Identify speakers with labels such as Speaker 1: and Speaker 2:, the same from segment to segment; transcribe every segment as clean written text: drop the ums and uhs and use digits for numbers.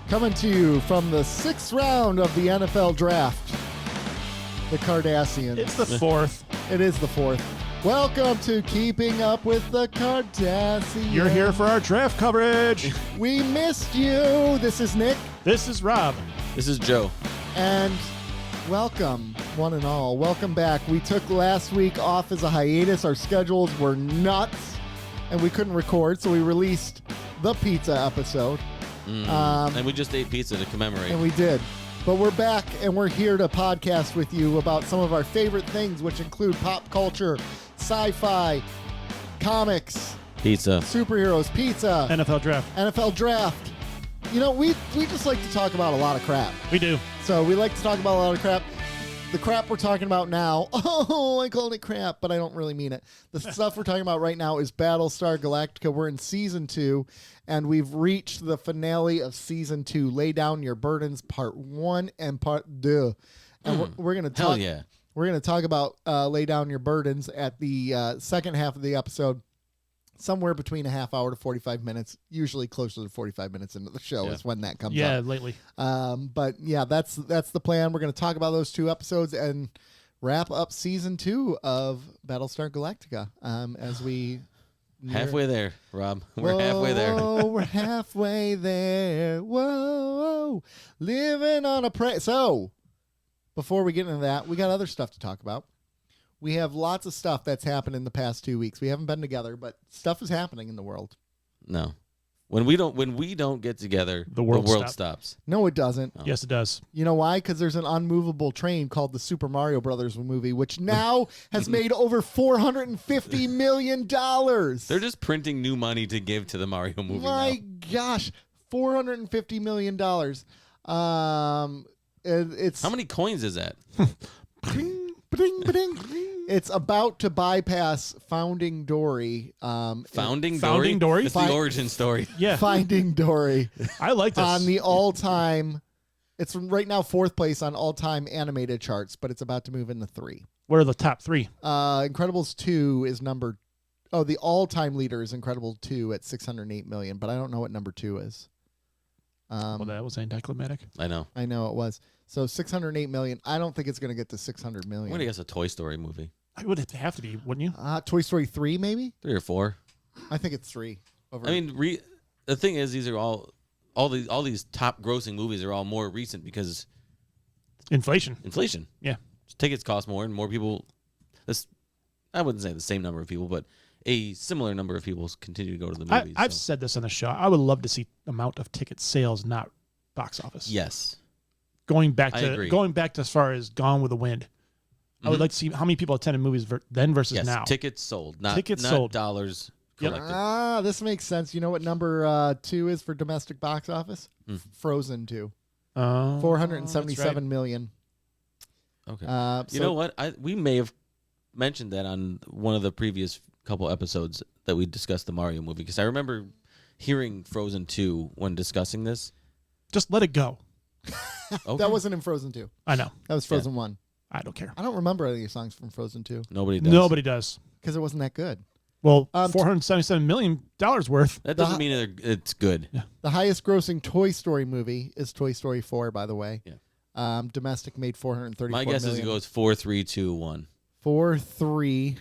Speaker 1: Coming to you from the 6th round of the NFL draft, the Cardassians.
Speaker 2: It's the 4th.
Speaker 1: It is the 4th. Welcome to Keeping Up with the Cardassians.
Speaker 2: You're here for our draft coverage.
Speaker 1: We missed you. This is Nick.
Speaker 2: This is Rob.
Speaker 3: This is Joe.
Speaker 1: And welcome, one and all. Welcome back. We took last week off as a hiatus. Our schedules were nuts, and we couldn't record, so we released the pizza episode.
Speaker 3: And we just ate pizza to commemorate.
Speaker 1: And we did. But we're back, and we're here to podcast with you about some of our favorite things, which include pop culture, sci-fi, comics,
Speaker 3: Pizza.
Speaker 1: superheroes, pizza,
Speaker 2: NFL
Speaker 1: draft. You know, we just like to talk about a lot of crap.
Speaker 2: We do.
Speaker 1: So we like to talk about a lot of crap. The crap we're talking about now, I called it crap, but I don't really mean it. The stuff we're talking about right now is Battlestar Galactica. We're in Season 2, and we've reached the finale of Season 2, Lay Down Your Burdens, Part 1 and Part 2. And we're going to talk.
Speaker 3: Hell yeah.
Speaker 1: We're going to talk about Lay Down Your Burdens at the second half of the episode, somewhere between a half hour to 45 minutes, usually closer to 45 minutes into the show is when that comes up.
Speaker 2: Yeah, lately.
Speaker 1: But yeah, that's the plan. We're going to talk about those two episodes and wrap up Season 2 of Battlestar Galactica as we...
Speaker 3: Halfway there, Rob. We're halfway there.
Speaker 1: Oh, we're halfway there. Whoa, living on a prayer. So, before we get into that, we got other stuff to talk about. We have lots of stuff that's happened in the past 2 weeks. We haven't been together, but stuff is happening in the world.
Speaker 3: No. When we don't get together,
Speaker 2: The world
Speaker 3: stops.
Speaker 1: No, it doesn't.
Speaker 3: Oh.
Speaker 2: Yes, it does.
Speaker 1: You know why? Because there's an unmovable train called the Super Mario Brothers movie, which now has made over $450 million.
Speaker 3: They're just printing new money to give to the Mario movie
Speaker 1: My
Speaker 3: now.
Speaker 1: gosh, $450 million. It's
Speaker 3: How many coins is that?
Speaker 1: Bing, bing, bing. It's about to bypass Founding Dory.
Speaker 3: Founding
Speaker 2: Dory?
Speaker 3: It's the origin story.
Speaker 2: Yeah.
Speaker 1: Finding Dory
Speaker 2: I like this.
Speaker 1: on the all-time. It's right now 4th place on all-time animated charts, but it's about to move into 3.
Speaker 2: What are the top 3?
Speaker 1: Incredibles 2 is number. Oh, the all-time leader is Incredibles 2 at 608 million, but I don't know what number 2 is.
Speaker 2: Well, that was anticlimactic.
Speaker 3: I know.
Speaker 1: I know it was. So 608 million. I don't think it's going to get to 600
Speaker 3: I'm
Speaker 1: million.
Speaker 3: going to guess a Toy Story movie.
Speaker 2: I would have to be, wouldn't you?
Speaker 1: Toy Story 3, maybe?
Speaker 3: 3 or 4.
Speaker 1: I think it's 3.
Speaker 3: I mean, the thing is, these are all these top grossing movies are all more recent because
Speaker 2: Inflation. Yeah.
Speaker 3: Tickets cost more and more people. I wouldn't say the same number of people, but a similar number of people continue to go to the movies.
Speaker 2: I've said this on the show. I would love to see amount of ticket sales, not box office.
Speaker 3: Yes.
Speaker 2: Going back
Speaker 3: I
Speaker 2: to
Speaker 3: agree.
Speaker 2: as far as Gone with the Wind. I would like to see how many people attended movies then versus now.
Speaker 3: Tickets sold, not dollars
Speaker 2: Yep.
Speaker 3: collected.
Speaker 1: This makes sense. You know what number 2 is for domestic box office? Frozen 2.
Speaker 2: Oh,
Speaker 1: 477 million.
Speaker 3: Okay.
Speaker 1: So
Speaker 3: You know what? We may have mentioned that on one of the previous couple episodes that we discussed the Mario movie, because I remember hearing Frozen 2 when discussing this.
Speaker 2: just let it go.
Speaker 3: Okay.
Speaker 1: That wasn't in Frozen 2.
Speaker 2: I know.
Speaker 1: That was Frozen 1.
Speaker 2: I don't care.
Speaker 1: I don't remember any songs from Frozen 2
Speaker 3: Nobody does.
Speaker 2: Nobody does.
Speaker 1: because it wasn't that good.
Speaker 2: Well, $477 million worth.
Speaker 3: That doesn't mean it's good.
Speaker 2: Yeah.
Speaker 1: The highest grossing Toy Story movie is Toy Story 4, by the way.
Speaker 3: Yeah.
Speaker 1: Domestic made 434
Speaker 3: My guess is it goes 4, 3, 2, 1.
Speaker 1: 4, 3.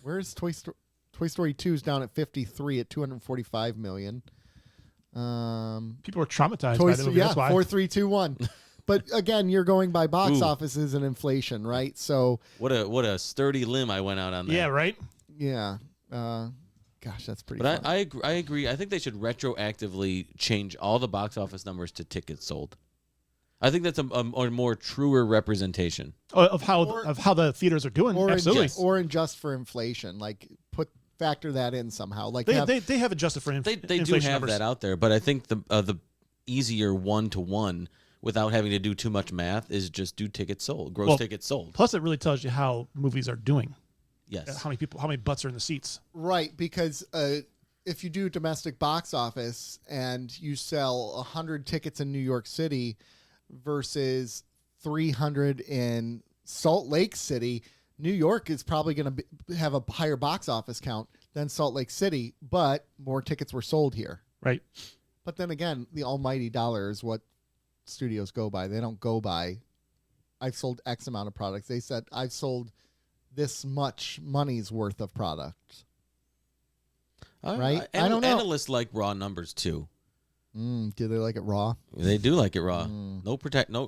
Speaker 1: Where's Toy Story? Toy Story 2 is down at 53 at 245 million.
Speaker 2: People were traumatized
Speaker 1: Toy
Speaker 2: by the movie. That's why.
Speaker 1: 4, 3, 2, 1. But again, you're going by box offices and inflation, right? So
Speaker 3: what a sturdy limb I went out on that.
Speaker 2: Yeah, right?
Speaker 1: yeah. Gosh, that's pretty
Speaker 3: But
Speaker 1: fun.
Speaker 3: I agree. I think they should retroactively change all the box office numbers to tickets sold. I think that's a more truer representation
Speaker 2: Of how the theaters are doing. Absolutely.
Speaker 1: Or adjust for inflation. Like factor that in somehow. Like
Speaker 2: They have adjusted for
Speaker 3: they
Speaker 2: inflation
Speaker 3: do have
Speaker 2: numbers.
Speaker 3: that out there, but I think the easier 1-to-1 without having to do too much math is just do tickets sold, tickets sold.
Speaker 2: Plus, it really tells you how movies are doing.
Speaker 3: Yes.
Speaker 2: How many butts are in the seats.
Speaker 1: Right, because if you do domestic box office and you sell 100 tickets in New York City versus 300 in Salt Lake City, New York is probably going to have a higher box office count. than Salt Lake City, but more tickets were sold here.
Speaker 2: Right.
Speaker 1: But then again, the almighty dollar is what studios go by. They don't go by, I've sold X amount of products. They said, I've sold this much money's worth of product. Right? I don't know.
Speaker 3: Analysts like raw numbers too.
Speaker 1: Do they like it raw?
Speaker 3: They do like it raw. No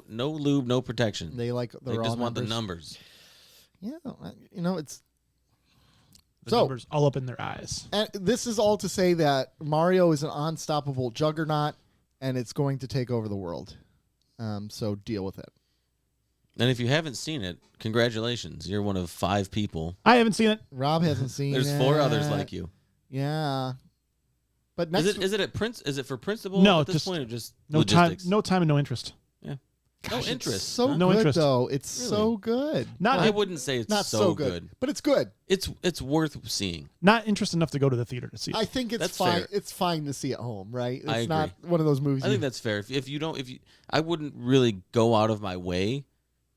Speaker 3: lube, no protection.
Speaker 1: They like the
Speaker 3: They
Speaker 1: raw
Speaker 3: just want the
Speaker 1: numbers.
Speaker 3: numbers.
Speaker 1: Yeah, it's
Speaker 2: The numbers all up in their eyes.
Speaker 1: and this is all to say that Mario is an unstoppable juggernaut, and it's going to take over the world. So deal with it.
Speaker 3: And if you haven't seen it, congratulations. You're one of 5 people.
Speaker 2: I haven't seen it.
Speaker 1: Rob hasn't seen it.
Speaker 3: There's 4 others like you.
Speaker 1: Yeah. But next
Speaker 3: Is it for principal
Speaker 2: No,
Speaker 3: at this
Speaker 2: just
Speaker 3: point or just
Speaker 2: No
Speaker 3: logistics?
Speaker 2: time and no interest.
Speaker 3: Yeah.
Speaker 1: Gosh,
Speaker 3: no interest.
Speaker 1: It's so
Speaker 3: huh?
Speaker 2: No
Speaker 1: good
Speaker 2: interest.
Speaker 1: though. It's
Speaker 3: Really?
Speaker 1: so good.
Speaker 2: Not
Speaker 3: I wouldn't say it's
Speaker 1: Not so good, but it's good.
Speaker 3: It's worth seeing.
Speaker 2: not interest enough to go to the theater to see it.
Speaker 1: I think it's
Speaker 3: That's
Speaker 1: fine.
Speaker 3: fair.
Speaker 1: It's fine to see at home, right? It's
Speaker 3: I
Speaker 1: not
Speaker 3: agree.
Speaker 1: one of those movies.
Speaker 3: I think that's fair. I wouldn't really go out of my way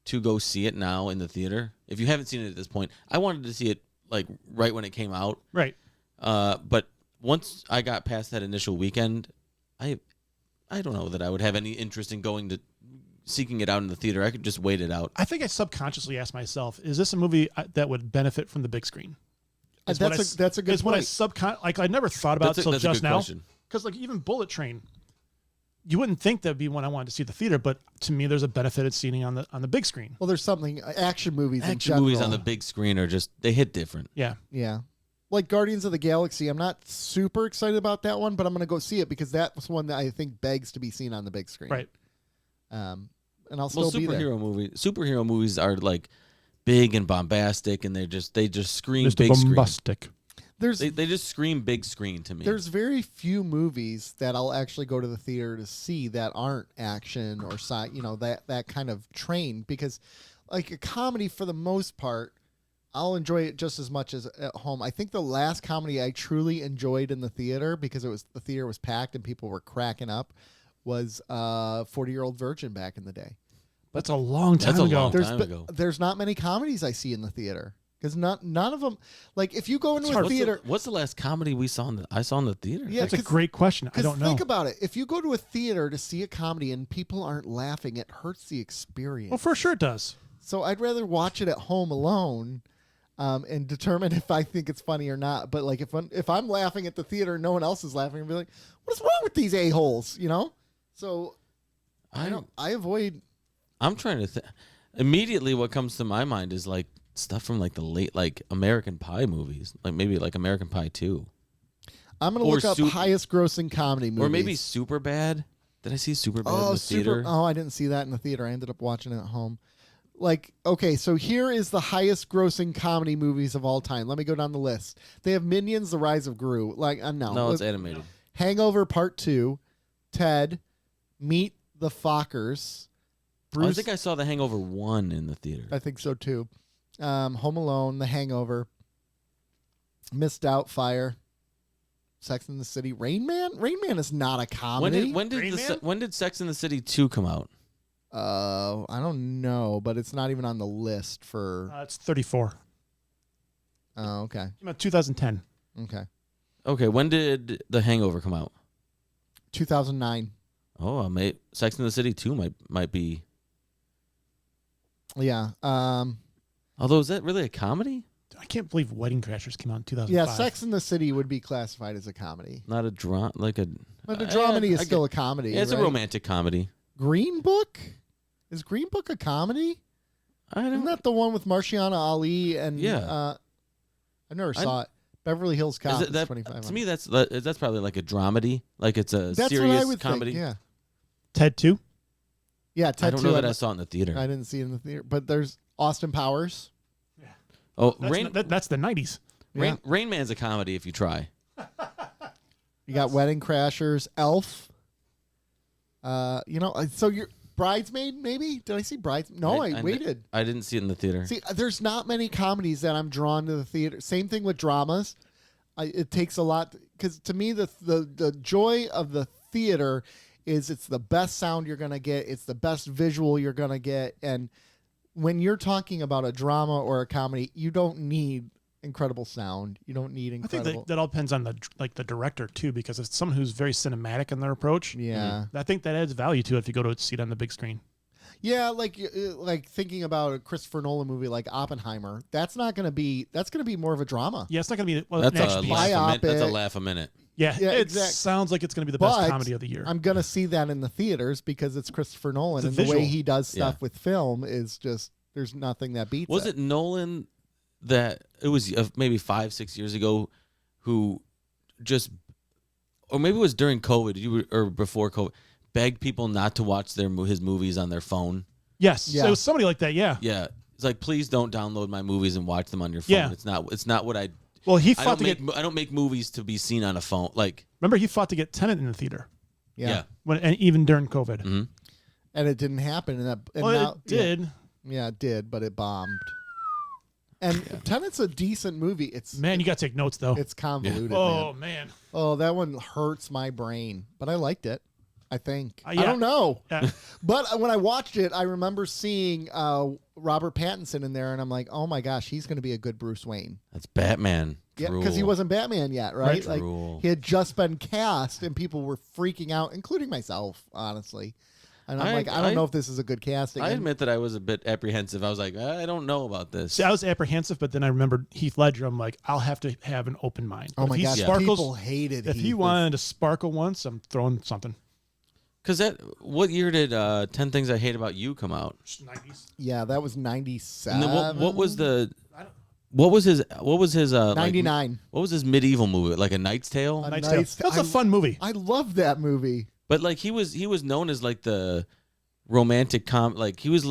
Speaker 3: to go see it now in the theater. If you haven't seen it at this point, I wanted to see it like right when it came out.
Speaker 2: right.
Speaker 3: But once I got past that initial weekend, I don't know that I would have any interest in seeking it out in the theater. I could just wait it out.
Speaker 2: I think I subconsciously asked myself, is this a movie that would benefit from the big screen?
Speaker 1: that's a good
Speaker 2: It's what
Speaker 1: point.
Speaker 2: I never thought about until
Speaker 3: that's a
Speaker 2: just
Speaker 3: good
Speaker 2: now.
Speaker 3: question.
Speaker 2: Because like even Bullet Train, you wouldn't think that'd be one I wanted to see at the theater, but to me, there's a benefit of seeing it on the big screen.
Speaker 1: Well, there's something action movies in
Speaker 3: Action
Speaker 1: general.
Speaker 3: movies on the big screen are just they hit different.
Speaker 2: Yeah.
Speaker 1: Yeah. Like Guardians of the Galaxy, I'm not super excited about that one, but I'm going to go see it because that's one that I think begs to be seen on the big screen.
Speaker 2: Right.
Speaker 1: And I'll still be there.
Speaker 3: Superhero movies are like big and bombastic, and they just scream
Speaker 2: Mr.
Speaker 3: big screen.
Speaker 2: Bombastic.
Speaker 3: They just scream big screen to me.
Speaker 1: There's very few movies that I'll actually go to the theater to see that aren't action or that kind of train, because like a comedy for the most part, I'll enjoy it just as much as at home. I think the last comedy I truly enjoyed in the theater, because the theater was packed and people were cracking up, was 40-Year-Old Virgin back in the day.
Speaker 2: That's a long time
Speaker 3: That's a
Speaker 2: ago.
Speaker 3: long time ago.
Speaker 1: There's not many comedies I see in the theater, because none of them. Like if you go into a theater,
Speaker 3: What's the last comedy I saw in the theater?
Speaker 1: Yeah,
Speaker 2: That's a great question. I don't know.
Speaker 1: Think about it. If you go to a theater to see a comedy and people aren't laughing, it hurts the experience.
Speaker 2: Well, for sure it does.
Speaker 1: So I'd rather watch it at home alone, and determine if I think it's funny or not. But like if I'm laughing at the theater and no one else is laughing, I'd be like, "What's wrong with these a-holes?" You know. So I avoid.
Speaker 3: I'm trying to think. Immediately, what comes to my mind is like stuff from like the late like American Pie movies, like maybe like American Pie 2.
Speaker 1: I'm gonna look up highest grossing comedy movies,
Speaker 3: or maybe Superbad. Did I see Superbad in the theater?
Speaker 1: Oh, I didn't see that in the theater. I ended up watching it at home. Like, okay, so here is the highest grossing comedy movies of all time. Let me go down the list. They have Minions: The Rise of Gru. Like,
Speaker 3: No, it's animated.
Speaker 1: Hangover Part 2, Ted, Meet the Fockers.
Speaker 3: I think I saw The Hangover 1 in the theater.
Speaker 1: I think so too. Home Alone, The Hangover, Miss Doubtfire, Sex and the City, Rain Man. Rain Man is not a comedy.
Speaker 3: When did Sex and the City 2 come out?
Speaker 1: I don't know, but it's not even on the list for.
Speaker 2: It's 34.
Speaker 1: Oh, okay.
Speaker 2: Came out 2010.
Speaker 1: Okay.
Speaker 3: Okay, when did The Hangover come out?
Speaker 1: 2009.
Speaker 3: Oh, Sex and the City 2 might be.
Speaker 1: Yeah.
Speaker 3: Although, is that really a comedy?
Speaker 2: I can't believe Wedding Crashers came out in 2005.
Speaker 1: Yeah, Sex and the City would be classified as a comedy.
Speaker 3: Not a drama, like a.
Speaker 1: But the dramedy is still a comedy.
Speaker 3: Yeah, it's
Speaker 1: right?
Speaker 3: a romantic comedy.
Speaker 1: Green Book? Is Green Book a comedy? Isn't that the one with Marciana Ali and?
Speaker 3: Yeah.
Speaker 1: I never saw it. Beverly Hills Cop.
Speaker 3: Is it that,
Speaker 1: 25.
Speaker 3: to me, that's probably like a dramedy. Like it's a
Speaker 1: That's
Speaker 3: serious
Speaker 1: what I would
Speaker 3: comedy.
Speaker 1: think. Yeah.
Speaker 2: Ted 2?
Speaker 1: Yeah, Ted
Speaker 3: I don't
Speaker 1: 2,
Speaker 3: know that I saw it in the theater.
Speaker 1: I didn't see it in the theater, but there's Austin Powers.
Speaker 3: Oh,
Speaker 2: That's the 90s.
Speaker 3: Rain Man's a comedy if you try.
Speaker 1: You got Wedding Crashers, Elf. So you're Bridesmaid, maybe? Did I see Bridesmaid? No, I waited.
Speaker 3: I didn't see it in the theater.
Speaker 1: See, there's not many comedies that I'm drawn to the theater. Same thing with dramas. It takes a lot, because to me, the joy of the theater is it's the best sound you're going to get. It's the best visual you're going to get. And when you're talking about a drama or a comedy, you don't need incredible sound. You don't need
Speaker 2: I think
Speaker 1: incredible.
Speaker 2: that all depends on the director too, because if it's someone who's very cinematic in their approach,
Speaker 1: Yeah.
Speaker 2: I think that adds value to it if you go to see it on the big screen.
Speaker 1: Yeah, like thinking about a Christopher Nolan movie like Oppenheimer, that's going to be more of a drama.
Speaker 2: Yeah, it's not going to be
Speaker 3: That's
Speaker 2: an
Speaker 3: a
Speaker 2: action piece.
Speaker 3: laugh
Speaker 1: Biopic.
Speaker 3: That's a laugh a minute.
Speaker 2: Yeah,
Speaker 1: Yeah,
Speaker 2: it
Speaker 1: exact-
Speaker 2: sounds like it's going to be the best
Speaker 1: But
Speaker 2: comedy of the year.
Speaker 1: I'm going to see that in the theaters because it's Christopher Nolan,
Speaker 2: It's a
Speaker 1: and the way
Speaker 2: visual.
Speaker 1: he does stuff
Speaker 3: Yeah.
Speaker 1: with film is just there's nothing that beats
Speaker 3: Was it Nolan that it was maybe 5-6 years ago who just, or maybe it was during COVID or before COVID, begged people not to watch his movies on their phone?
Speaker 2: Yes,
Speaker 1: Yeah.
Speaker 2: it was somebody like that. Yeah.
Speaker 3: Yeah. It's like, please don't download my movies and watch them on your phone.
Speaker 2: Yeah.
Speaker 3: It's not what I
Speaker 2: Well, he
Speaker 3: I
Speaker 2: fought
Speaker 3: don't
Speaker 2: to
Speaker 3: make
Speaker 2: get.
Speaker 3: I don't make movies to be seen on a phone. Like,
Speaker 2: Remember, he fought to get Tenet in the theater
Speaker 1: Yeah.
Speaker 2: and even during COVID.
Speaker 3: Mhm.
Speaker 1: And it didn't happen. And
Speaker 2: Well,
Speaker 1: now,
Speaker 2: it did.
Speaker 1: Yeah, it did, but it bombed. And Tenet's a decent movie. It's
Speaker 2: Man, you got to take notes though.
Speaker 1: it's convoluted.
Speaker 2: Oh
Speaker 1: Man.
Speaker 2: man.
Speaker 1: Oh, that one hurts my brain, but I liked it. I think.
Speaker 2: Yeah.
Speaker 1: I don't know.
Speaker 2: Yeah.
Speaker 1: But when I watched it, I remember seeing Robert Pattinson in there, and I'm like, oh my gosh, he's going to be a good Bruce Wayne.
Speaker 3: that's Batman.
Speaker 1: Yeah, because he
Speaker 3: Drool.
Speaker 1: wasn't Batman yet, right?
Speaker 2: Right.
Speaker 1: Like
Speaker 3: Drool.
Speaker 1: he had just been cast, and people were freaking out, including myself, honestly. And I'm like, I don't know if this is a good casting.
Speaker 3: I
Speaker 1: And-
Speaker 3: admit that I was a bit apprehensive. I was like, I don't know about this.
Speaker 2: See, I was apprehensive, but then I remembered Heath Ledger. I'm like, I'll have to have an open mind.
Speaker 1: oh
Speaker 2: If
Speaker 1: my
Speaker 2: he
Speaker 1: gosh,
Speaker 2: sparkles,
Speaker 1: people hated.
Speaker 2: if he
Speaker 1: Heath.
Speaker 2: wanted to sparkle once, I'm throwing something.
Speaker 3: Because what year did 10 Things I Hate About You come out?
Speaker 2: 90s.
Speaker 1: Yeah, that was 97.
Speaker 3: And then what was his like,
Speaker 1: 99?
Speaker 3: what was his medieval movie? Like A Knight's Tale?
Speaker 1: A
Speaker 2: Knight's
Speaker 1: Knight's
Speaker 2: Tale. That's a
Speaker 1: Tale.
Speaker 2: fun movie.
Speaker 1: I love that movie.
Speaker 3: But like he was known as like the romantic like he was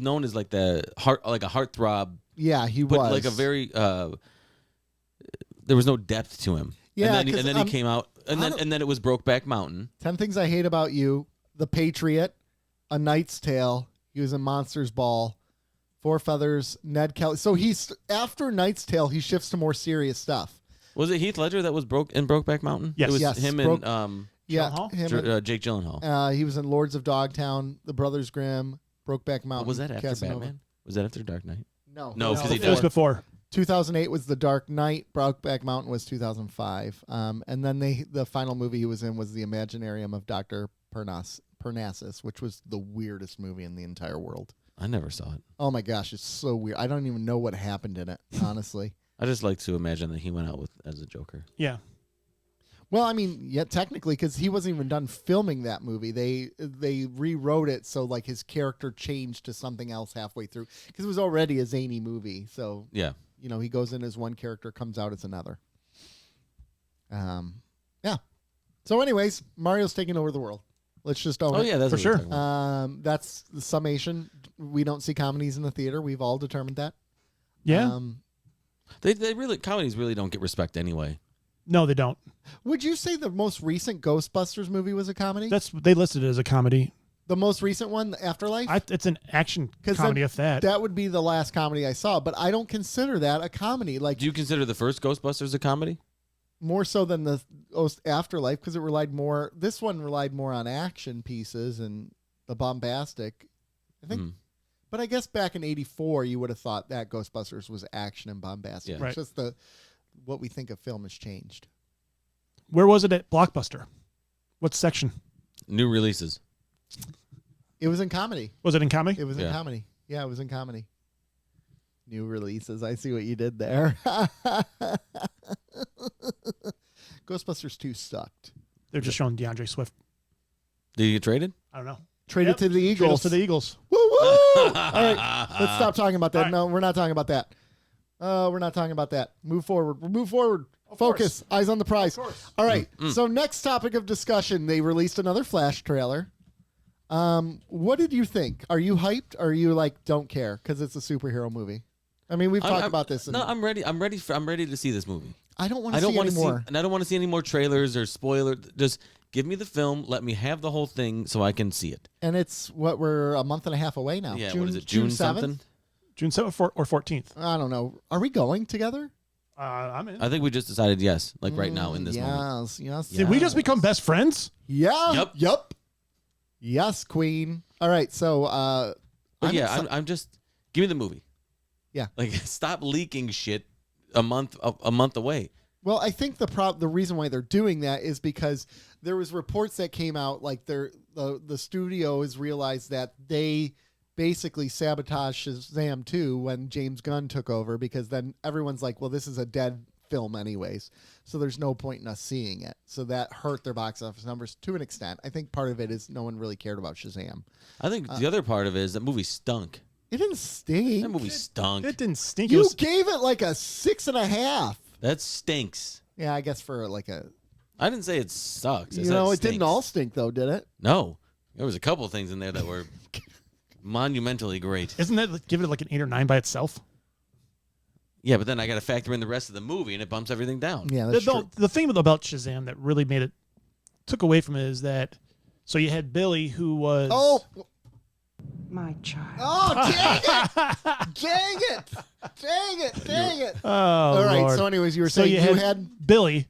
Speaker 3: known as like the heartthrob,
Speaker 1: Yeah, he
Speaker 3: but
Speaker 1: was
Speaker 3: like a very there was no depth to him.
Speaker 1: Yeah,
Speaker 3: and
Speaker 1: 'cause
Speaker 3: then he came out and then it was Brokeback Mountain.
Speaker 1: 10 Things I Hate About You, The Patriot, A Knight's Tale. He was in Monsters Ball, Four Feathers, Ned Kelly. So he's after Knight's Tale, he shifts to more serious stuff.
Speaker 3: Was it Heath Ledger that was in Brokeback Mountain?
Speaker 2: Yes.
Speaker 3: It was
Speaker 1: Yes,
Speaker 3: him and
Speaker 1: Yeah,
Speaker 2: Gyllenhaal?
Speaker 1: him and-
Speaker 3: Jake Gyllenhaal.
Speaker 1: he was in Lords of Dogtown, The Brothers Grimm, Brokeback Mountain.
Speaker 3: Was that after
Speaker 1: Casanova.
Speaker 3: Batman? Was that after Dark Knight?
Speaker 1: No,
Speaker 3: No, 'cause he
Speaker 2: It was
Speaker 3: died.
Speaker 2: before.
Speaker 1: 2008 was The Dark Knight. Brokeback Mountain was 2005. And then the final movie he was in was The Imaginarium of Dr. Parnassus, which was the weirdest movie in the entire world.
Speaker 3: I never saw it.
Speaker 1: Oh my gosh, it's so weird. I don't even know what happened in it, honestly.
Speaker 3: I just like to imagine that he went out as a Joker.
Speaker 2: Yeah.
Speaker 1: Well, I mean, yeah, technically, because he wasn't even done filming that movie. They rewrote it so like his character changed to something else halfway through because it was already a zany movie. So
Speaker 3: Yeah.
Speaker 1: he goes in as one character, comes out as another. Yeah. So, anyways, Mario's taking over the world. Let's just own
Speaker 3: Oh
Speaker 1: it.
Speaker 3: yeah, that's
Speaker 2: For
Speaker 3: what we're
Speaker 2: sure.
Speaker 3: talking about.
Speaker 1: That's the summation. We don't see comedies in the theater. We've all determined that.
Speaker 2: Yeah.
Speaker 3: They really comedies really don't get respect anyway.
Speaker 2: No, they don't.
Speaker 1: Would you say the most recent Ghostbusters movie was a comedy?
Speaker 2: They listed it as a comedy.
Speaker 1: The most recent one, Afterlife?
Speaker 2: It's an action
Speaker 1: 'Cause
Speaker 2: comedy
Speaker 1: then
Speaker 2: of that.
Speaker 1: That would be the last comedy I saw, but I don't consider that a comedy. Like
Speaker 3: Do you consider the first Ghostbusters a comedy?
Speaker 1: more so than the Afterlife because it relied more. This one relied more on action pieces and the bombastic. I think,
Speaker 3: Mm.
Speaker 1: but I guess back in '84, you would have thought that Ghostbusters was action and bombastic.
Speaker 3: Yeah.
Speaker 1: It's
Speaker 2: Right.
Speaker 1: just what we think of film has changed.
Speaker 2: Where was it at Blockbuster? What section?
Speaker 3: New releases.
Speaker 1: It was in comedy.
Speaker 2: Was it in comedy?
Speaker 1: It was in
Speaker 3: Yeah.
Speaker 1: comedy. Yeah, it was in comedy. New releases. I see what you did there. Ghostbusters 2 sucked.
Speaker 2: They're just showing DeAndre Swift.
Speaker 3: Did you get traded?
Speaker 2: I don't know.
Speaker 1: Traded to the
Speaker 2: Trade us
Speaker 1: Eagles.
Speaker 2: to the Eagles.
Speaker 1: Woo woo! All right, let's stop talking about that.
Speaker 2: All right.
Speaker 1: No, we're not talking about that. We're not talking about that. Move forward. Move forward. Focus. Eyes on the prize.
Speaker 2: course.
Speaker 1: All right. So next topic of discussion. They released another Flash trailer. What did you think? Are you hyped? Or are you like don't care because it's a superhero movie? I mean, we've talked about this.
Speaker 3: No, I'm ready. I'm ready to see this movie.
Speaker 1: I don't want
Speaker 3: I
Speaker 1: to
Speaker 3: don't
Speaker 1: see
Speaker 3: want
Speaker 1: any
Speaker 3: to see,
Speaker 1: more.
Speaker 3: and I don't want to see any more trailers or spoilers. Just give me the film. Let me have the whole thing so I can see it.
Speaker 1: And it's we're a month and a half away now.
Speaker 3: Yeah, what is it? June
Speaker 1: 7th?
Speaker 3: something?
Speaker 2: June 7th or 14th.
Speaker 1: I don't know. Are we going together?
Speaker 2: I'm in.
Speaker 3: I think we just decided yes, like right now in this moment.
Speaker 1: Yes.
Speaker 2: Did we just become best friends?
Speaker 1: Yeah.
Speaker 3: Yep.
Speaker 1: Yep. Yes, Queen. All right. So,
Speaker 3: But I'm just give me the movie.
Speaker 1: Yeah.
Speaker 3: Like stop leaking shit a month away.
Speaker 1: Well, I think the reason why they're doing that is because there was reports that came out like the studio has realized that they basically sabotaged Shazam 2 when James Gunn took over, because then everyone's like, well, this is a dead film anyways, so there's no point in us seeing it. So that hurt their box office numbers to an extent. I think part of it is no one really cared about Shazam.
Speaker 3: I think the other part of it is that movie stunk.
Speaker 1: It didn't stink.
Speaker 3: That movie stunk.
Speaker 2: It didn't stink.
Speaker 1: You gave it like a 6.5.
Speaker 3: That stinks.
Speaker 1: Yeah, I guess for like a...
Speaker 3: I didn't say it sucks. I said
Speaker 1: it
Speaker 3: stinks.
Speaker 1: didn't all stink though, did it?
Speaker 3: No. There was a couple of things in there that were monumentally great.
Speaker 2: Isn't that give it like an 8 or 9 by itself?
Speaker 3: Yeah, but then I got to factor in the rest of the movie, and it bumps everything down.
Speaker 1: Yeah, that's true.
Speaker 2: The thing about Shazam that really took away from it is that, so you had Billy who was...
Speaker 1: Oh!
Speaker 4: My child.
Speaker 1: Oh, dang it! Dang it! Dang it! Dang it!
Speaker 2: Oh,
Speaker 1: All right,
Speaker 2: Lord.
Speaker 1: so anyways, you were
Speaker 2: So
Speaker 1: saying
Speaker 2: you had Billy.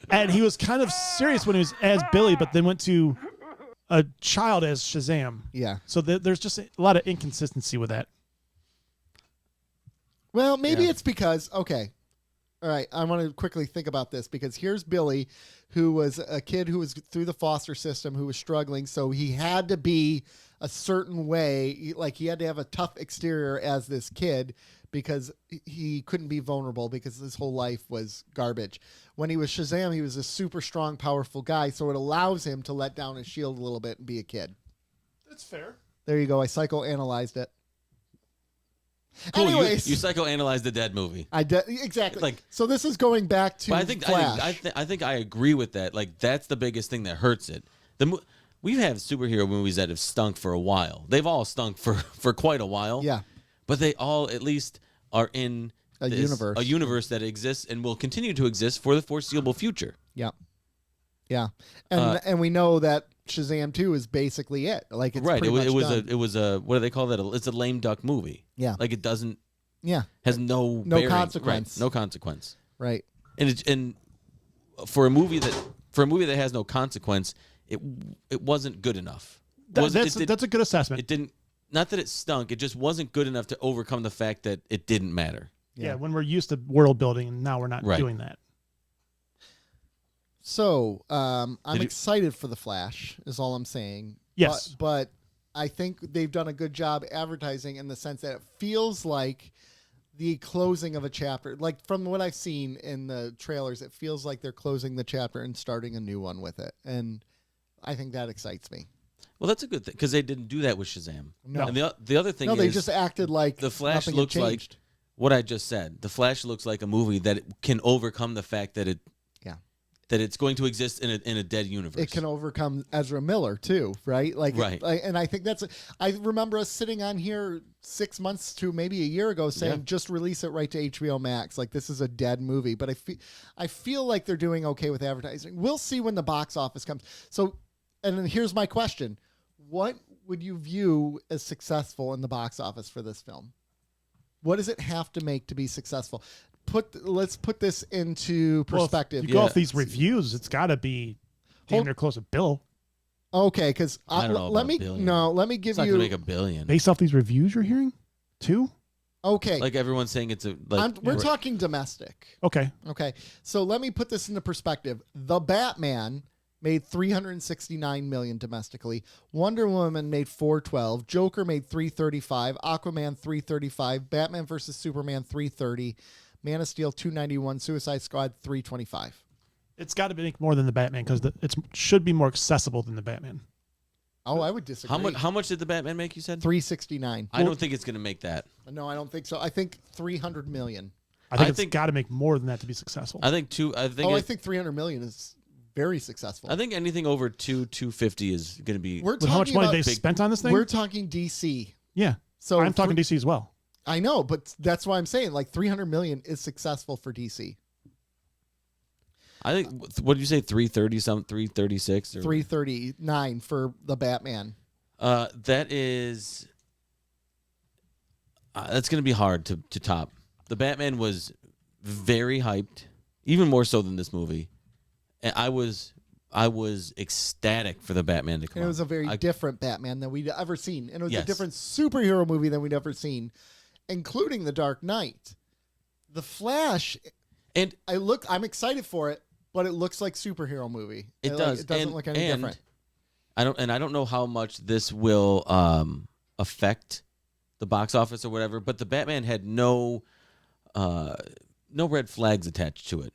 Speaker 2: And he was kind of serious when he was as Billy, but then went to a child as Shazam.
Speaker 1: Yeah.
Speaker 2: So there's just a lot of inconsistency with that.
Speaker 1: Well, maybe
Speaker 3: Yeah.
Speaker 1: it's because, okay. All right, I want to quickly think about this, because here's Billy, who was a kid who was through the foster system, who was struggling, so he had to be a certain way, like he had to have a tough exterior as this kid, because he couldn't be vulnerable, because his whole life was garbage. When he was Shazam, he was a super strong, powerful guy, so it allows him to let down his shield a little bit and be a kid.
Speaker 2: That's fair.
Speaker 1: There you go. I psychoanalyzed it.
Speaker 3: Cool,
Speaker 1: Anyways,
Speaker 3: you psychoanalyzed the dead movie.
Speaker 1: Exactly.
Speaker 3: Like-
Speaker 1: so this is going back to
Speaker 3: But I think
Speaker 1: Flash.
Speaker 3: I think I agree with that. Like that's the biggest thing that hurts it. We've had superhero movies that have stunk for a while. They've all stunk for quite a while.
Speaker 1: Yeah.
Speaker 3: But they all at least are in
Speaker 1: A universe
Speaker 3: that exists and will continue to exist for the foreseeable future.
Speaker 1: Yeah. Yeah. And we know that Shazam 2 is basically it. Like it's
Speaker 3: right.
Speaker 1: pretty much done.
Speaker 3: It was a what do they call that? It's a lame duck movie.
Speaker 1: Yeah.
Speaker 3: Like it doesn't
Speaker 1: Yeah.
Speaker 3: has no bearing.
Speaker 1: consequence.
Speaker 3: Right, no consequence.
Speaker 1: Right.
Speaker 3: And for a movie that has no consequence, it wasn't good enough.
Speaker 2: That's a good assessment.
Speaker 3: It didn't. Not that it stunk. It just wasn't good enough to overcome the fact that it didn't matter.
Speaker 2: Yeah, when we're used to world building, and now we're not
Speaker 3: Right.
Speaker 2: doing that.
Speaker 1: So I'm excited for The Flash, is all I'm saying.
Speaker 2: Yes.
Speaker 1: But I think they've done a good job advertising in the sense that it feels like the closing of a chapter. Like from what I've seen in the trailers, it feels like they're closing the chapter and starting a new one with it. And I think that excites me.
Speaker 3: Well, that's a good thing because they didn't do that with Shazam.
Speaker 1: No.
Speaker 3: And the other thing
Speaker 1: No,
Speaker 3: is
Speaker 1: they just acted like
Speaker 3: the Flash
Speaker 1: nothing had
Speaker 3: looks like
Speaker 1: changed.
Speaker 3: what I just said. The Flash looks like a movie that can overcome the fact that that it's going to exist in a dead universe.
Speaker 1: It can overcome Ezra Miller too, right?
Speaker 3: Right.
Speaker 1: And I think I remember us sitting on here 6 months to maybe a year ago saying, just release it right to HBO Max. Like this is a dead movie. But I feel like they're doing okay with advertising. We'll see when the box office comes. So, and then here's my question. What would you view as successful in the box office for this film? What does it have to make to be successful? Let's put this into perspective.
Speaker 2: If you go off these reviews, it's got to be damn near close to Bill.
Speaker 1: Okay, because
Speaker 3: I don't know
Speaker 1: let
Speaker 3: about
Speaker 1: me
Speaker 3: a billion.
Speaker 1: let me give
Speaker 3: It's not
Speaker 1: you
Speaker 3: going to make $1 billion.
Speaker 2: Based off these reviews you're hearing, too.
Speaker 1: Okay,
Speaker 3: Like everyone's saying, it's a
Speaker 1: we're talking domestic.
Speaker 2: Okay.
Speaker 1: Okay, so let me put this into perspective. The Batman made $369 million domestically. Wonder Woman made $412. Joker made $335. Aquaman $335. Batman versus Superman $330. Man of Steel $291. Suicide Squad $325.
Speaker 2: It's got to make more than the Batman because it should be more accessible than the Batman.
Speaker 1: Oh, I would disagree.
Speaker 3: How much did the Batman make? You said
Speaker 1: $369.
Speaker 3: I don't think it's going to make that.
Speaker 1: No, I don't think so. I think $300 million.
Speaker 2: I think it's got to make more than that to be successful.
Speaker 3: I think I think
Speaker 1: $300 million is very successful.
Speaker 3: I think anything over 250 is going to be.
Speaker 1: We're
Speaker 2: With how much
Speaker 1: talking
Speaker 2: money
Speaker 1: about
Speaker 2: they spent on this thing?
Speaker 1: We're talking DC.
Speaker 2: Yeah.
Speaker 1: So
Speaker 2: I'm talking DC as well.
Speaker 1: I know, but that's why I'm saying like $300 million is successful for DC.
Speaker 3: I think. What did you say? 330 something? 336 or
Speaker 1: 339 for the Batman.
Speaker 3: That is. That's going to be hard to top. The Batman was very hyped, even more so than this movie. And I was ecstatic for the Batman to come.
Speaker 1: And it was
Speaker 3: out.
Speaker 1: a very different Batman than we'd ever seen, and it was
Speaker 3: Yes.
Speaker 1: a different superhero movie than we'd ever seen. including The Dark Knight. The Flash,
Speaker 3: And
Speaker 1: I'm excited for it, but it looks like superhero movie.
Speaker 3: it does.
Speaker 1: It doesn't look any different.
Speaker 3: I don't know how much this will affect the box office or whatever, but the Batman had no red flags attached to it.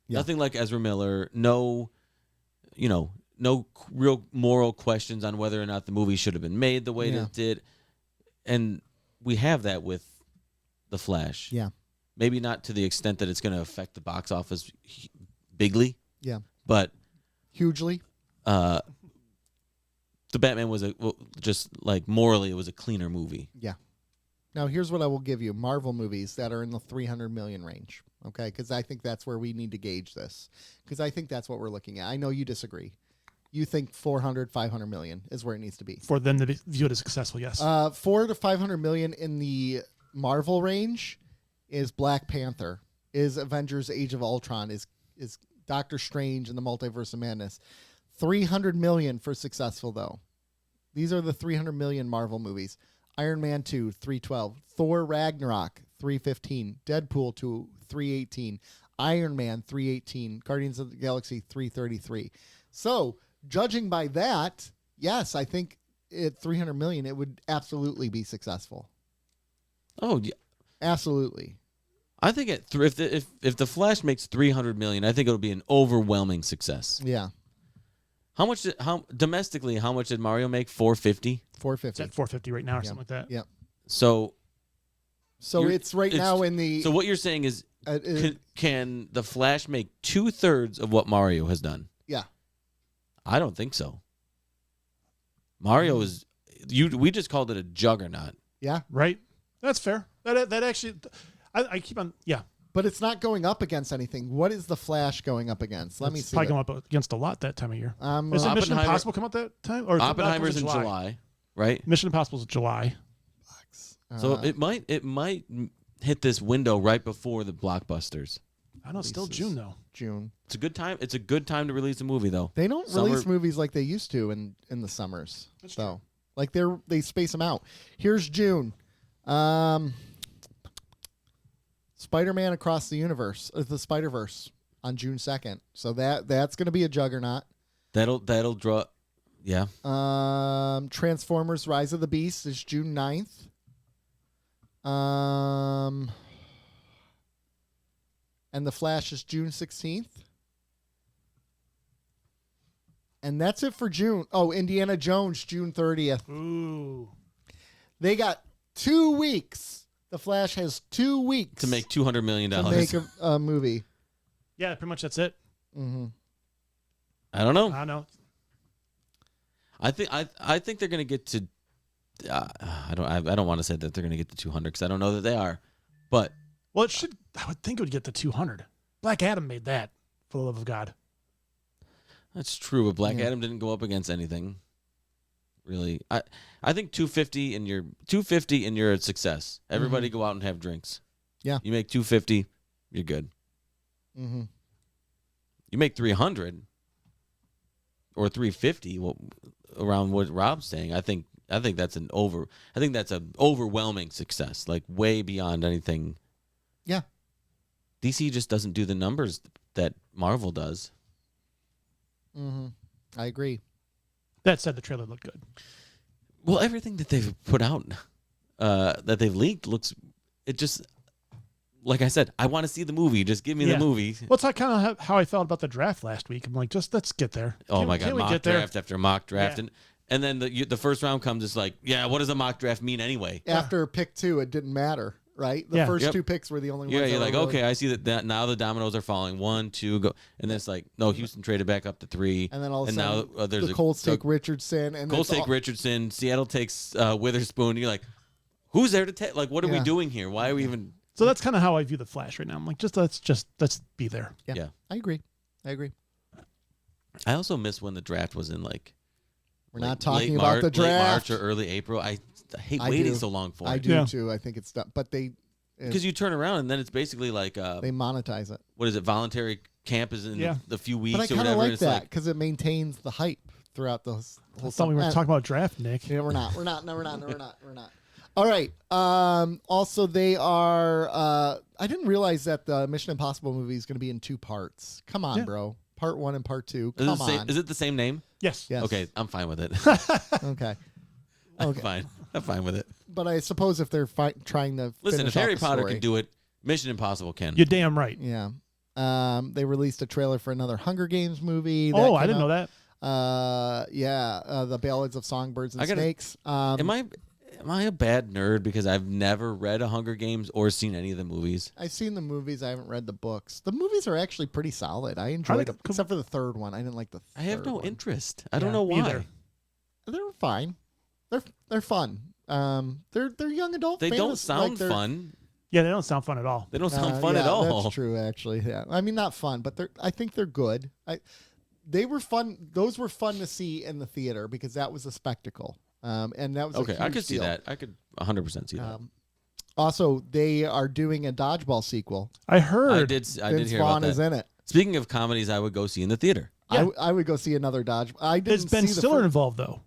Speaker 1: Yeah.
Speaker 3: Nothing like Ezra Miller. No real moral questions on whether or not the movie should have been made the way that it did. And we have that with The Flash.
Speaker 1: Yeah.
Speaker 3: Maybe not to the extent that it's going to affect the box office bigly.
Speaker 1: Yeah.
Speaker 3: But
Speaker 1: Hugely.
Speaker 3: the Batman was just like morally, it was a cleaner movie.
Speaker 1: Yeah. Now, here's what I will give you. Marvel movies that are in the 300 million range, okay? Because I think that's where we need to gauge this. Because I think that's what we're looking at. I know you disagree. You think 400, 500 million is where it needs to be.
Speaker 2: For them to be viewed as successful, yes.
Speaker 1: 400 to 500 million in the Marvel range is Black Panther, is Avengers Age of Ultron, is Doctor Strange and the Multiverse of Madness. 300 million for successful, though. These are the 300 million Marvel movies. Iron Man 2, 312. Thor Ragnarok, 315. Deadpool 2, 318. Iron Man, 318. Guardians of the Galaxy, 333. So, judging by that, yes, I think at 300 million, it would absolutely be successful.
Speaker 3: Oh, yeah.
Speaker 1: Absolutely.
Speaker 3: I think if the Flash makes 300 million, I think it'll be an overwhelming success.
Speaker 1: Yeah.
Speaker 3: How much domestically, how much did Mario make? 450?
Speaker 1: 450.
Speaker 2: It's at 450 right now or
Speaker 1: Yeah.
Speaker 2: something like that.
Speaker 1: Yeah.
Speaker 3: So
Speaker 1: It's now in the...
Speaker 3: So what you're saying is can the Flash make 2/3 of what Mario has done?
Speaker 1: Yeah.
Speaker 3: I don't think so. Mario is we just called it a juggernaut.
Speaker 1: Yeah.
Speaker 2: Right? That's fair. That actually, I keep on, yeah.
Speaker 1: But it's not going up against anything. What is the Flash going up against? Let me
Speaker 2: It's
Speaker 1: see.
Speaker 2: probably going up against a lot that time of year. Is it Mission
Speaker 3: Oppenheimer-
Speaker 2: Impossible come out that time? Or
Speaker 3: Oppenheimer's in July, right?
Speaker 2: Mission Impossible's in July.
Speaker 3: So it might hit this window right before the blockbusters.
Speaker 2: I know it's still June though.
Speaker 1: June.
Speaker 3: It's a good time. It's a good time to release a movie, though.
Speaker 1: They don't
Speaker 3: Summer-
Speaker 1: release movies like they used to in the summers.
Speaker 2: That's
Speaker 1: though. Like they space them out. Here's June. Spider-Man Across the Universe, the Spider-Verse on June 2nd. So that's going to be a juggernaut.
Speaker 3: That'll draw. Yeah.
Speaker 1: Transformers Rise of the Beast is June 9th. And The Flash is June 16th. And that's it for June. Oh, Indiana Jones, June 30th.
Speaker 2: Ooh.
Speaker 1: They got 2 weeks. The Flash has 2 weeks
Speaker 3: To make $200 million.
Speaker 1: to make a movie.
Speaker 2: Yeah, pretty much that's it.
Speaker 1: Mm-hmm.
Speaker 3: I don't know.
Speaker 2: I know.
Speaker 3: I think they're going to get to. I don't want to say that they're going to get to 200 because I don't know that they are, but
Speaker 2: Well, I would think it would get to 200. Black Adam made that, for the love of God.
Speaker 3: that's true. But Black Adam didn't go up against anything, really. I think 250 and you're a success. Everybody go out and have drinks.
Speaker 1: Yeah.
Speaker 3: You make 250, you're good.
Speaker 1: Mm-hmm.
Speaker 3: You make 300 or 350, around what Rob's saying. I think that's an overwhelming success, like way beyond anything.
Speaker 1: Yeah.
Speaker 3: DC just doesn't do the numbers that Marvel does.
Speaker 1: Mm-hmm. I agree.
Speaker 2: That said, the trailer looked good.
Speaker 3: Well, everything that they've put out, that they've leaked, looks. It just, like I said, I want to see the movie. Just give me the movie.
Speaker 2: Well, it's like kind of how I felt about the draft last week. I'm like, just let's get there.
Speaker 3: Oh my God,
Speaker 2: Can't we
Speaker 3: mock
Speaker 2: get there?
Speaker 3: draft after mock draft,
Speaker 2: Yeah.
Speaker 3: and then the first round comes. It's like, yeah, what does a mock draft mean anyway?
Speaker 1: After pick 2, it didn't matter, right? The first 2 picks were the only ones.
Speaker 3: Yeah,
Speaker 1: that
Speaker 3: you're
Speaker 1: were
Speaker 3: like,
Speaker 1: really-
Speaker 3: okay, I see that now the dominoes are falling. 1, 2, go, and then it's like, no, Houston traded back up to 3,
Speaker 1: And then all of a
Speaker 3: and
Speaker 1: sudden,
Speaker 3: now there's
Speaker 1: the Colts take Richardson, and
Speaker 3: Colts
Speaker 1: it's
Speaker 3: take Richardson. Seattle takes Witherspoon. You're like, who's there to take? Like, what are we
Speaker 1: Yeah.
Speaker 3: doing here? Why are we even?
Speaker 2: So that's kind of how I view the Flash right now. I'm like, let's be there.
Speaker 1: Yeah. I agree.
Speaker 3: I also miss when the draft was in like.
Speaker 1: We're
Speaker 3: late-
Speaker 1: not talking
Speaker 3: late
Speaker 1: about
Speaker 3: Mar-
Speaker 1: the
Speaker 3: Late
Speaker 1: draft.
Speaker 3: March or early April. I hate
Speaker 1: I
Speaker 3: waiting
Speaker 1: do.
Speaker 3: so long for
Speaker 1: I
Speaker 3: it.
Speaker 1: do
Speaker 2: Yeah.
Speaker 1: too. I think it's done, but they
Speaker 3: Because you turn around and then it's basically like
Speaker 1: they monetize it.
Speaker 3: what is it? Voluntary camp is in
Speaker 2: Yeah.
Speaker 3: the few weeks
Speaker 1: But I
Speaker 3: or
Speaker 1: kind
Speaker 3: whatever.
Speaker 1: of
Speaker 3: and
Speaker 1: like
Speaker 3: it's
Speaker 1: that
Speaker 3: like,
Speaker 1: because it maintains the hype throughout the whole.
Speaker 2: I thought we were talking about draft, Nick.
Speaker 1: Yeah, we're not. No, we're not. All right. Also, they are. I didn't realize that the Mission Impossible movie is going to be in 2 parts. Come on, bro. Part 1 and part 2. Come on.
Speaker 3: Is it the same name?
Speaker 2: Yes.
Speaker 1: Yes.
Speaker 3: Okay, I'm fine with it.
Speaker 1: Okay.
Speaker 3: I'm fine with it.
Speaker 1: But I suppose if they're trying to
Speaker 3: Listen,
Speaker 1: finish
Speaker 3: if Harry
Speaker 1: off the
Speaker 3: Potter
Speaker 1: story,
Speaker 3: can do it, Mission Impossible can.
Speaker 2: You're damn right.
Speaker 1: yeah. They released a trailer for another Hunger Games movie.
Speaker 2: Oh, I didn't know that.
Speaker 1: The Ballads of Songbirds and Snakes.
Speaker 3: Am I a bad nerd because I've never read a Hunger Games or seen any of the movies?
Speaker 1: I've seen the movies. I haven't read the books. The movies are actually pretty solid. I enjoyed them, except for the third one. I didn't like the third
Speaker 3: I have no
Speaker 1: one.
Speaker 3: interest. I don't know why.
Speaker 2: either.
Speaker 1: They're fine. They're fun. They're young adult.
Speaker 3: They don't
Speaker 1: fantasy,
Speaker 3: sound
Speaker 1: they're-
Speaker 3: fun.
Speaker 2: Yeah, they don't sound fun at all.
Speaker 3: They don't sound fun at all.
Speaker 1: That's true, actually. Yeah, I mean, not fun, but I think they're good. They were fun. Those were fun to see in the theater because that was a spectacle. And that was
Speaker 3: Okay, I
Speaker 1: huge
Speaker 3: could see
Speaker 1: deal.
Speaker 3: that. I could 100% see that.
Speaker 1: Also, they are doing a dodgeball sequel.
Speaker 2: I heard.
Speaker 3: I did
Speaker 1: Vince
Speaker 3: hear
Speaker 1: Vaughn
Speaker 3: about
Speaker 1: is
Speaker 3: that.
Speaker 1: in it.
Speaker 3: Speaking of comedies, I would go see in the theater.
Speaker 2: Yeah.
Speaker 1: I would go see another dodge. I didn't
Speaker 2: Is Ben
Speaker 1: see the
Speaker 2: Stiller
Speaker 1: first-
Speaker 2: involved though?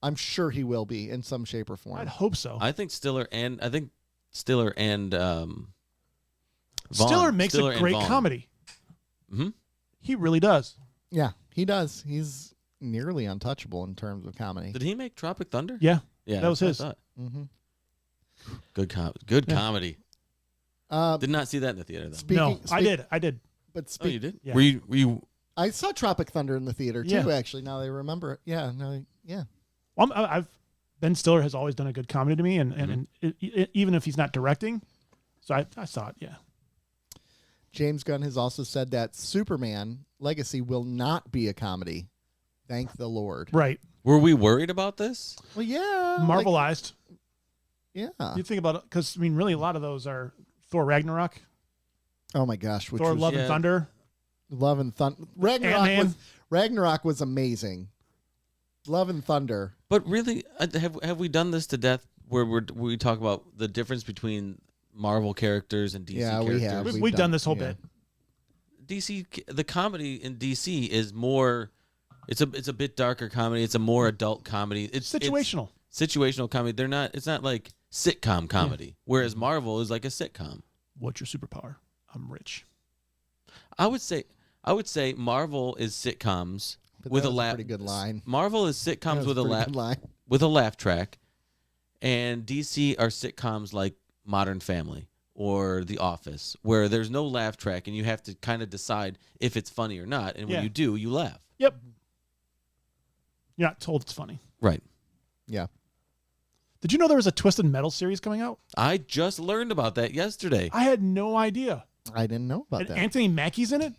Speaker 1: I'm sure he will be in some shape or form.
Speaker 2: I'd hope so.
Speaker 3: I think Stiller and Vaughn.
Speaker 2: Stiller makes
Speaker 3: Stiller
Speaker 2: a
Speaker 3: and
Speaker 2: great
Speaker 3: Vaughn.
Speaker 2: comedy.
Speaker 3: Mm-hmm.
Speaker 2: He really does.
Speaker 1: Yeah, he does. He's nearly untouchable in terms of comedy.
Speaker 3: Did he make Tropic Thunder?
Speaker 2: Yeah.
Speaker 3: Yeah,
Speaker 2: that was
Speaker 3: that's what I
Speaker 2: his.
Speaker 3: thought.
Speaker 1: Mm-hmm.
Speaker 3: Good
Speaker 2: Yeah.
Speaker 3: comedy. Did not see that in the theater though.
Speaker 2: No, I did.
Speaker 1: But
Speaker 3: Oh, you did?
Speaker 2: Yeah.
Speaker 3: Were you?
Speaker 1: I saw Tropic Thunder in the theater too.
Speaker 2: Yeah.
Speaker 1: Actually, now that I remember it. Yeah, no, yeah.
Speaker 2: Well, Ben Stiller has always done a good comedy to me, and even if he's not directing, so I saw it. Yeah.
Speaker 1: James Gunn has also said that Superman Legacy will not be a comedy. Thank the Lord.
Speaker 2: Right.
Speaker 3: Were we worried about this?
Speaker 1: Well, yeah.
Speaker 2: Marvelized.
Speaker 1: Yeah.
Speaker 2: You think about it, because I mean, really, a lot of those are Thor Ragnarok,
Speaker 1: Oh my gosh. Which
Speaker 2: Thor
Speaker 1: was
Speaker 2: Love and Thunder.
Speaker 1: Love and Thunder.
Speaker 2: Ant-Man.
Speaker 1: Ragnarok was amazing. Love and Thunder.
Speaker 3: But really, have we done this to death? Where we talk about the difference between Marvel characters and DC
Speaker 1: Yeah,
Speaker 3: characters?
Speaker 1: we have.
Speaker 2: We've done this whole
Speaker 1: yeah.
Speaker 2: bit.
Speaker 3: DC, the comedy in DC is more. It's a bit darker comedy. It's a more adult comedy. It's
Speaker 2: Situational.
Speaker 3: It's situational comedy. They're not. It's not like sitcom comedy. Whereas Marvel is like a sitcom.
Speaker 2: What's your superpower? I'm rich.
Speaker 3: I would say Marvel is sitcoms
Speaker 1: But
Speaker 3: with
Speaker 1: that
Speaker 3: a
Speaker 1: was
Speaker 3: laugh.
Speaker 1: pretty good line.
Speaker 3: Marvel is
Speaker 1: That
Speaker 3: sitcoms
Speaker 1: was
Speaker 3: with a
Speaker 1: pretty
Speaker 3: laugh
Speaker 1: good line.
Speaker 3: with a laugh track, and DC are sitcoms like Modern Family or The Office, where there's no laugh track and you have to kind of decide if it's funny or not. And when
Speaker 2: Yeah.
Speaker 3: you do, you laugh.
Speaker 2: Yep. You're not told it's funny.
Speaker 3: Right.
Speaker 1: Yeah.
Speaker 2: Did you know there was a Twisted Metal series coming out?
Speaker 3: I just learned about that yesterday.
Speaker 2: I had no idea.
Speaker 1: I didn't know about
Speaker 2: And
Speaker 1: that.
Speaker 2: Anthony Mackie's in it.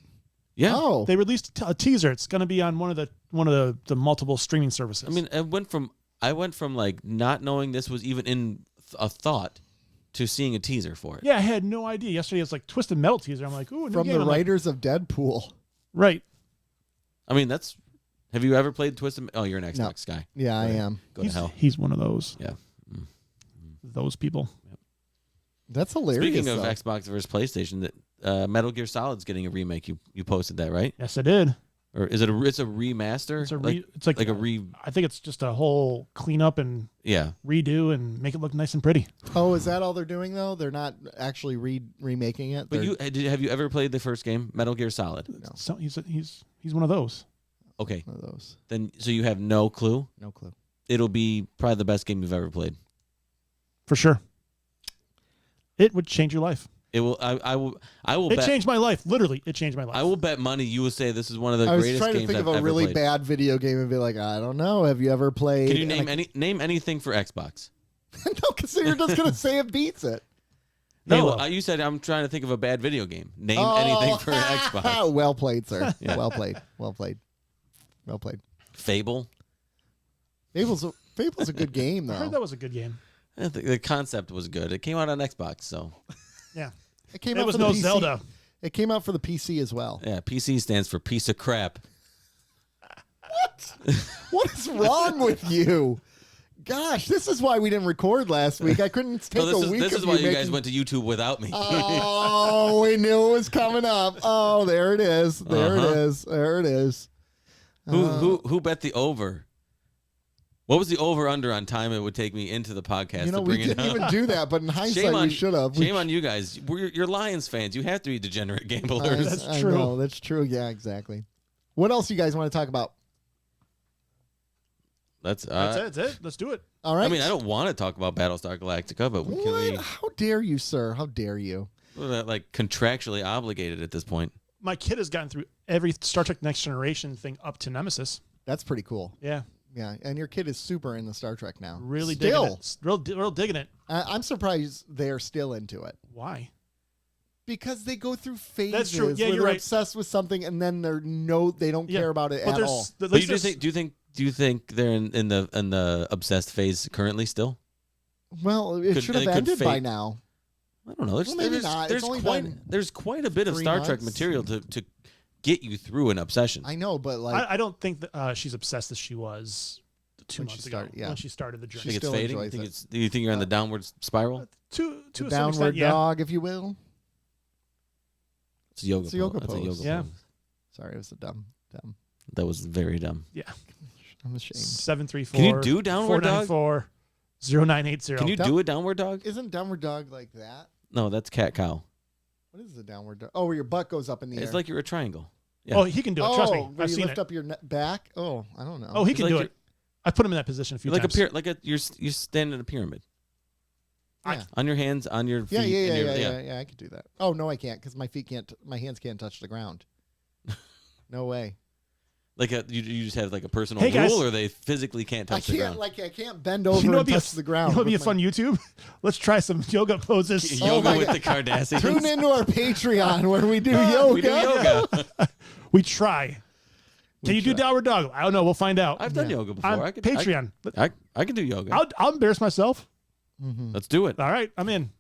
Speaker 3: Yeah.
Speaker 1: Oh.
Speaker 2: They released a teaser. It's going to be on one of the multiple streaming services.
Speaker 3: I mean, I went from like not knowing this was even in a thought to seeing a teaser for it.
Speaker 2: yeah, I had no idea. Yesterday it was like Twisted Metal teaser. I'm like, ooh, a new
Speaker 1: From
Speaker 2: game.
Speaker 1: the
Speaker 2: I'm like,
Speaker 1: writers of Deadpool.
Speaker 2: right.
Speaker 3: I mean, that's. Have you ever played Twisted? Oh, you're an Xbox guy.
Speaker 1: Yeah, I
Speaker 3: Right.
Speaker 1: am.
Speaker 3: Go to hell.
Speaker 2: He's one of those.
Speaker 3: Yeah.
Speaker 2: Those people.
Speaker 1: That's hilarious.
Speaker 3: Speaking of
Speaker 1: though.
Speaker 3: Xbox versus PlayStation, that Metal Gear Solid's getting a remake. You posted that, right?
Speaker 2: Yes, I did.
Speaker 3: Or is it it's a remaster?
Speaker 2: It's like
Speaker 3: a re.
Speaker 2: I think it's just a whole cleanup and
Speaker 3: Yeah.
Speaker 2: redo and make it look nice and pretty.
Speaker 1: Oh, is that all they're doing though? They're not actually remaking it.
Speaker 3: But
Speaker 1: They're
Speaker 3: have you ever played the first game, Metal Gear Solid?
Speaker 1: No.
Speaker 2: So he's one of those.
Speaker 3: Okay,
Speaker 1: one of those.
Speaker 3: then so you have no clue.
Speaker 1: No clue.
Speaker 3: It'll be probably the best game you've ever played.
Speaker 2: For sure. It would change your life.
Speaker 3: It will. I will
Speaker 2: It
Speaker 3: bet.
Speaker 2: changed my life. Literally, it changed my life.
Speaker 3: I will bet money you will say this is one of the
Speaker 1: I was
Speaker 3: greatest
Speaker 1: trying to
Speaker 3: games
Speaker 1: think
Speaker 3: I've
Speaker 1: of a
Speaker 3: ever
Speaker 1: really
Speaker 3: played.
Speaker 1: bad video game and be like, I don't know. Have you ever played?
Speaker 3: Can you
Speaker 1: and
Speaker 3: name anything for Xbox?
Speaker 1: no, because you're just gonna say it beats it.
Speaker 3: No,
Speaker 2: Halo.
Speaker 3: you said I'm trying to think of a bad video game. Name anything for Xbox.
Speaker 1: Well played, sir.
Speaker 3: Yeah.
Speaker 1: Well played. Well played. Well played.
Speaker 3: Fable.
Speaker 1: Fable's a good game
Speaker 2: I heard
Speaker 1: though.
Speaker 2: that was a good game.
Speaker 3: The concept was good. It came out on Xbox, so
Speaker 2: Yeah.
Speaker 1: It came
Speaker 2: It
Speaker 1: out
Speaker 2: was
Speaker 1: for the
Speaker 2: no
Speaker 1: PC.
Speaker 2: Zelda.
Speaker 1: It came out for the PC as well.
Speaker 3: yeah. PC stands for piece of crap.
Speaker 1: What is wrong with you? Gosh, this is why we didn't record last week. I couldn't take
Speaker 3: No,
Speaker 1: a week
Speaker 3: this
Speaker 1: of
Speaker 3: is why you guys
Speaker 1: making-
Speaker 3: went to YouTube without me.
Speaker 1: Oh, we knew it was coming up. Oh, there it is. There
Speaker 3: Uh-huh.
Speaker 1: it is. There it is.
Speaker 3: Who bet the over? What was the over-under on time it would take me into the podcast
Speaker 1: You know,
Speaker 3: to
Speaker 1: we
Speaker 3: bring it
Speaker 1: didn't
Speaker 3: up?
Speaker 1: even do that, but in hindsight, we should have.
Speaker 3: Shame on you guys. You're Lions fans. You have to be degenerate gamblers.
Speaker 2: That's true.
Speaker 1: I know, that's true. Yeah, exactly. What else you guys want to talk about?
Speaker 3: That's
Speaker 2: it. Let's do it.
Speaker 1: All right.
Speaker 3: I mean, I don't want to talk about Battlestar Galactica, but
Speaker 1: What?
Speaker 3: can we?
Speaker 1: How dare you, sir? How dare you?
Speaker 3: We're like contractually obligated at this point.
Speaker 2: My kid has gotten through every Star Trek Next Generation thing up to Nemesis.
Speaker 1: That's pretty cool.
Speaker 2: Yeah.
Speaker 1: Yeah, and your kid is super into Star Trek now.
Speaker 2: Really
Speaker 1: still.
Speaker 2: digging it. Real digging it.
Speaker 1: I'm surprised they're still into it
Speaker 2: Why?
Speaker 1: because they go through phases
Speaker 2: That's true. Yeah,
Speaker 1: where
Speaker 2: you're
Speaker 1: they're
Speaker 2: right.
Speaker 1: obsessed with something and then they don't care about it
Speaker 2: But
Speaker 1: at
Speaker 2: there's-
Speaker 1: all.
Speaker 2: at
Speaker 3: But
Speaker 2: least
Speaker 3: you
Speaker 2: there's-
Speaker 3: do you think they're in the obsessed phase currently still?
Speaker 1: Well, it
Speaker 3: Could-
Speaker 1: should have
Speaker 3: it could
Speaker 1: ended by
Speaker 3: fade.
Speaker 1: now.
Speaker 3: I don't know. There's,
Speaker 1: Well, maybe
Speaker 3: there's,
Speaker 1: not.
Speaker 3: there's
Speaker 1: It's only
Speaker 3: quite
Speaker 1: been
Speaker 3: there's quite a bit of
Speaker 1: 3
Speaker 3: Star Trek
Speaker 1: months.
Speaker 3: material to get you through an obsession.
Speaker 1: I know, but like
Speaker 2: I don't think that she's obsessed as she was 2
Speaker 1: When she
Speaker 2: months ago
Speaker 1: started, yeah.
Speaker 2: when she started the
Speaker 3: You
Speaker 2: journey.
Speaker 3: think it's
Speaker 1: still
Speaker 3: fading?
Speaker 1: enjoys it.
Speaker 3: Do you think you're on the downward spiral?
Speaker 2: To
Speaker 1: the
Speaker 2: a certain
Speaker 1: downward
Speaker 2: extent, yeah.
Speaker 1: dog, if you will.
Speaker 3: It's a yoga.
Speaker 1: It's a yoga
Speaker 3: That's a
Speaker 1: pose.
Speaker 3: yoga
Speaker 2: Yeah.
Speaker 3: pose.
Speaker 1: Sorry, it was a dumb.
Speaker 3: That was very dumb.
Speaker 1: I'm ashamed.
Speaker 2: 734.
Speaker 3: Can you do downward dog?
Speaker 2: 0980.
Speaker 3: Can you do a downward dog?
Speaker 1: Isn't downward dog like that?
Speaker 3: No, that's cat cow.
Speaker 1: What is the downward dog? Oh, where your butt goes up in the air.
Speaker 3: It's like you're a triangle. Yeah.
Speaker 2: Oh, he can do it. Trust me.
Speaker 1: where
Speaker 2: I've
Speaker 1: you
Speaker 2: seen
Speaker 1: lift
Speaker 2: it.
Speaker 1: up your back. Oh, I don't know.
Speaker 2: Oh, he
Speaker 3: It's
Speaker 2: can
Speaker 3: like
Speaker 2: do
Speaker 3: you're-
Speaker 2: it. I put him in that position a few
Speaker 3: You're like
Speaker 2: times.
Speaker 3: you're standing in a pyramid.
Speaker 1: Yeah.
Speaker 3: On your hands, on your feet.
Speaker 1: Yeah,
Speaker 3: and your-
Speaker 1: yeah. I could do that. Oh no, I can't because my hands can't touch the ground. No way.
Speaker 3: Like you just have like a personal
Speaker 2: Hey, guys.
Speaker 3: rule, or they physically can't
Speaker 1: I
Speaker 3: touch the ground.
Speaker 1: can't. I can't bend over
Speaker 2: what'd
Speaker 1: and
Speaker 2: be
Speaker 1: touch the ground.
Speaker 2: You know what'd be
Speaker 1: with
Speaker 2: fun YouTube? Let's try some yoga poses.
Speaker 3: Yoga
Speaker 1: my
Speaker 3: with
Speaker 1: God.
Speaker 3: the Cardassians.
Speaker 1: Tune into our Patreon where we do yoga.
Speaker 3: We do yoga.
Speaker 2: We try. Can you do downward dog? I don't know. We'll find out.
Speaker 3: I've done
Speaker 1: Yeah.
Speaker 3: yoga before.
Speaker 2: On
Speaker 3: I could,
Speaker 2: Patreon.
Speaker 3: I can do yoga.
Speaker 2: I'll embarrass myself.
Speaker 3: Let's do it.
Speaker 2: All right, I'm in.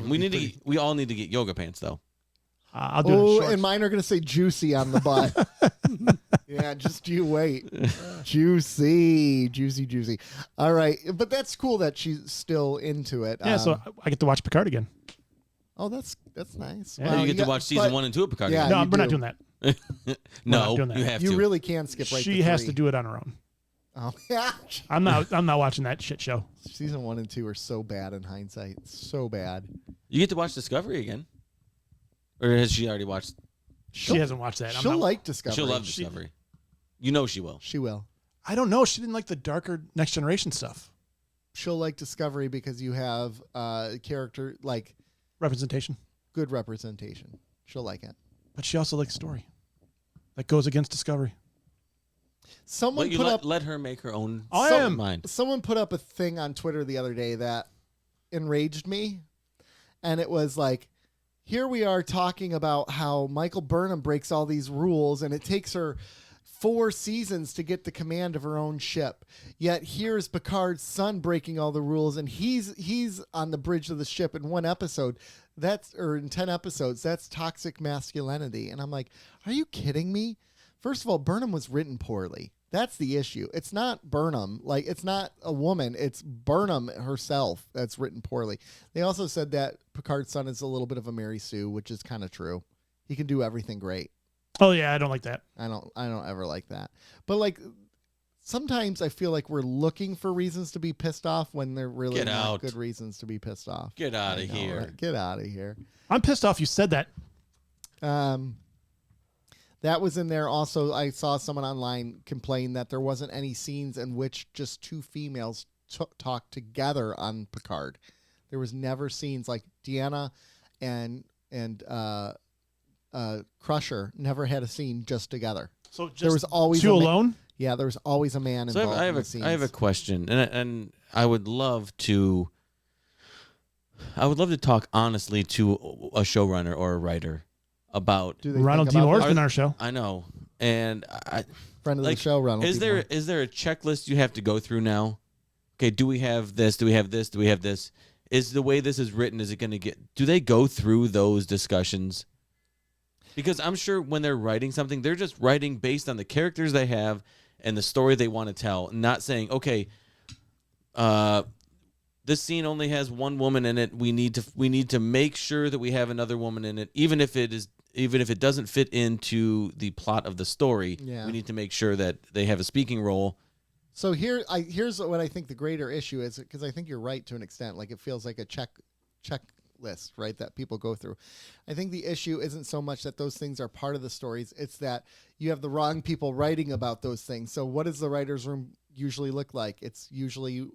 Speaker 3: We all need to get yoga pants though.
Speaker 2: I'll do it in
Speaker 1: Oh,
Speaker 2: shorts.
Speaker 1: and mine are gonna say juicy on the butt. Yeah, just you wait. Juicy. All right, but that's cool that she's still into it.
Speaker 2: Yeah, so I get to watch Picard again.
Speaker 1: Oh, that's nice.
Speaker 2: Yeah.
Speaker 3: So
Speaker 1: Wow,
Speaker 3: you get to
Speaker 1: got-
Speaker 3: watch season
Speaker 1: but
Speaker 3: 1 and 2 of Picard.
Speaker 1: Yeah,
Speaker 2: No,
Speaker 1: you
Speaker 2: we're not
Speaker 1: do.
Speaker 2: doing that.
Speaker 3: no,
Speaker 2: not doing that.
Speaker 3: you have
Speaker 1: You
Speaker 3: to.
Speaker 1: really can skip right.
Speaker 2: She
Speaker 1: to
Speaker 2: has
Speaker 1: 3.
Speaker 2: to do it on her own.
Speaker 1: Oh yeah.
Speaker 2: I'm not watching that shit show.
Speaker 1: Season 1 and 2 are so bad in hindsight. So bad.
Speaker 3: You get to watch Discovery again, or has she already watched?
Speaker 2: She hasn't watched that.
Speaker 1: She'll like Discovery.
Speaker 3: She'll love Discovery. You know she will.
Speaker 1: She will.
Speaker 2: I don't know. She didn't like the darker Next Generation stuff.
Speaker 1: She'll like Discovery because you have character like
Speaker 2: Representation.
Speaker 1: good representation. She'll like it.
Speaker 2: But she also likes story. That goes against Discovery.
Speaker 1: Someone
Speaker 3: But you
Speaker 1: put up
Speaker 3: let her make her own
Speaker 2: I am.
Speaker 3: mind.
Speaker 1: someone put up a thing on Twitter the other day that enraged me, and it was like, here we are talking about how Michael Burnham breaks all these rules, and it takes her 4 seasons to get the command of her own ship. Yet here's Picard's son breaking all the rules, and he's on the bridge of the ship in 1 episode. Or in 10 episodes. That's toxic masculinity. And I'm like, are you kidding me? First of all, Burnham was written poorly. That's the issue. It's not Burnham. Like, it's not a woman. It's Burnham herself that's written poorly. They also said that Picard's son is a little bit of a Mary Sue, which is kind of true. He can do everything great.
Speaker 2: Oh yeah, I don't like that.
Speaker 1: I don't ever like that. But like sometimes I feel like we're looking for reasons to be pissed off when they're really
Speaker 3: Get
Speaker 1: not
Speaker 3: out.
Speaker 1: good reasons to be pissed off.
Speaker 3: Get out
Speaker 1: I
Speaker 3: of
Speaker 1: know,
Speaker 3: here.
Speaker 1: right? Get out of here.
Speaker 2: I'm pissed off you said that.
Speaker 1: That was in there. Also, I saw someone online complain that there wasn't any scenes in which just 2 females talked together on Picard. There was never scenes like Deanna and Crusher never had a scene just together.
Speaker 2: So just
Speaker 1: There was always
Speaker 2: 2
Speaker 1: a
Speaker 2: alone.
Speaker 1: Yeah, there was always a man
Speaker 3: So
Speaker 1: involved
Speaker 3: I
Speaker 1: in
Speaker 3: have
Speaker 1: the
Speaker 3: a
Speaker 1: scenes.
Speaker 3: I have a question, and I would love to. I would love to talk honestly to a showrunner or a writer about.
Speaker 1: Do they
Speaker 2: Ronald
Speaker 1: think
Speaker 2: D.
Speaker 1: about
Speaker 2: Moore's
Speaker 1: that?
Speaker 2: been on our show.
Speaker 3: I know, and
Speaker 1: Friend of
Speaker 3: like,
Speaker 1: the show, Ronald.
Speaker 3: is
Speaker 1: D.
Speaker 3: there
Speaker 1: Moore.
Speaker 3: is there a checklist you have to go through now? Okay, do we have this? Do we have this? Do we have this? Is the way this is written? Is it going to get? Do they go through those discussions? Because I'm sure when they're writing something, they're just writing based on the characters they have and the story they want to tell, not saying, okay, this scene only has 1 woman in it. We need to make sure that we have another woman in it, even if it doesn't fit into the plot of the story.
Speaker 1: Yeah.
Speaker 3: We need to make sure that they have a speaking role
Speaker 1: So here's what I think the greater issue is, because I think you're right to an extent. Like, it feels like a checklist, right, that people go through. I think the issue isn't so much that those things are part of the stories. It's that you have the wrong people writing about those things. So what does the writer's room usually look like? It's usually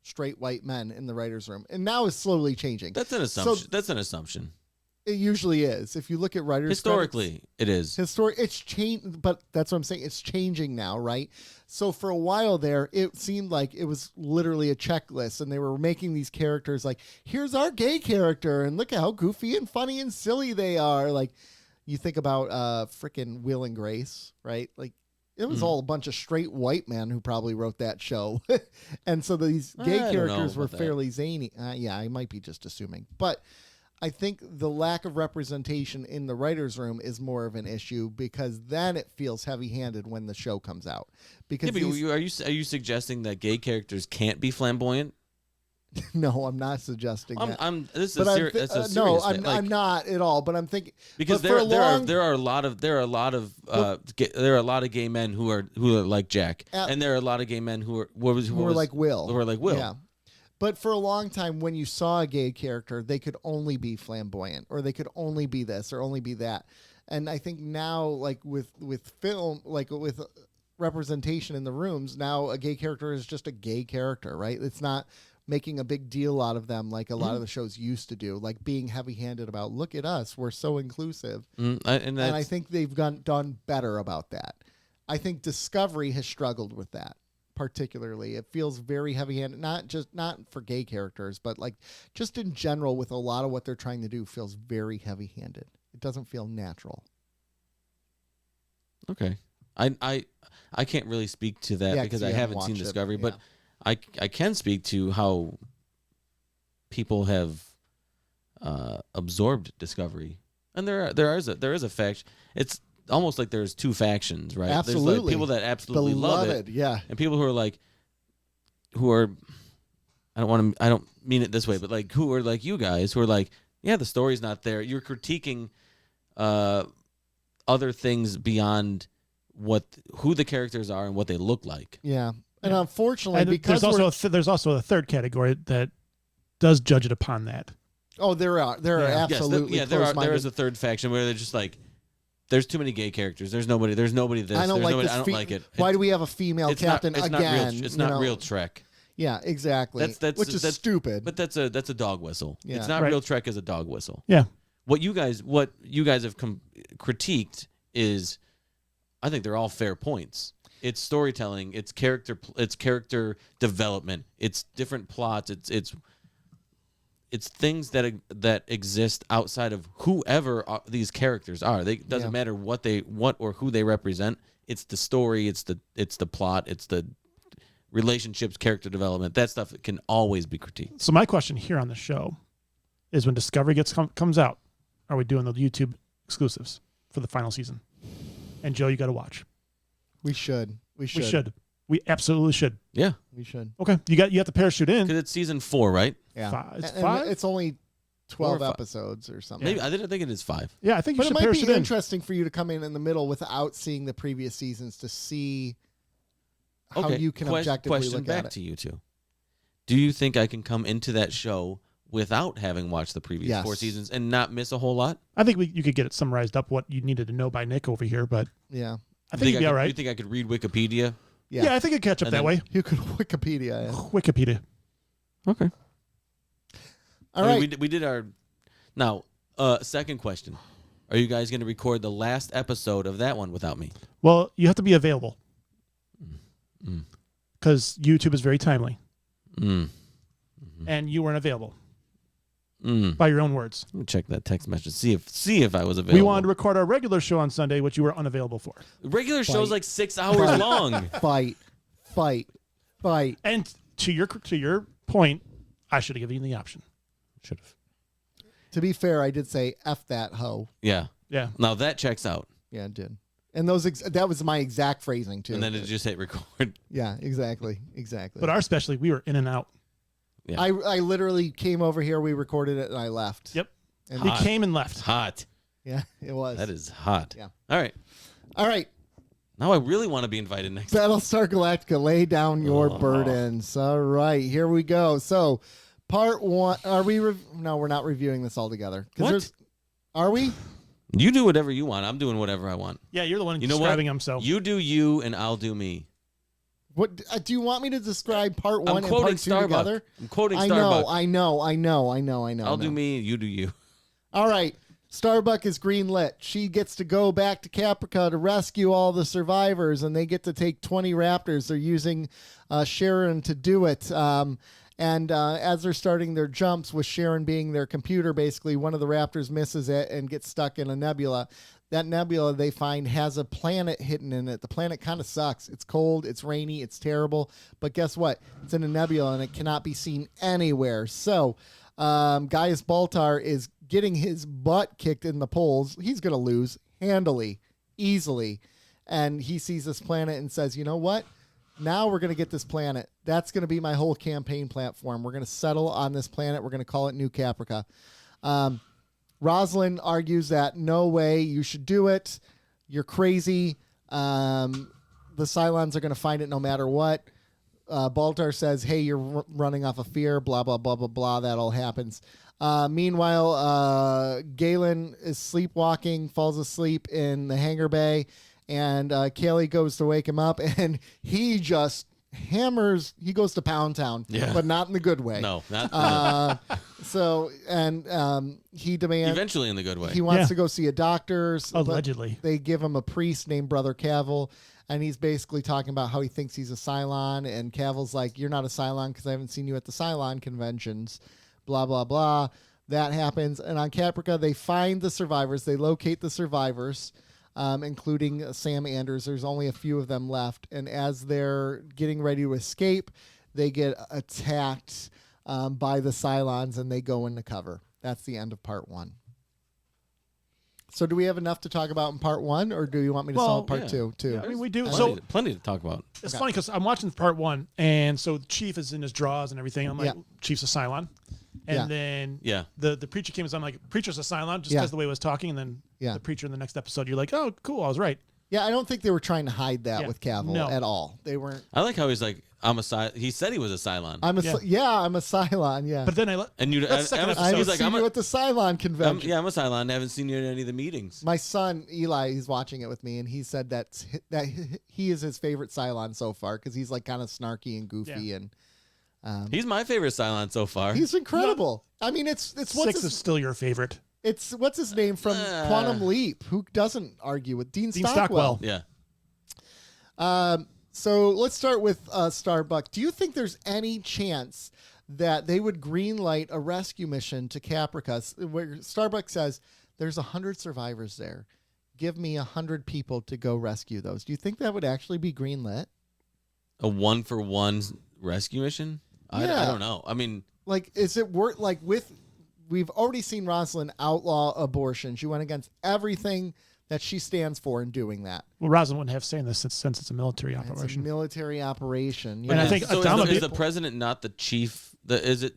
Speaker 1: straight white men in the writer's room. And now it's slowly changing.
Speaker 3: That's an assumption. That's an assumption.
Speaker 1: It usually is. If you look at writers'
Speaker 3: Historically, it is.
Speaker 1: It's changed, but that's what I'm saying. It's changing now, right? So for a while there, it seemed like it was literally a checklist, and they were making these characters like, here's our gay character, and look at how goofy and funny and silly they are. Like, you think about freaking Will and Grace, right? Like, it was all a bunch of straight white men who probably wrote that show. And so these gay characters were fairly zany. Yeah, I might be just assuming. But I think the lack of representation in the writer's room is more of an issue, because then it feels heavy-handed when the show comes out. Because
Speaker 3: are you suggesting that gay characters can't be flamboyant?
Speaker 1: No, I'm not suggesting that.
Speaker 3: This is serious.
Speaker 1: No, I'm not at all. But I'm thinking,
Speaker 3: because there are a lot of gay men who are like Jack, and there are a lot of gay men who are like
Speaker 1: Will.
Speaker 3: Who are like Will.
Speaker 1: Yeah. But for a long time, when you saw a gay character, they could only be flamboyant, or they could only be this, or only be that. And I think now, like with film, like with representation in the rooms, now a gay character is just a gay character, right? It's not making a big deal out of them like a lot of the shows used to do, like being heavy-handed about, look at us, we're so inclusive. And I think they've done better about that. I think Discovery has struggled with that. Particularly, it feels very heavy-handed, not for gay characters, but like just in general with a lot of what they're trying to do feels very heavy-handed. It doesn't feel natural.
Speaker 3: Okay. I can't really speak to that because I haven't seen Discovery, but I can speak to how people have absorbed Discovery. And there is a fact. It's almost like there's two factions, right?
Speaker 1: Absolutely.
Speaker 3: There's like people that absolutely love it,
Speaker 1: yeah,
Speaker 3: and people who are I don't mean it this way, but like who are like you guys who are like, yeah, the story's not there. You're critiquing other things beyond who the characters are and what they look like.
Speaker 1: Yeah, and unfortunately, because
Speaker 2: there's also a third category that does judge it upon that.
Speaker 1: Oh, there are absolutely
Speaker 3: there is a third faction where they're just like, there's too many gay characters. There's nobody this. I don't like it.
Speaker 1: Why do we have a female captain again?
Speaker 3: It's not real Trek.
Speaker 1: Yeah, exactly. Which is stupid.
Speaker 3: But that's a dog whistle.
Speaker 1: Yeah.
Speaker 3: It's not real Trek as a dog whistle.
Speaker 2: Yeah.
Speaker 3: What you guys have critiqued is, I think they're all fair points. It's storytelling. It's character development. It's different plots. It's things that exist outside of whoever these characters are. It doesn't matter what or who they represent. It's the story. It's the plot. It's the relationships, character development. That stuff can always be critiqued.
Speaker 2: So my question here on the show is, when Discovery comes out, are we doing the YouTube exclusives for the final season? And Joe, you got to watch.
Speaker 1: We should.
Speaker 2: We absolutely should.
Speaker 3: Yeah,
Speaker 1: we should.
Speaker 2: Okay, you have to parachute in
Speaker 3: because it's season 4, right?
Speaker 1: Yeah,
Speaker 2: It's 5.
Speaker 1: It's only 12 episodes or something.
Speaker 3: Maybe I didn't think it is 5.
Speaker 2: Yeah, I think.
Speaker 1: But
Speaker 2: you should
Speaker 1: it might be
Speaker 2: parachute in.
Speaker 1: interesting for you to come in the middle without seeing the previous seasons to see how you can objectively
Speaker 3: question
Speaker 1: look
Speaker 3: back
Speaker 1: at it.
Speaker 3: To you two. Do you think I can come into that show without having watched the previous 4 seasons and not miss a whole lot?
Speaker 2: I think you could get it summarized up what you needed to know by Nick over here, but
Speaker 1: yeah,
Speaker 2: I think you'd be all right.
Speaker 3: You think I could read Wikipedia?
Speaker 2: Yeah, I think it'd catch up that way.
Speaker 1: You could Wikipedia. Yeah.
Speaker 2: Wikipedia.
Speaker 3: Okay.
Speaker 1: All right.
Speaker 3: We did our. Now, second question: are you guys going to record the last episode of that one without me?
Speaker 2: Well, you have to be available because YouTube is very timely, and you weren't available by your own words.
Speaker 3: Let me check that text message. See if I was available.
Speaker 2: We wanted to record our regular show on Sunday, which you were unavailable for.
Speaker 3: The regular show's like 6 hours long.
Speaker 1: Fight.
Speaker 2: And to your point, I should have given you the option.
Speaker 3: Should have.
Speaker 1: To be fair, I did say F that hoe.
Speaker 3: Yeah.
Speaker 2: Yeah.
Speaker 3: Now that checks out.
Speaker 1: Yeah, it did. And that was my exact phrasing too.
Speaker 3: And then it just hit record.
Speaker 1: Yeah, exactly.
Speaker 2: But our specialty, we were in and out.
Speaker 3: Yeah.
Speaker 1: I literally came over here, we recorded it, and I left.
Speaker 2: Yep.
Speaker 1: And
Speaker 2: he came and left.
Speaker 3: Hot.
Speaker 1: Yeah, it was.
Speaker 3: That is hot.
Speaker 1: Yeah.
Speaker 3: All right. Now I really want to be invited next time.
Speaker 1: Battlestar Galactica, lay down your burdens. All right, here we go. So, part one. Are we? No, we're not reviewing this all together.
Speaker 3: What?
Speaker 1: Are we?
Speaker 3: You do whatever you want. I'm doing whatever I want.
Speaker 2: Yeah, you're the one
Speaker 3: You know
Speaker 2: describing
Speaker 3: what?
Speaker 2: him. So
Speaker 3: You do you, and I'll do me.
Speaker 1: What do you want me to describe part
Speaker 3: I'm
Speaker 1: one and
Speaker 3: quoting
Speaker 1: part two
Speaker 3: Starbucks.
Speaker 1: together?
Speaker 3: I'm quoting
Speaker 1: I
Speaker 3: Starbucks.
Speaker 1: know.
Speaker 3: I'll do me, you do you.
Speaker 1: All right. Starbuck is greenlit. She gets to go back to Caprica to rescue all the survivors, and they get to take 20 Raptors. They're using Sharon to do it. And as they're starting their jumps, with Sharon being their computer, basically, one of the Raptors misses it and gets stuck in a nebula. That nebula, they find, has a planet hidden in it. The planet kind of sucks. It's cold, it's rainy, it's terrible. But guess what? It's in a nebula, and it cannot be seen anywhere. So Gaius Baltar is getting his butt kicked in the polls. He's going to lose handily, easily. And he sees this planet and says, you know what? Now we're going to get this planet. That's going to be my whole campaign platform. We're going to settle on this planet. We're going to call it New Caprica. Rosalind argues that no way, you should do it. You're crazy. The Cylons are going to find it no matter what. Baltar says, hey, you're running off of fear, blah, blah, blah, blah, blah. That all happens. Meanwhile, Galen is sleepwalking, falls asleep in the hangar bay, and Kaylee goes to wake him up, and he just hammers. He goes to Pound Town, but not in the good way.
Speaker 3: No, not
Speaker 1: he demands.
Speaker 3: Eventually in the good way.
Speaker 1: He wants to go see a doctor.
Speaker 2: Allegedly.
Speaker 1: They give him a priest named Brother Cavill, and he's basically talking about how he thinks he's a Cylon, and Cavill's like, you're not a Cylon because I haven't seen you at the Cylon conventions, blah, blah, blah. That happens, and on Caprica, they find the survivors. They locate the survivors, including Sam Anders. There's only a few of them left, and as they're getting ready to escape, they get attacked by the Cylons, and they go into cover. That's the end of part one. So do we have enough to talk about in part one, or do you want me to solve part two too?
Speaker 2: Yeah, I mean, we do.
Speaker 3: Plenty to talk about.
Speaker 2: It's funny because I'm watching part one, and so the Chief is in his drawers and everything. I'm like, Chief's a Cylon. And then the preacher came and I'm like, preacher's a Cylon, just because the way he was talking. And then the preacher in the next episode, you're like, oh, cool, I was right.
Speaker 1: Yeah, I don't think they were trying to hide that with Cavill at all. They weren't.
Speaker 3: I like how he's like, I'm a Cylon. He said he was a Cylon.
Speaker 1: I'm a Cylon. Yeah.
Speaker 2: But then
Speaker 3: he's
Speaker 1: like, I'm at the Cylon convention.
Speaker 3: I'm a Cylon. I haven't seen you at any of the meetings.
Speaker 1: My son Eli, he's watching it with me, and he said that he is his favorite Cylon so far because he's like kind of snarky and goofy and.
Speaker 3: He's my favorite Cylon so far.
Speaker 1: He's incredible. I mean, it's
Speaker 2: Six is still your favorite.
Speaker 1: It's what's his name from Quantum Leap? Who doesn't argue with Dean Stockwell?
Speaker 3: Yeah.
Speaker 1: So let's start with Starbuck. Do you think there's any chance that they would greenlight a rescue mission to Caprica where Starbuck says there's 100 survivors there? Give me 100 people to go rescue those. Do you think that would actually be greenlit?
Speaker 3: A 1-for-1 rescue mission? I don't know. I mean,
Speaker 1: like, is it worth we've already seen Rosalind outlaw abortion. She went against everything that she stands for in doing that.
Speaker 2: Well, Rosalind wouldn't have saying this since it's a military operation.
Speaker 1: It's a military operation.
Speaker 2: And I think
Speaker 3: so is the president not the chief? Is it?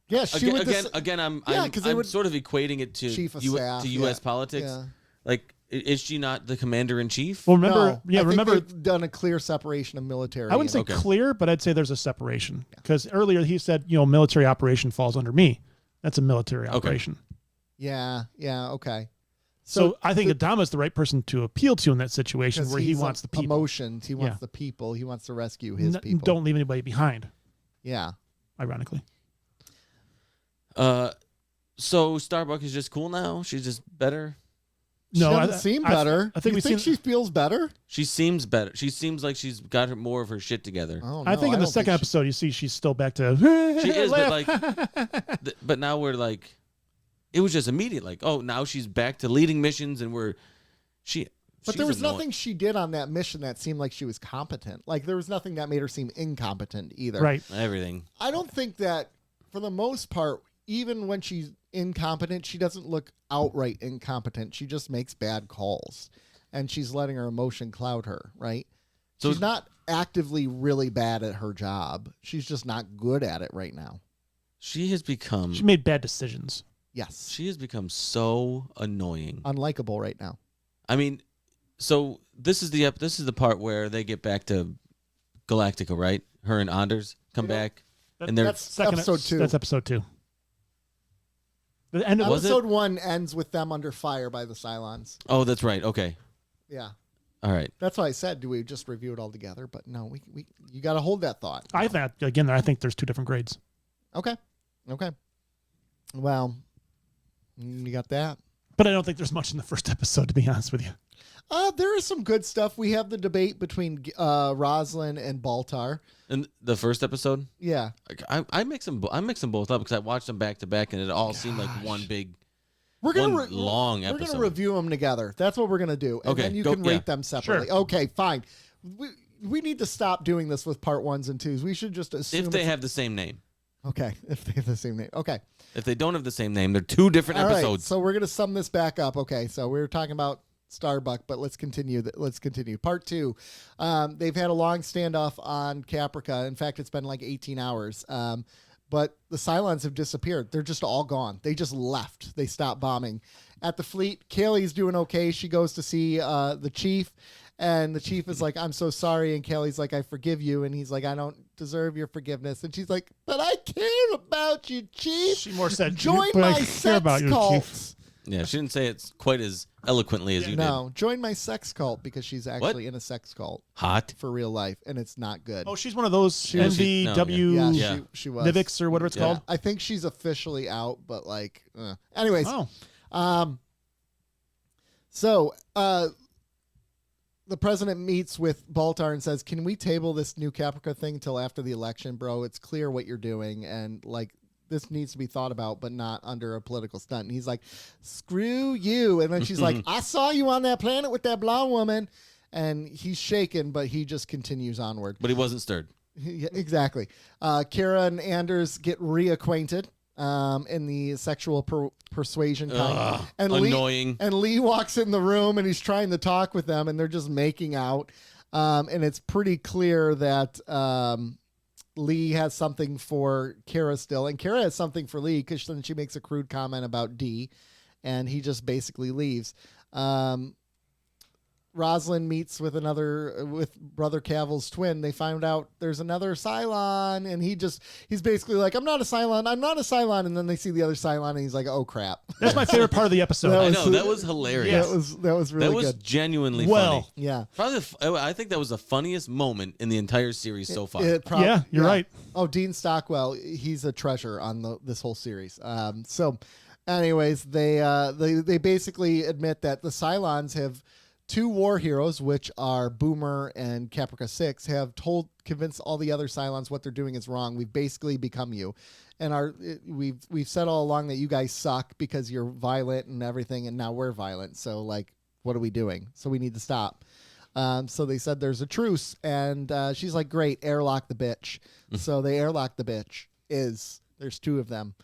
Speaker 1: Yeah,
Speaker 3: I'm sort of equating it to
Speaker 1: chief of staff,
Speaker 3: U.S. politics.
Speaker 1: Yeah.
Speaker 3: Like, is she not the commander in chief?
Speaker 2: Well, remember,
Speaker 1: I think they've done a clear separation of military.
Speaker 2: I wouldn't say clear, but I'd say there's a separation because earlier he said, military operation falls under me. That's a military operation.
Speaker 1: Yeah. Okay.
Speaker 2: So I think Adama's the right person to appeal to in that situation where he wants the people.
Speaker 1: Emotions. He wants the people. He wants to rescue his people.
Speaker 2: Don't leave anybody behind.
Speaker 1: Yeah.
Speaker 2: Ironically.
Speaker 3: So Starbuck is just cool now? She's just better?
Speaker 1: No, she doesn't seem better.
Speaker 2: I think
Speaker 1: she feels better.
Speaker 3: She seems better. She seems like she's got more of her shit together.
Speaker 1: Oh, no,
Speaker 2: I think in the second episode, you see she's still back to.
Speaker 3: She is, but but now we're like, it was just immediate. Like, oh, now she's back to leading missions, and But
Speaker 1: there was nothing she did on that mission that seemed like she was competent. Like there was nothing that made her seem incompetent either.
Speaker 2: Right.
Speaker 3: Everything.
Speaker 1: I don't think that, for the most part, even when she's incompetent, she doesn't look outright incompetent. She just makes bad calls, and she's letting her emotion cloud her, right? So she's not actively really bad at her job. She's just not good at it right now.
Speaker 3: She
Speaker 2: made bad decisions.
Speaker 1: Yes.
Speaker 3: She has become so annoying.
Speaker 1: Unlikable right now.
Speaker 3: I mean, So this is the part where they get back to Galactica, right? Her and Anders come back, and they're
Speaker 1: That's episode 2.
Speaker 2: That's episode 2. The end of
Speaker 1: episode 1 ends with them under fire by the Cylons.
Speaker 3: Oh, that's right. Okay.
Speaker 1: Yeah.
Speaker 3: All right.
Speaker 1: That's why I said, do we just review it all together? But no, we you got to hold that thought.
Speaker 2: I think there's 2 different grades.
Speaker 1: Okay. Well, you got that.
Speaker 2: But I don't think there's much in the first episode, to be honest with you.
Speaker 1: There is some good stuff. We have the debate between Rosalind and Baltar.
Speaker 3: In the first episode?
Speaker 1: Yeah.
Speaker 3: I mix them both up because I watched them back to back, and it all seemed like one big. We're long episode.
Speaker 1: We're gonna review them together. That's what we're gonna do, and then you can rate them separately.
Speaker 2: Sure.
Speaker 1: Okay, fine. We need to stop doing this with part 1s and 2s. We should just assume
Speaker 3: if they have the same name.
Speaker 1: Okay, if they have the same name. Okay. If
Speaker 3: they don't have the same name, they're 2 different episodes.
Speaker 1: Right, so we're gonna sum this back up. Okay, so we were talking about Starbuck, but let's continue. Part 2. They've had a long standoff on Caprica. In fact, it's been like 18 hours. But the Cylons have disappeared. They're just all gone. They just left. They stopped bombing. At the fleet, Kaylee's doing okay. She goes to see the chief, and the chief is like, I'm so sorry. And Kaylee's like, I forgive you. And he's like, I don't deserve your forgiveness. And she's like, but I care about you, chief.
Speaker 2: She more said,
Speaker 1: join my sex cult.
Speaker 3: Yeah, she didn't say it quite as eloquently as you did.
Speaker 1: No, join my sex cult, because she's actually in a sex cult.
Speaker 3: Hot?
Speaker 1: For real life, and it's not good.
Speaker 2: Oh, she was.
Speaker 1: She was.
Speaker 2: Nivix or whatever it's called.
Speaker 1: I think she's officially out, but like, anyways. So, the president meets with Baltar and says, can we table this new Caprica thing till after the election, bro? It's clear what you're doing, and like, this needs to be thought about, but not under a political stunt. And he's like, screw you. And then she's like, I saw you on that planet with that blonde woman. And he's shaken, but he just continues onward.
Speaker 3: But he wasn't stirred.
Speaker 1: Yeah, exactly. Kara and Anders get reacquainted in the sexual persuasion kind. And
Speaker 3: annoying.
Speaker 1: Lee walks in the room, and he's trying to talk with them, and they're just making out. And it's pretty clear that Lee has something for Kara still, and Kara has something for Lee, because then she makes a crude comment about D, and he just basically leaves. Rosalind meets with Brother Cavill's twin. They find out there's another Cylon, and he's basically like, I'm not a Cylon, and then they see the other Cylon, and he's like, oh crap.
Speaker 2: That's my favorite part of the episode.
Speaker 3: That was hilarious.
Speaker 1: That was really good.
Speaker 3: That was genuinely funny.
Speaker 1: Yeah.
Speaker 3: I think that was the funniest moment in the entire series so far.
Speaker 2: You're right.
Speaker 1: Oh, Dean Stockwell, he's a treasure on this whole series. So anyways, they basically admit that the Cylons have 2 war heroes, which are Boomer and Caprica 6, have convinced all the other Cylons what they're doing is wrong. We've basically become you, and we've said all along that you guys suck because you're violent and everything, and now we're violent. So like, what are we doing? So we need to stop. So they said there's a truce, and she's like, great, airlock the bitch. So they airlock the bitch. There's 2 of them.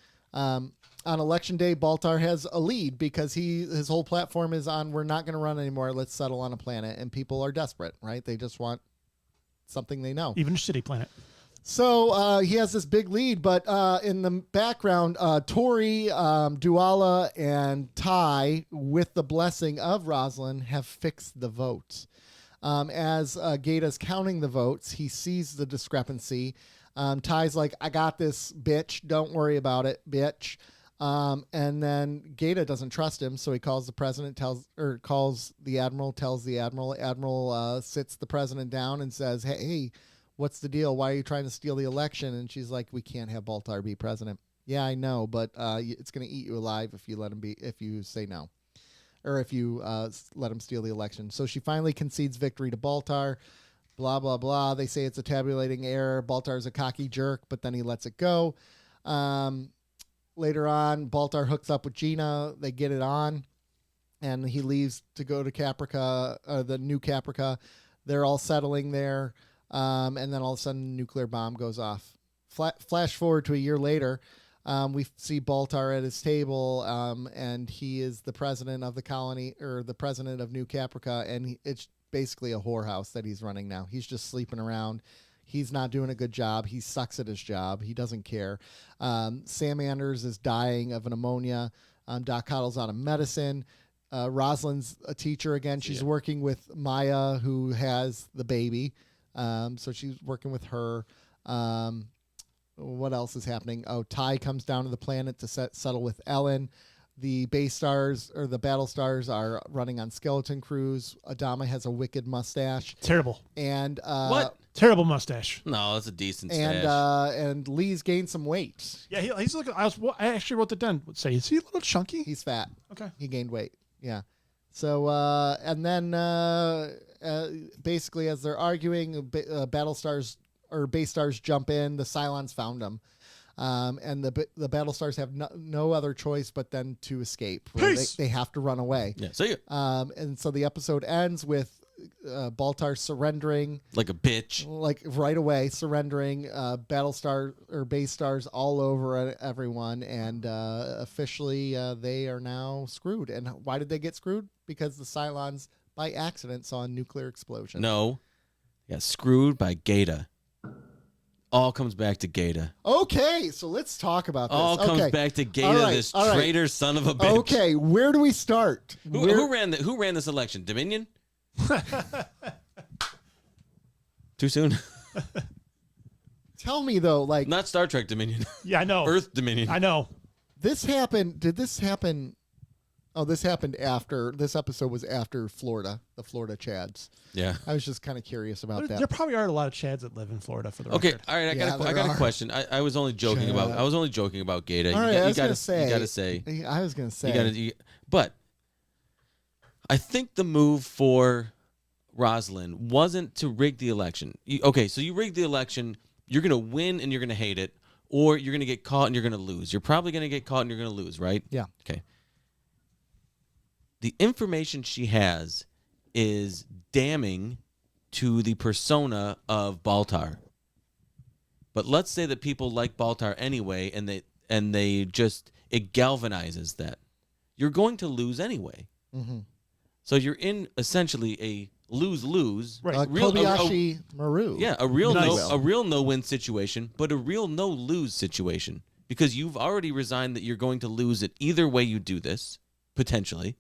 Speaker 1: On election day, Baltar has a lead because his whole platform is on, we're not going to run anymore. Let's settle on a planet. And people are desperate, right? They just want something they know.
Speaker 2: Even a shitty planet.
Speaker 1: So he has this big lead, but in the background, Tori, Duala, and Ty, with the blessing of Rosalind, have fixed the votes. As Gata's counting the votes, he sees the discrepancy. Ty's like, I got this, bitch. Don't worry about it, bitch. And then Gata doesn't trust him, so he calls the president, calls the admiral, tells the admiral. Admiral sits the president down and says, hey, what's the deal? Why are you trying to steal the election? And she's like, we can't have Baltar be president. Yeah, I know, but it's going to eat you alive if you say no, or if you let him steal the election. So she finally concedes victory to Baltar. Blah, blah, blah. They say it's a tabulating error. Baltar's a cocky jerk, but then he lets it go. Later on, Baltar hooks up with Gina. They get it on, and he leaves to go to Caprica, the new Caprica. They're all settling there, and then all of a sudden, a nuclear bomb goes off. Flash forward to a year later, we see Baltar at his table, and he is the president of the colony, or the president of New Caprica, and it's basically a whorehouse that he's running now. He's just sleeping around. He's not doing a good job. He sucks at his job. He doesn't care. Sam Anders is dying of an pneumonia. Doc Cottle's out of medicine. Rosalind's a teacher again. She's working with Maya, who has the baby. So she's working with her. What else is happening? Oh, Ty comes down to the planet to settle with Ellen. The base stars or the battle stars are running on skeleton crews. Adama has a wicked mustache.
Speaker 2: Terrible.
Speaker 1: And
Speaker 3: what?
Speaker 2: Terrible mustache.
Speaker 3: No, that's a decent stash.
Speaker 1: And Lee's gained some weight.
Speaker 2: Yeah, he's looking. I actually wrote that down. Say, is he a little chunky?
Speaker 1: He's fat.
Speaker 2: Okay.
Speaker 1: He gained weight. Yeah. So and then basically as they're arguing, battle stars or base stars jump in. The Cylons found them. And the battle stars have no other choice but then to escape. They have to run away.
Speaker 3: Yeah. So
Speaker 1: and so the episode ends with Baltar surrendering
Speaker 3: like a bitch,
Speaker 1: like right away surrendering. Battlestar or base stars all over everyone, and officially they are now screwed. And why did they get screwed? Because the Cylons by accident saw a nuclear explosion.
Speaker 3: No, yeah, screwed by Gata. All comes back to Gata.
Speaker 1: Okay, so let's talk about this.
Speaker 3: All comes back to Gata, this traitor son of a bitch.
Speaker 1: Okay, where do we start?
Speaker 3: Who ran this election? Dominion? Too soon?
Speaker 1: Tell me though, like
Speaker 3: not Star Trek Dominion.
Speaker 2: Yeah, I know.
Speaker 3: Earth Dominion.
Speaker 2: I know.
Speaker 1: This happened. Did this happen? Oh, this happened after. This episode was after Florida, the Florida Chads.
Speaker 3: Yeah.
Speaker 1: I was just kind of curious about that.
Speaker 2: There probably are a lot of Chads that live in Florida for the
Speaker 3: okay,
Speaker 2: record.
Speaker 3: all right. I got a question. I was only joking about. I was only joking about Gata.
Speaker 1: All right,
Speaker 3: you gotta say.
Speaker 1: I was gonna say.
Speaker 3: But I think the move for Rosalind wasn't to rig the election. So you rig the election. You're gonna win and you're gonna hate it, or you're gonna get caught and you're gonna lose. You're probably gonna get caught and you're gonna lose, right?
Speaker 1: Yeah.
Speaker 3: Okay. The information she has is damning to the persona of Baltar. But let's say that people like Baltar anyway, and they just it galvanizes that. You're going to lose anyway.
Speaker 1: Mm-hmm.
Speaker 3: So you're in essentially a lose-lose.
Speaker 2: Right.
Speaker 1: Kobayashi Maru.
Speaker 3: Yeah, a real no-win situation, but a real no-lose situation. Because you've already resigned that you're going to lose it either way you do this, potentially.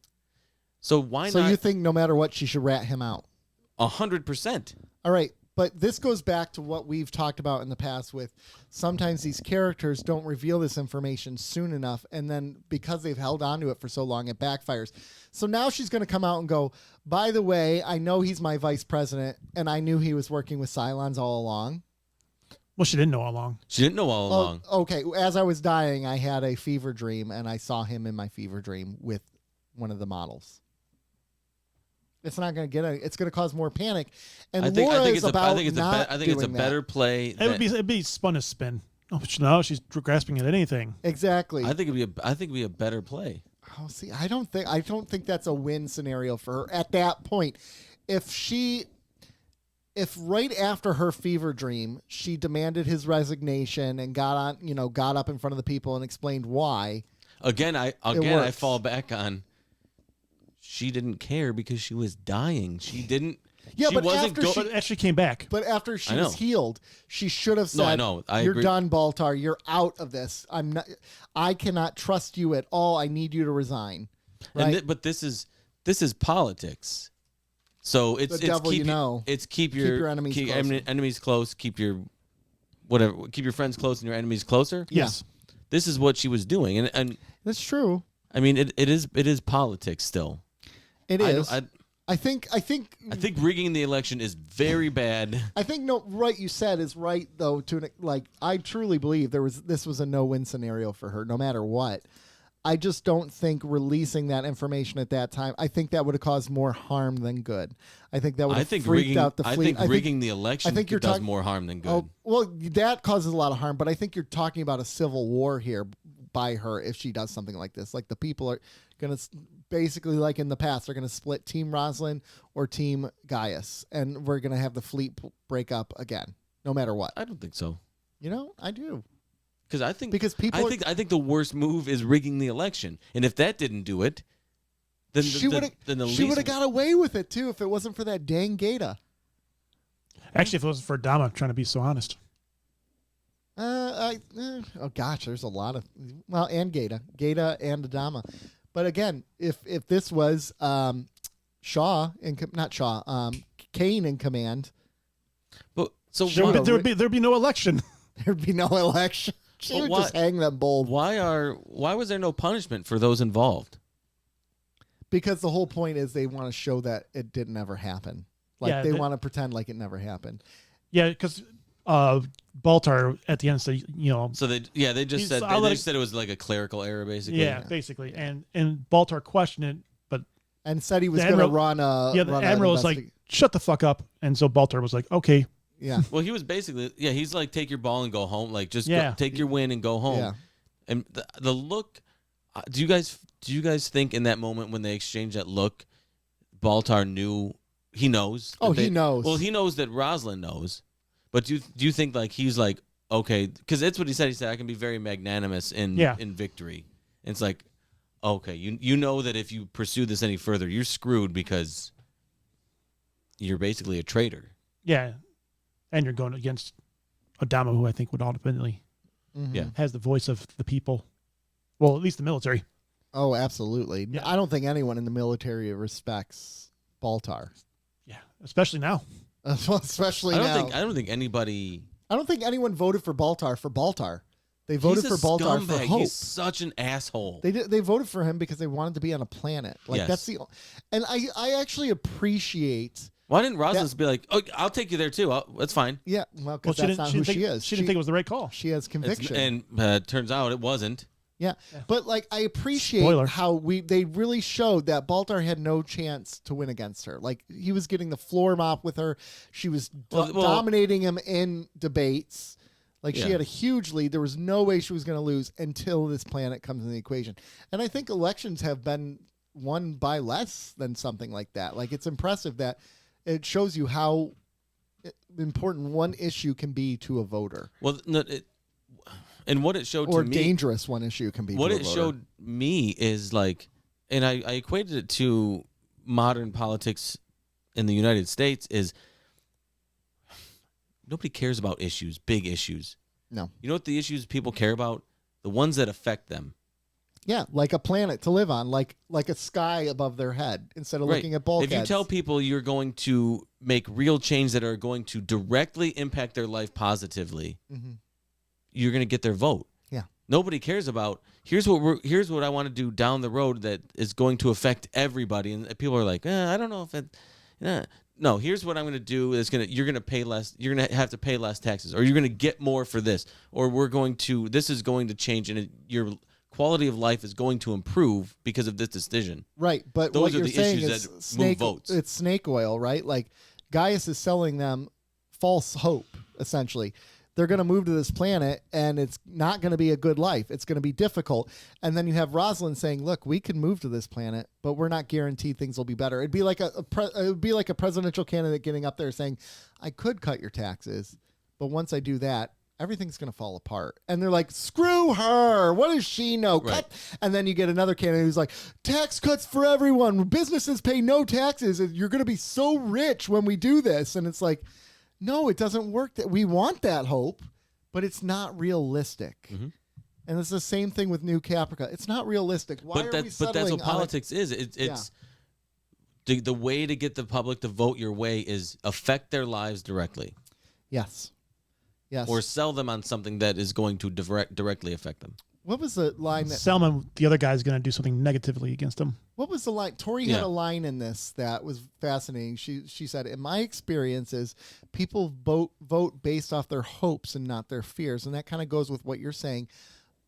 Speaker 3: So why not?
Speaker 1: So you think no matter what, she should rat him out?
Speaker 3: 100%.
Speaker 1: All right. But this goes back to what we've talked about in the past with sometimes these characters don't reveal this information soon enough. And then because they've held on to it for so long, it backfires. So now she's going to come out and go, by the way, I know he's my vice president and I knew he was working with Cylons all along.
Speaker 2: Well, she didn't know all along.
Speaker 3: She didn't know all along.
Speaker 1: Okay. As I was dying, I had a fever dream and I saw him in my fever dream with one of the models. It's not going to get it's going to cause more panic. And I think it's a
Speaker 3: better play.
Speaker 2: It'd be fun to spin. Oh, no, she's grasping at anything.
Speaker 1: Exactly.
Speaker 3: I think it'd be a better play.
Speaker 1: Oh, see, I don't think that's a win scenario for her at that point. If right after her fever dream, she demanded his resignation and got up in front of the people and explained why.
Speaker 3: Again, I fall back on. She didn't care because she was dying. She didn't.
Speaker 1: Yeah,
Speaker 3: she
Speaker 1: but
Speaker 3: wasn't
Speaker 2: after she came back.
Speaker 1: But after she was healed, she should have said,
Speaker 3: "No,
Speaker 1: you're
Speaker 3: agree.
Speaker 1: done, Baltar. You're out of this. I cannot trust you at all. I need you to resign." Right?
Speaker 3: But this is politics. So it's
Speaker 1: the devil
Speaker 3: keep your enemies close. Keep your friends close and your enemies closer.
Speaker 2: Yes.
Speaker 3: This is what she was doing, and
Speaker 1: that's true.
Speaker 3: I mean, it is politics still.
Speaker 1: It is. I think
Speaker 3: rigging the election is very bad.
Speaker 1: I think right you said is right though. I truly believe this was a no-win scenario for her, no matter what. I just don't think releasing that information at that time. I think that would have caused more harm than good. I think that would have freaked out the fleet.
Speaker 3: I think rigging the election does more harm than good.
Speaker 1: Oh, well, that causes a lot of harm, but I think you're talking about a civil war here by her if she does something like this. Like the people are going to basically, like in the past, they're going to split Team Rosalind or Team Gaius, and we're going to have the fleet break up again, no matter what.
Speaker 3: I don't think so.
Speaker 1: I do.
Speaker 3: I think the worst move is rigging the election, and if that didn't do it, then
Speaker 1: she would have got away with it too if it wasn't for that dang Gata.
Speaker 2: Actually, if it wasn't for Adama, I'm trying to be so honest.
Speaker 1: Oh gosh, there's a lot of and Gata and Adama, But again, if this was Kane in command,
Speaker 3: but so
Speaker 2: there'd be no election.
Speaker 1: There'd be no election. She would just hang them both.
Speaker 3: Why was there no punishment for those involved?
Speaker 1: Because the whole point is they want to show that it didn't ever happen. Like they want to pretend like it never happened.
Speaker 2: Yeah, because Baltar at the end said,
Speaker 3: So they just said it was like a clerical error, basically.
Speaker 2: Yeah, basically, and Baltar questioned it,
Speaker 1: and said he was going to run a.
Speaker 2: Yeah, the admiral was like, "Shut the fuck up," and so Baltar was like, "Okay."
Speaker 1: Yeah.
Speaker 3: Well, he was basically he's like, take your ball and go home. Like just take your win and go home.
Speaker 1: Yeah.
Speaker 3: And the look. Do you guys think in that moment when they exchanged that look, Baltar knew? He knows.
Speaker 1: He knows.
Speaker 3: Well, he knows that Rosalind knows. But do you think like he's like, okay, because that's what he said. He said I can be very magnanimous in victory. And it's like, okay, you know that if you pursue this any further, you're screwed because you're basically a traitor.
Speaker 2: Yeah, and you're going against Adama, who I think would ultimately has the voice of the people. Well, at least the military.
Speaker 1: Oh, absolutely.
Speaker 2: Yeah.
Speaker 1: I don't think anyone in the military respects Baltar.
Speaker 2: Yeah, especially now.
Speaker 1: Especially now.
Speaker 3: I don't think anybody.
Speaker 1: I don't think anyone voted for Baltar. They voted for Baltar for hope.
Speaker 3: He's such an asshole.
Speaker 1: They voted for him because they wanted to be on a planet. Like that's and I actually appreciate.
Speaker 3: Why didn't Rosalind be like, "Oh, I'll take you there too. That's fine."
Speaker 1: Yeah, well, because that's not who she is.
Speaker 2: She didn't think it was the right call.
Speaker 1: She has conviction,
Speaker 3: and turns out it wasn't.
Speaker 1: Yeah, but like I appreciate how they really showed that Baltar had no chance to win against her. Like he was getting the floor mop with her. She was dominating him in debates. Like she had a huge lead. There was no way she was going to lose until this planet comes in the equation. And I think elections have been won by less than something like that. Like it's impressive that it shows you how important one issue can be to a voter.
Speaker 3: Well, no, and what it showed to me,
Speaker 1: or dangerous one issue can be.
Speaker 3: What
Speaker 1: to
Speaker 3: it
Speaker 1: a voter.
Speaker 3: showed me is like, and I equated it to modern politics in the United States is nobody cares about issues, big issues.
Speaker 1: No.
Speaker 3: You know what the issues people care about? The ones that affect them.
Speaker 1: Yeah, like a planet to live on, like a sky above their head instead of looking at bulkheads.
Speaker 3: If you tell people you're going to make real change that are going to directly impact their life positively, you're going to get their vote. Yeah. Nobody cares about here's what I want to do down the road that is going to affect everybody, and people are like, I don't know if it. No, here's what I'm going to do. You're going to pay less. You're going to have to pay less taxes, or you're going to get more for this, or this is going to change, and your quality of life is going to improve because of this decision.
Speaker 1: Right, but
Speaker 3: those
Speaker 1: what
Speaker 3: are
Speaker 1: you're
Speaker 3: the
Speaker 1: saying
Speaker 3: issues
Speaker 1: is
Speaker 3: that move votes.
Speaker 1: It's snake oil, right? Like Gaius is selling them false hope, essentially. They're going to move to this planet, and it's not going to be a good life. It's going to be difficult. And then you have Rosalind saying, "Look, we can move to this planet, but we're not guaranteed things will be better." It'd be like it would be like a presidential candidate getting up there saying, "I could cut your taxes, but once I do that, everything's going to fall apart." And they're like, "Screw her. What does she know?"
Speaker 3: Right.
Speaker 1: Cut. And then you get another candidate who's like, "Tax cuts for everyone. Businesses pay no taxes. You're going to be so rich when we do this." And it's like, no, it doesn't work. That we want that hope, but it's not realistic. Mm-hmm. And it's the same thing with New Caprica. It's not realistic. Why are we settling
Speaker 3: but that's what politics is. It's the way to get the public to vote your way is affect their lives directly.
Speaker 1: Yes. Yes.
Speaker 3: Or sell them on something that is going to directly affect them.
Speaker 1: What was the line that
Speaker 2: Selman, the other guy, is going to do something negatively against him?
Speaker 1: What was the line? Tori had a line in this that was fascinating. She said, "In my experiences, people vote based off their hopes and not their fears," and that kind of goes with what you're saying.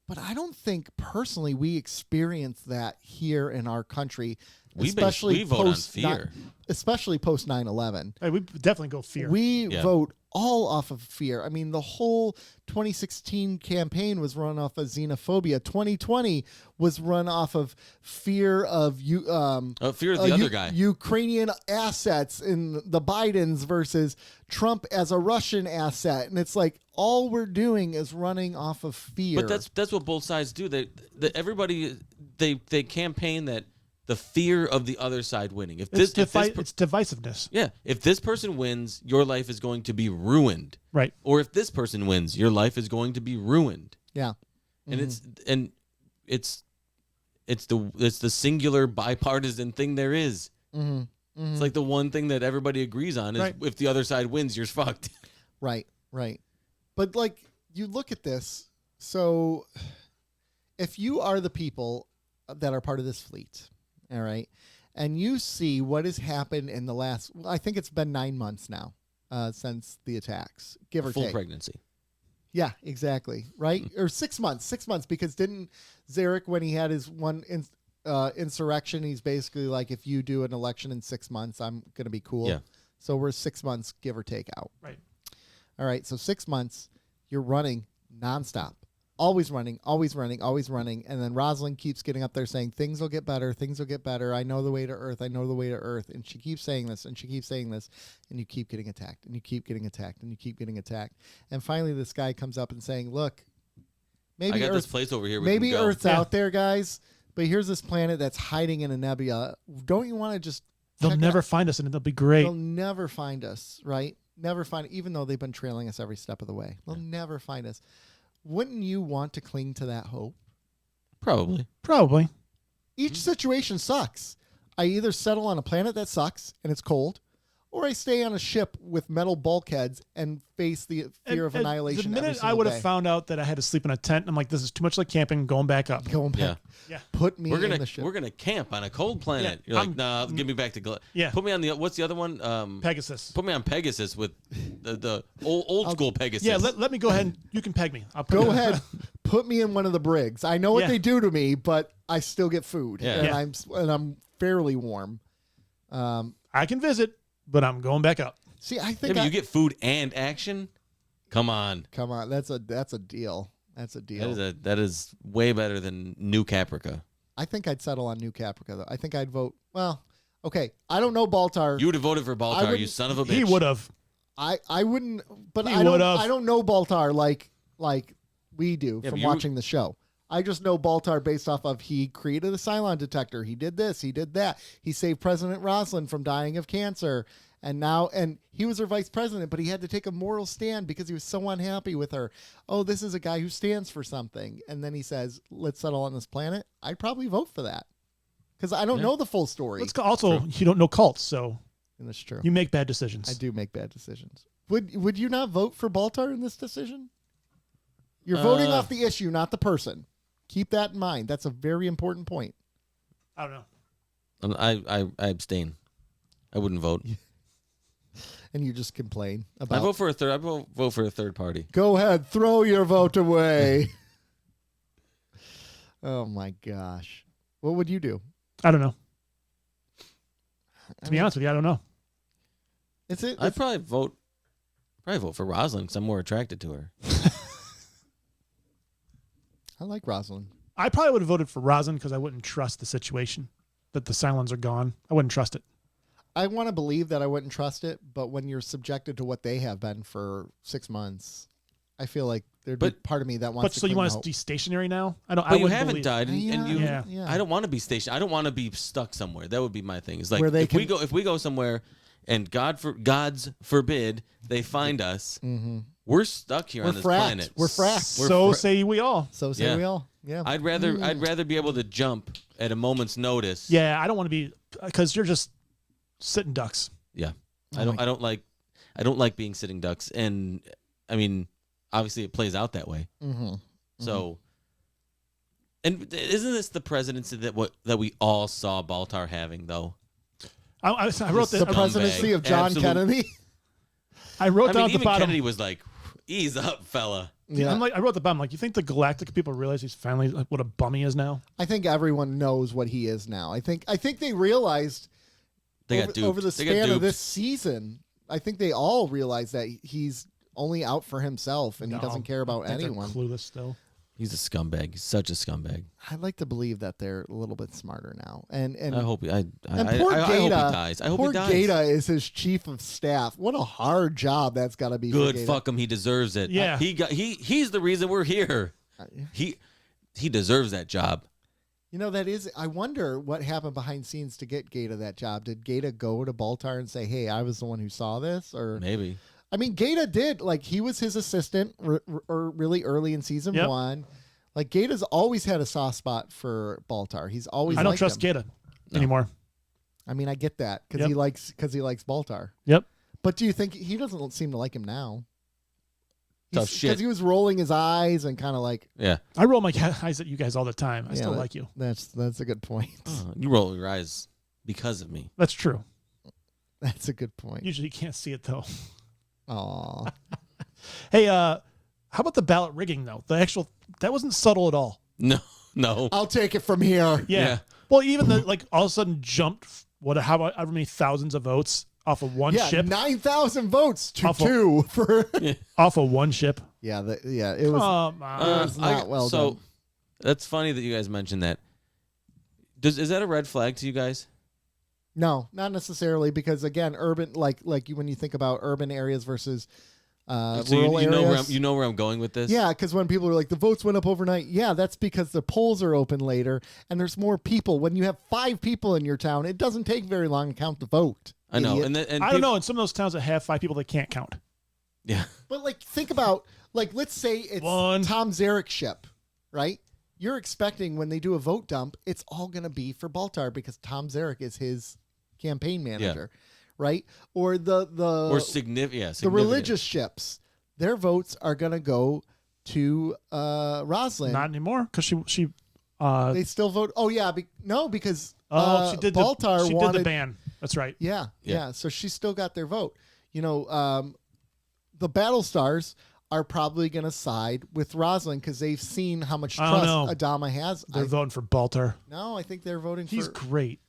Speaker 1: But I don't think personally we experience that here in our country, especially
Speaker 3: we vote on fear,
Speaker 1: especially post 9/11.
Speaker 2: Hey, we definitely go fear.
Speaker 1: We vote all off of fear. I mean, the whole 2016 campaign was run off of xenophobia. 2020 was run off of fear of
Speaker 3: fear of the other guy.
Speaker 1: Ukrainian assets in the Bidens versus Trump as a Russian asset. And it's like all we're doing is running off of fear.
Speaker 3: But that's what both sides do. Everybody campaign that the fear of the other side winning.
Speaker 2: It's divisiveness.
Speaker 3: Yeah. If this person wins, your life is going to be ruined.
Speaker 2: Right.
Speaker 3: Or if this person wins, your life is going to be ruined.
Speaker 1: Yeah.
Speaker 3: And it's it's the singular bipartisan thing there is.
Speaker 1: Mm-hmm. Mm-hmm.
Speaker 3: It's like the one thing that everybody agrees on is if the other side wins, you're fucked.
Speaker 1: Right. But like you look at this, so if you are the people that are part of this fleet, all right, and you see what has happened in the last, I think it's been 9 months now since the attacks, give or take.
Speaker 3: Full pregnancy.
Speaker 1: Yeah, exactly. Right? Or 6 months. 6 months, because didn't Zarek, when he had his one insurrection, he's basically like, if you do an election in 6 months, I'm going to be cool.
Speaker 3: Yeah.
Speaker 1: So we're 6 months, give or take, out.
Speaker 2: Right.
Speaker 1: All right. So 6 months, you're running nonstop. Always running. And then Rosalind keeps getting up there saying, things will get better. I know the way to Earth. And she keeps saying this, and you keep getting attacked, And finally, this guy comes up and saying, look, maybe
Speaker 3: I got
Speaker 1: Earth,
Speaker 3: this place over here.
Speaker 1: Maybe Earth's out there, guys, but here's this planet that's hiding in a nebula. Don't you want to just
Speaker 2: They'll never find us, and it'll be great.
Speaker 1: They'll never find us, right? Never find, even though they've been trailing us every step of the way. They'll never find us. Wouldn't you want to cling to that hope?
Speaker 3: Probably.
Speaker 1: Each situation sucks. I either settle on a planet that sucks and it's cold, or I stay on a ship with metal bulkheads and face the fear of annihilation.
Speaker 2: The minute I would have found out that I had to sleep in a tent, I'm like, this is too much like camping, going back up.
Speaker 1: Yeah. Put me in the ship.
Speaker 3: We're gonna camp on a cold planet.
Speaker 2: Yeah.
Speaker 3: You're like, nah, give me back to Put me on what's the other one?
Speaker 2: Pegasus.
Speaker 3: Put me on Pegasus with the old school Pegasus.
Speaker 2: Yeah, let me go ahead and you can peg me.
Speaker 1: Go ahead. Put me in one of the brigs. I know what they do to me, but I still get food.
Speaker 3: Yeah.
Speaker 1: And I'm fairly warm.
Speaker 2: I can visit, but I'm going back up.
Speaker 1: See, I think
Speaker 3: you get food and action. Come on.
Speaker 1: That's a deal.
Speaker 3: That is way better than New Caprica.
Speaker 1: I think I'd settle on New Caprica, though. I think I'd vote. Well, okay. I don't know Baltar.
Speaker 3: You would have voted for Baltar, you son of a bitch.
Speaker 2: He would have.
Speaker 1: I wouldn't, but I don't know Baltar like we do from watching the show. I just know Baltar based off of he created a Cylon detector. He did this. He did that. He saved President Rosalind from dying of cancer. And he was her vice president, but he had to take a moral stand because he was so unhappy with her. Oh, this is a guy who stands for something. And then he says, let's settle on this planet. I'd probably vote for that because I don't know the full story.
Speaker 2: You don't know cults, so
Speaker 1: that's true.
Speaker 2: You make bad decisions.
Speaker 1: I do make bad decisions. Would you not vote for Baltar in this decision? You're voting off the issue, not the person. Keep that in mind. That's a very important point.
Speaker 2: I don't know.
Speaker 3: I abstain. I wouldn't vote.
Speaker 1: And you just complain about.
Speaker 3: I vote for a third party.
Speaker 1: Go ahead, throw your vote away. Oh my gosh, what would you do?
Speaker 2: I don't know. To be honest with you, I don't know.
Speaker 3: I'd probably vote for Rosalind because I'm more attracted to her.
Speaker 1: I like Rosalind.
Speaker 2: I probably would have voted for Rosalind because I wouldn't trust the situation. That the Cylons are gone. I wouldn't trust it.
Speaker 1: I want to believe that I wouldn't trust it, but when you're subjected to what they have been for 6 months, I feel like there'd be part of me that wants to.
Speaker 2: So you want us to be stationary now?
Speaker 3: You haven't died, I don't want to be stationed. I don't want to be stuck somewhere. That would be my thing. It's like if we go somewhere, and God's forbid they find us, we're stuck here on this planet.
Speaker 1: We're fracked.
Speaker 2: So say we all.
Speaker 1: Yeah.
Speaker 3: I'd rather be able to jump at a moment's notice.
Speaker 2: Yeah, I don't want to be because you're just sitting ducks.
Speaker 3: Yeah, I don't like being sitting ducks, and I mean, obviously it plays out that way. So, and isn't this the presidency that we all saw Baltar having though?
Speaker 2: I wrote
Speaker 1: the presidency of John Kennedy.
Speaker 2: I wrote down at the bottom.
Speaker 3: Kennedy was like, "Ease up, fella."
Speaker 2: Yeah. I wrote the bottom. Like, you think the Galactic people realize he's finally what a bum he is now?
Speaker 1: I think everyone knows what he is now. I think they realized over the span of this season. I think they all realize that he's only out for himself and he doesn't care about anyone.
Speaker 2: They're clueless still.
Speaker 3: He's a scumbag. He's such a scumbag.
Speaker 1: I'd like to believe that they're a little bit smarter now. And
Speaker 3: I hope I
Speaker 1: hope he dies. Poor Gata is his chief of staff. What a hard job that's got to be.
Speaker 3: Good, fuck him. He deserves it.
Speaker 2: Yeah,
Speaker 3: he's the reason we're here. He deserves that job.
Speaker 1: You know, that is. I wonder what happened behind scenes to get Gata that job. Did Gata go to Baltar and say, "Hey, I was the one who saw this"? Or
Speaker 3: maybe.
Speaker 1: I mean, Gata did. Like, he was his assistant really early in season 1. Like Gata's always had a soft spot for Baltar. He's always.
Speaker 2: I don't trust Gata anymore.
Speaker 1: I mean, I get that because he likes Baltar.
Speaker 2: Yep.
Speaker 1: But do you think he doesn't seem to like him now?
Speaker 3: Tough shit.
Speaker 1: Because he was rolling his eyes and kind of like.
Speaker 3: Yeah.
Speaker 2: I roll my eyes at you guys all the time. I still like you.
Speaker 1: That's a good point.
Speaker 3: You roll your eyes because of me.
Speaker 2: That's true.
Speaker 1: That's a good point.
Speaker 2: Usually you can't see it though.
Speaker 1: Aw.
Speaker 2: Hey, how about the ballot rigging though? That wasn't subtle at all.
Speaker 3: No.
Speaker 1: I'll take it from here.
Speaker 2: Yeah. Well, even all of a sudden jumped however many thousands of votes off of one ship.
Speaker 1: 9,000 votes to 2 for
Speaker 2: off of one ship.
Speaker 1: Yeah, it was not well done.
Speaker 3: So that's funny that you guys mentioned that. Is that a red flag to you guys?
Speaker 1: No, not necessarily, because again, urban like when you think about urban areas versus rural areas.
Speaker 3: You know where I'm going with this?
Speaker 1: Yeah, because when people are like, the votes went up overnight. Yeah, that's because the polls are open later and there's more people. When you have 5 people in your town, it doesn't take very long to count the vote.
Speaker 3: I know. And
Speaker 2: I don't know. In some of those towns that have 5 people, they can't count.
Speaker 3: Yeah.
Speaker 1: But think about, let's say it's Tom Zarek's ship, right? You're expecting when they do a vote dump, it's all going to be for Baltar because Tom Zarek is his campaign manager, right? Or the religious ships, their votes are going to go to Rosalind.
Speaker 2: Not anymore, because she
Speaker 1: they still vote. Oh yeah, because
Speaker 2: she did
Speaker 1: Baltar
Speaker 2: she
Speaker 1: wanted
Speaker 2: did the ban. That's right.
Speaker 1: Yeah. So she still got their vote. The Battlestars are probably going to side with Rosalind because they've seen how much trust Adama has.
Speaker 2: They're voting for Baltar.
Speaker 1: No, I think they're voting
Speaker 2: He's great.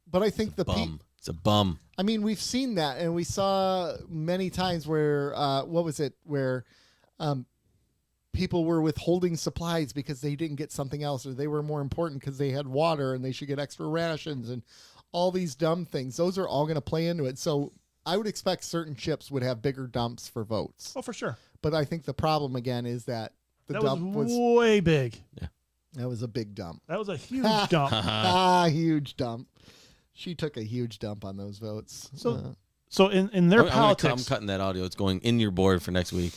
Speaker 1: But I think
Speaker 3: it's a bum.
Speaker 1: I mean, we've seen that, and we saw many times where where people were withholding supplies because they didn't get something else, or they were more important because they had water and they should get extra rations and all these dumb things. Those are all going to play into it. So I would expect certain ships would have bigger dumps for votes.
Speaker 2: Oh, for sure.
Speaker 1: But I think the problem again is that
Speaker 2: that dump was way big.
Speaker 3: Yeah.
Speaker 1: That was a big dump.
Speaker 2: That was a huge dump.
Speaker 1: Huge dump. She took a huge dump on those votes.
Speaker 2: So in their politics,
Speaker 3: I'm cutting that audio. It's going in your board for next week.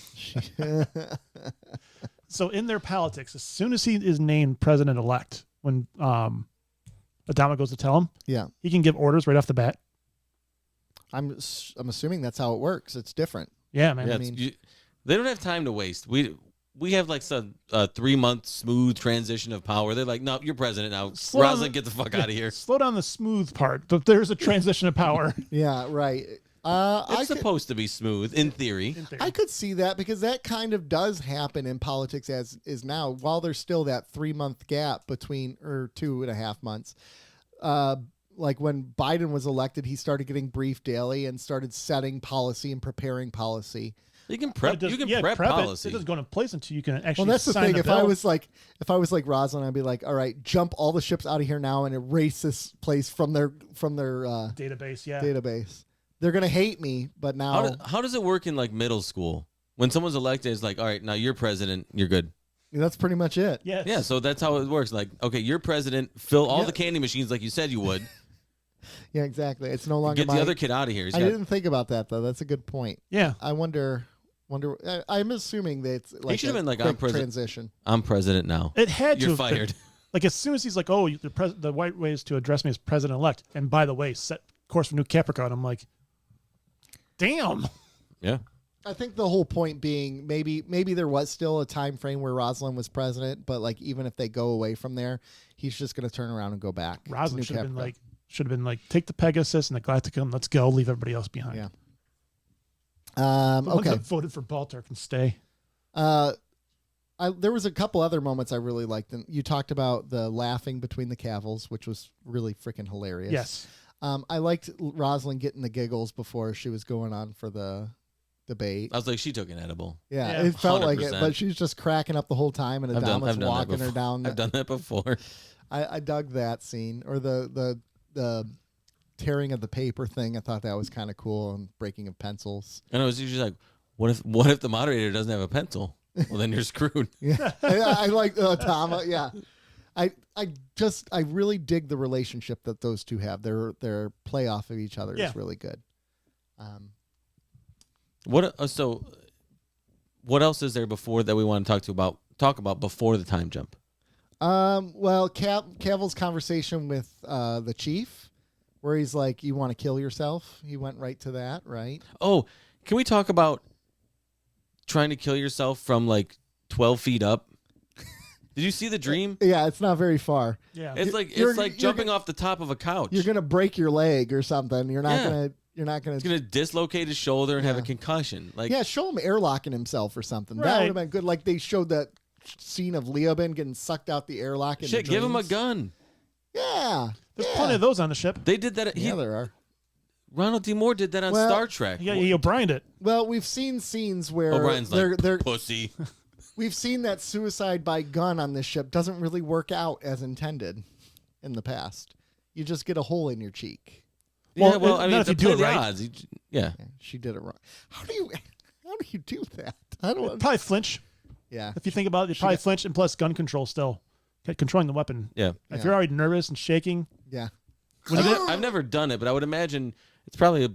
Speaker 2: So in their politics, as soon as he is named president-elect, when Adama goes to tell him, he can give orders right off the bat.
Speaker 1: I'm assuming that's how it works. It's different.
Speaker 2: Yeah, man.
Speaker 3: Yeah, they don't have time to waste. We have like some 3-month smooth transition of power. They're like, no, you're president now. Rosalind, get the fuck out of here.
Speaker 2: Slow down the smooth part. But there's a transition of power.
Speaker 1: Yeah, right.
Speaker 3: It's supposed to be smooth in theory.
Speaker 1: I could see that because that kind of does happen in politics as is now. While there's still that 3-month gap between, or 2.5 months. Like when Biden was elected, he started getting briefed daily and started setting policy and preparing policy.
Speaker 3: You can prep. Prep policy.
Speaker 2: It doesn't go into place until you can actually.
Speaker 1: Well, that's the thing. If
Speaker 2: bill.
Speaker 1: I was like Rosalind, I'd be like, all right, jump all the ships out of here now and erase this place from their
Speaker 2: database. Yeah,
Speaker 1: database. They're gonna hate me, but now
Speaker 3: how does it work in like middle school when someone's elected? It's like, all right, now you're president. You're good.
Speaker 1: That's pretty much it.
Speaker 2: Yes.
Speaker 3: Yeah. So that's how it works. Like, okay, you're president. Fill all the candy machines like you said you would.
Speaker 1: Yeah, exactly. It's no longer
Speaker 3: get the other kid out of here.
Speaker 1: I didn't think about that though. That's a good point.
Speaker 2: Yeah.
Speaker 1: I wonder. I'm assuming that it's like
Speaker 3: he should have been like, I'm president.
Speaker 1: Transition.
Speaker 3: I'm president now.
Speaker 2: It had to.
Speaker 3: You're fired.
Speaker 2: Like as soon as he's like, oh, the right way is to address me as president-elect, and by the way, set course for New Capricorn. I'm like, damn.
Speaker 3: Yeah.
Speaker 1: I think the whole point being maybe there was still a time frame where Rosalind was president, but like even if they go away from there, he's just going to turn around and go back.
Speaker 2: Rosalind should have been like, take the Pegasus and the Galactica and let's go. Leave everybody else behind.
Speaker 1: Yeah.
Speaker 2: The ones
Speaker 1: okay.
Speaker 2: that voted for Baltar can stay.
Speaker 1: There was a couple other moments I really liked. And you talked about the laughing between the cavils, which was really freaking hilarious.
Speaker 2: Yes.
Speaker 1: I liked Rosalind getting the giggles before she was going on for the debate.
Speaker 3: I was like, she took an edible.
Speaker 1: Yeah, it felt 100%. Like it, but she's just cracking up the whole time, and Adama's walking her down.
Speaker 3: I've done that before.
Speaker 1: I dug that scene, or the tearing of the paper thing. I thought that was kind of cool, and breaking of pencils.
Speaker 3: And I was usually like, what if the moderator doesn't have a pencil? Well, then you're screwed.
Speaker 1: Yeah, I like Adama. Yeah, I really dig the relationship that those two have. Their play off of each other is really good.
Speaker 3: What else is there before that we want to talk talk about before the time jump?
Speaker 1: Well, Cavill's conversation with the chief, where he's like, "You want to kill yourself?" He went right to that, right?
Speaker 3: Oh, can we talk about trying to kill yourself from like 12 feet up? Did you see the dream?
Speaker 1: Yeah, it's not very far.
Speaker 2: Yeah,
Speaker 3: it's like jumping off the top of a couch.
Speaker 1: You're gonna break your leg or something. You're not gonna.
Speaker 3: It's gonna dislocate his shoulder and have a concussion. Like,
Speaker 1: yeah, show him airlocking himself or something.
Speaker 2: Right.
Speaker 1: That would have been good. Like they showed that scene of Leoben getting sucked out the airlock.
Speaker 3: Shit, give him a gun.
Speaker 1: Yeah,
Speaker 2: there's plenty of those on the ship.
Speaker 3: They did that.
Speaker 1: There are.
Speaker 3: Ronald D. Moore did that on Star Trek.
Speaker 2: Yeah, he O'Briened it.
Speaker 1: Well, we've seen scenes where
Speaker 3: O'Brien's like,
Speaker 1: they're
Speaker 3: pussy.
Speaker 1: We've seen that suicide by gun on this ship doesn't really work out as intended in the past. You just get a hole in your cheek.
Speaker 3: Yeah, well, I mean,
Speaker 2: if you do it right.
Speaker 3: odds, yeah,
Speaker 1: she did it wrong. How do you do that? I don't
Speaker 2: probably flinch.
Speaker 1: Yeah.
Speaker 2: If you think about it, you probably flinch, and plus gun control still. Controlling the weapon.
Speaker 3: Yeah.
Speaker 2: If you're already nervous and shaking.
Speaker 1: Yeah.
Speaker 3: I've never done it, but I would imagine it's probably a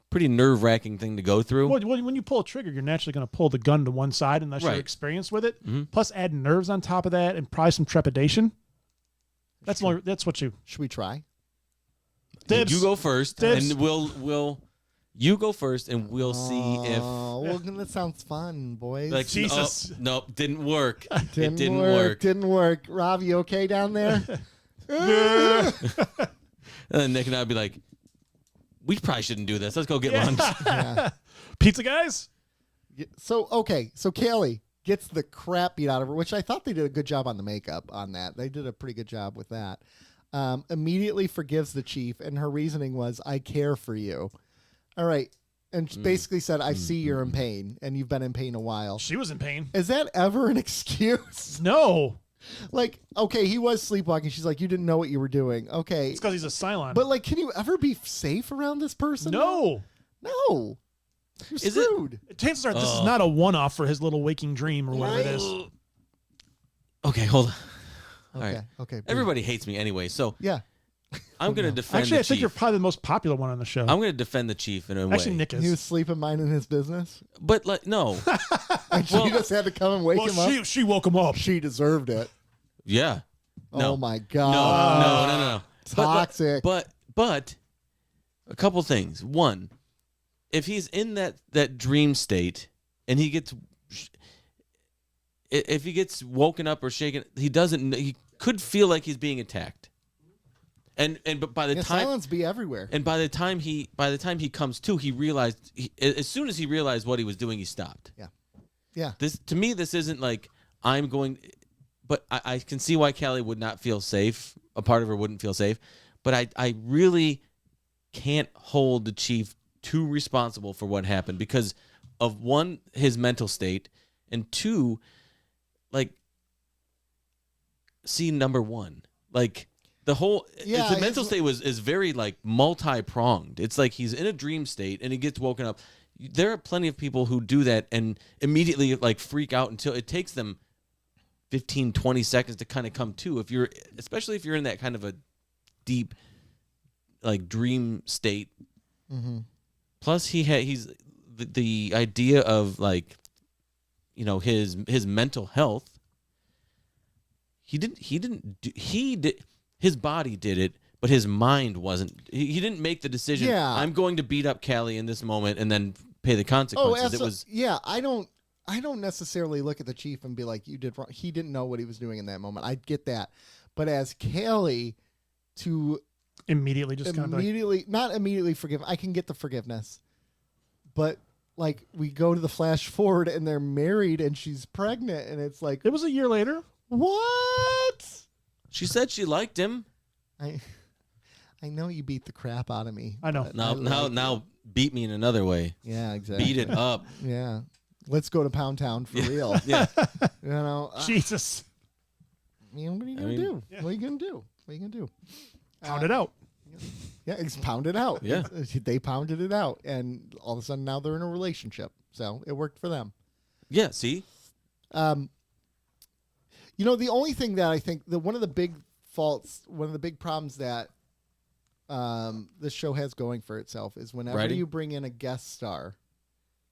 Speaker 3: pretty nerve-wracking thing to go through.
Speaker 2: Well, when you pull a trigger, you're naturally going to pull the gun to one side unless you're experienced with it. Mm-hmm. Plus, add nerves on top of that and probably some trepidation. That's what you...
Speaker 1: Should we try?
Speaker 2: Dibs.
Speaker 3: You go first, and we'll you go first, and we'll see if.
Speaker 1: Oh, well, that sounds fun, boys.
Speaker 3: Like,
Speaker 2: Jesus,
Speaker 3: no, didn't work.
Speaker 1: It didn't work. Didn't work. Rob, you okay down there?
Speaker 3: And then Nick and I'd be like, we probably shouldn't do this. Let's go get lunch.
Speaker 1: Yeah.
Speaker 2: Pizza guys.
Speaker 1: So Kaylee gets the crap beat out of her, which I thought they did a good job on the makeup on that. They did a pretty good job with that. Immediately forgives the chief, and her reasoning was, "I care for you." All right. And basically said, "I see you're in pain, and you've been in pain a while."
Speaker 2: She was in pain.
Speaker 1: Is that ever an excuse?
Speaker 2: No.
Speaker 1: Like, okay, he was sleepwalking. She's like, "You didn't know what you were doing." Okay.
Speaker 2: It's because he's a Cylon.
Speaker 1: But, like, can you ever be safe around this person?
Speaker 2: No.
Speaker 1: No. You're screwed.
Speaker 2: Chances are this is not a one-off for his little waking dream or whatever it is.
Speaker 3: Okay, hold on. All
Speaker 1: Okay.
Speaker 3: right.
Speaker 1: Okay.
Speaker 3: Everybody hates me anyway, so
Speaker 1: yeah.
Speaker 3: I'm going to defend
Speaker 2: Actually,
Speaker 3: the
Speaker 2: I think
Speaker 3: chief.
Speaker 2: you're probably the most popular one on the show.
Speaker 3: I'm going to defend the chief in a way.
Speaker 2: Actually, Nick is.
Speaker 1: He was sleeping, minding his business.
Speaker 3: But, like, no.
Speaker 1: And she just had to come and wake him up.
Speaker 2: She woke him up.
Speaker 1: She deserved it.
Speaker 3: Yeah. No.
Speaker 1: Oh, my God.
Speaker 3: No.
Speaker 1: Toxic.
Speaker 3: But a couple things. One, if he's in that dream state and if he gets woken up or shaken, he could feel like he's being attacked. But by the time
Speaker 1: silence be everywhere.
Speaker 3: And by the time he comes to, he realized as soon as he realized what he was doing, he stopped.
Speaker 1: Yeah. Yeah.
Speaker 3: This isn't like I'm going. But I can see why Callie would not feel safe. A part of her wouldn't feel safe. But I really can't hold the chief too responsible for what happened because of one, his mental state, and two, like, scene number one, like the whole the mental state is very like multi-pronged. It's like he's in a dream state and he gets woken up. There are plenty of people who do that and immediately like freak out until it takes them 15, 20 seconds to kind of come to. Especially if you're in that kind of a deep, like, dream state.
Speaker 1: Mm-hmm.
Speaker 3: Plus, he's the idea of, like, you know, his mental health. His body did it, but his mind wasn't. He didn't make the decision.
Speaker 1: Yeah.
Speaker 3: I'm going to beat up Callie in this moment and then pay the consequences.
Speaker 1: I don't necessarily look at the chief and be like, you did wrong. He didn't know what he was doing in that moment. I get that. But as Kaylee, to
Speaker 2: immediately just kind of
Speaker 1: not immediately forgive. I can get the forgiveness. But, like, we go to the flash forward and they're married and she's pregnant and it's like,
Speaker 2: it was a year later.
Speaker 1: What?
Speaker 3: She said she liked him.
Speaker 1: I know you beat the crap out of me.
Speaker 2: I know.
Speaker 3: Now beat me in another way.
Speaker 1: Yeah, exactly.
Speaker 3: Beat it up.
Speaker 1: Yeah. Let's go to Pound Town for real.
Speaker 3: Yeah.
Speaker 1: You know.
Speaker 2: Jesus.
Speaker 1: What are you gonna do? Yeah. What are you gonna do?
Speaker 2: Pound it out.
Speaker 1: Yeah, it's pounded out.
Speaker 3: Yeah.
Speaker 1: They pounded it out, and all of a sudden now they're in a relationship. So it worked for them.
Speaker 3: Yeah. See.
Speaker 1: You know, the only thing that I think one of the big problems that this show has going for itself is whenever you bring in a guest star,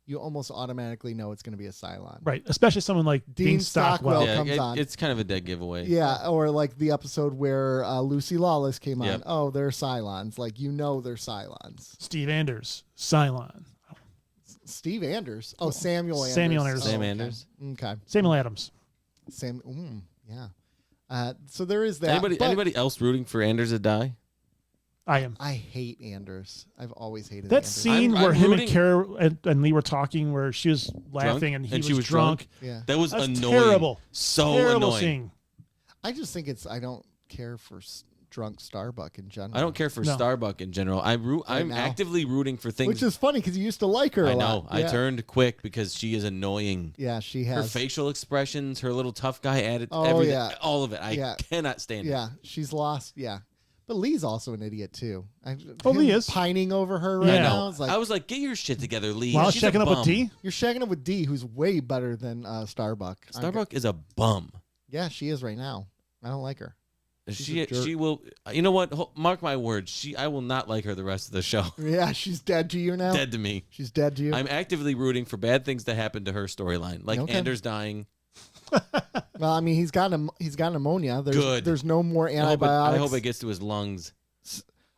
Speaker 1: you almost automatically know it's going to be a Cylon.
Speaker 2: Right, especially someone like Dean Stockwell.
Speaker 1: comes on.
Speaker 3: It's kind of a dead giveaway.
Speaker 1: Yeah, or like the episode where Lucy Lawless came on.
Speaker 3: Yep.
Speaker 1: Oh, they're Cylons. Like, you know they're Cylons.
Speaker 2: Steve Anders, Cylon.
Speaker 1: Steve Anders. Oh, Samuel Anders.
Speaker 2: Samuel Anders.
Speaker 3: Sam
Speaker 1: okay.
Speaker 3: Anders.
Speaker 1: Okay.
Speaker 2: Samuel Adams.
Speaker 1: Yeah. So there is that.
Speaker 3: Anybody else rooting for Anders to die?
Speaker 2: I am.
Speaker 1: I hate Anders. I've always hated
Speaker 2: That
Speaker 1: Anders.
Speaker 2: scene
Speaker 3: I'm
Speaker 2: where him
Speaker 3: rooting-
Speaker 2: and Kara and Lee were talking, where she was laughing and
Speaker 3: And she
Speaker 2: was
Speaker 3: was
Speaker 2: drunk.
Speaker 1: Yeah.
Speaker 3: That was
Speaker 2: That's
Speaker 3: annoying.
Speaker 2: terrible.
Speaker 3: So
Speaker 2: Terrible
Speaker 3: annoying.
Speaker 2: scene.
Speaker 1: I just think I don't care for drunk Starbuck in general.
Speaker 3: I don't care for
Speaker 2: No.
Speaker 3: Starbuck in general. I'm
Speaker 1: now.
Speaker 3: actively rooting for things.
Speaker 1: Which is funny because you used to like her a
Speaker 3: I
Speaker 1: lot.
Speaker 3: know. I
Speaker 1: Yeah.
Speaker 3: turned quick because she is annoying.
Speaker 1: Yeah, she
Speaker 3: Her
Speaker 1: has.
Speaker 3: facial expressions, her little tough guy attitude,
Speaker 1: Oh,
Speaker 3: everything,
Speaker 1: yeah.
Speaker 3: all of it. I
Speaker 1: Yeah.
Speaker 3: cannot stand it.
Speaker 1: Yeah, she's lost. Yeah. But Lee's also an idiot, too.
Speaker 2: Lee is.
Speaker 1: Pining over her right
Speaker 2: Yeah.
Speaker 1: now.
Speaker 3: No,
Speaker 1: It's like,
Speaker 3: I was like, get your shit together, Lee.
Speaker 2: While
Speaker 3: She's
Speaker 2: checking
Speaker 3: a
Speaker 2: up with
Speaker 3: bum.
Speaker 2: D.
Speaker 1: you're shagging up with D, who's way better than Starbuck.
Speaker 3: Starbuck is a bum.
Speaker 1: Yeah, she is right now. I don't like her. She's
Speaker 3: She
Speaker 1: a jerk.
Speaker 3: she will. You know what? Mark my words. I will not like her the rest of the show.
Speaker 1: Yeah, she's dead to you now.
Speaker 3: Dead to me.
Speaker 1: She's dead to you.
Speaker 3: I'm actively rooting for bad things to happen to her storyline, like
Speaker 1: Okay.
Speaker 3: Anders dying.
Speaker 1: Well, I mean, he's got pneumonia.
Speaker 3: Good.
Speaker 1: There's no more
Speaker 3: I hope,
Speaker 1: antibiotics.
Speaker 3: I hope it gets to his lungs.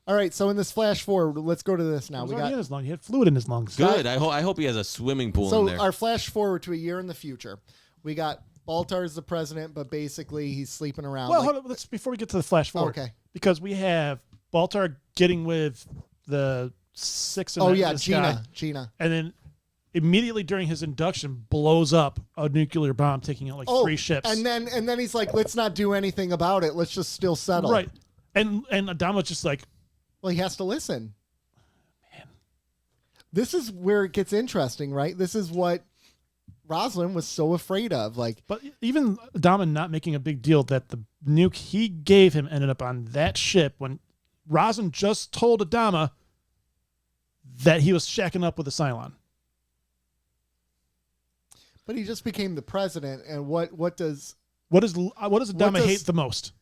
Speaker 1: All right, so in this flash forward, let's go to this now.
Speaker 2: He was
Speaker 1: We
Speaker 2: already
Speaker 1: got
Speaker 2: in his lung. He had fluid in his lungs.
Speaker 3: Good. I hope he has a swimming pool in
Speaker 1: so
Speaker 3: there.
Speaker 1: our flash forward to a year in the future. We got Baltar's the president, but basically he's sleeping around.
Speaker 2: Well,
Speaker 1: like-
Speaker 2: hold on, let's before we get to the flash forward.
Speaker 1: Okay.
Speaker 2: Because we have Baltar getting with the six. And
Speaker 1: oh
Speaker 2: that-
Speaker 1: yeah,
Speaker 2: this guy,
Speaker 1: Gina.
Speaker 2: and then immediately during his induction blows up a nuclear bomb, taking out like
Speaker 1: Oh,
Speaker 2: 3 ships.
Speaker 1: and then he's like, let's not do anything about it. Let's just still settle.
Speaker 2: right, and Adama's just like,
Speaker 1: Well, he has to listen. Man, this is where it gets interesting, right? This is what Rosalind was so afraid of. Like,
Speaker 2: but even Adama not making a big deal that the nuke he gave him ended up on that ship when Rosalind just told Adama that he was shacking up with a Cylon.
Speaker 1: but he just became the president, and what does
Speaker 2: What does Adama
Speaker 1: does-
Speaker 2: hate the most?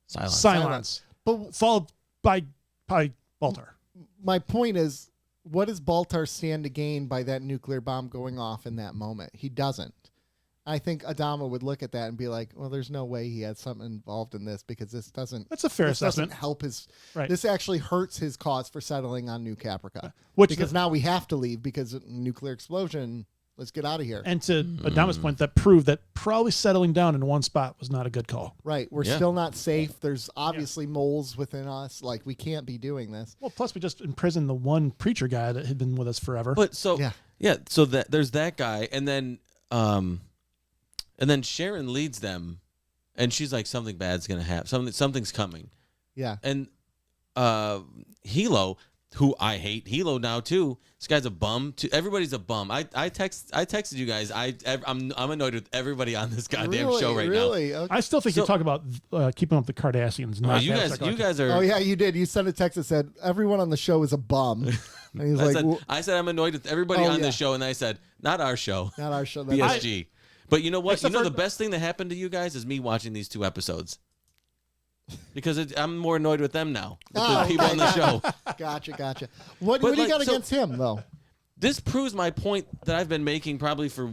Speaker 3: Silence.
Speaker 2: Cylons.
Speaker 1: But
Speaker 2: Followed by Baltar.
Speaker 1: my point is, what does Baltar stand to gain by that nuclear bomb going off in that moment? He doesn't. I think Adama would look at that and be like, well, there's no way he had something involved in this because this doesn't.
Speaker 2: That's a fair
Speaker 1: this doesn't
Speaker 2: assessment.
Speaker 1: help his.
Speaker 2: Right.
Speaker 1: This actually hurts his cause for settling on New Caprica.
Speaker 2: Which
Speaker 1: because now we have to leave because of nuclear explosion. Let's get out of here.
Speaker 2: And to Adama's point, that proved that probably settling down in one spot was not a good call.
Speaker 1: Right. We're
Speaker 3: Yeah.
Speaker 1: still not safe. There's obviously moles within us. Like, we can't be doing this.
Speaker 2: Well, plus we just imprisoned the one preacher guy that had been with us forever.
Speaker 3: But so
Speaker 1: Yeah.
Speaker 3: so that there's that guy, and then Sharon leads them, and she's like, something bad's gonna happen. Something's coming.
Speaker 1: Yeah.
Speaker 3: And Hilo, who I hate, Hilo now too. This guy's a bum. Everybody's a bum. I texted you guys. I'm annoyed with everybody on this goddamn show right now.
Speaker 1: Really? Okay.
Speaker 2: I still think
Speaker 3: So-
Speaker 2: you talk about keeping up with the Cardassians.
Speaker 3: Oh,
Speaker 2: Not
Speaker 3: you
Speaker 2: Battlestar Galactica.
Speaker 3: guys are.
Speaker 1: Oh, yeah, you did. You sent a text that said, everyone on the show is a bum. And he's like, well,
Speaker 3: I said I'm annoyed with everybody
Speaker 1: Oh,
Speaker 3: on
Speaker 1: yeah.
Speaker 3: this show, and I said not our show,
Speaker 1: not our show.
Speaker 3: BSG. But you know what?
Speaker 2: Except
Speaker 3: You know
Speaker 2: for-
Speaker 3: the best thing that happened to you guys is me watching these 2 episodes. Because I'm more annoyed with them now, with the people on the show.
Speaker 1: Gotcha. What
Speaker 3: But
Speaker 1: do you got
Speaker 3: like, so-
Speaker 1: against him, though?
Speaker 3: This proves my point that I've been making probably for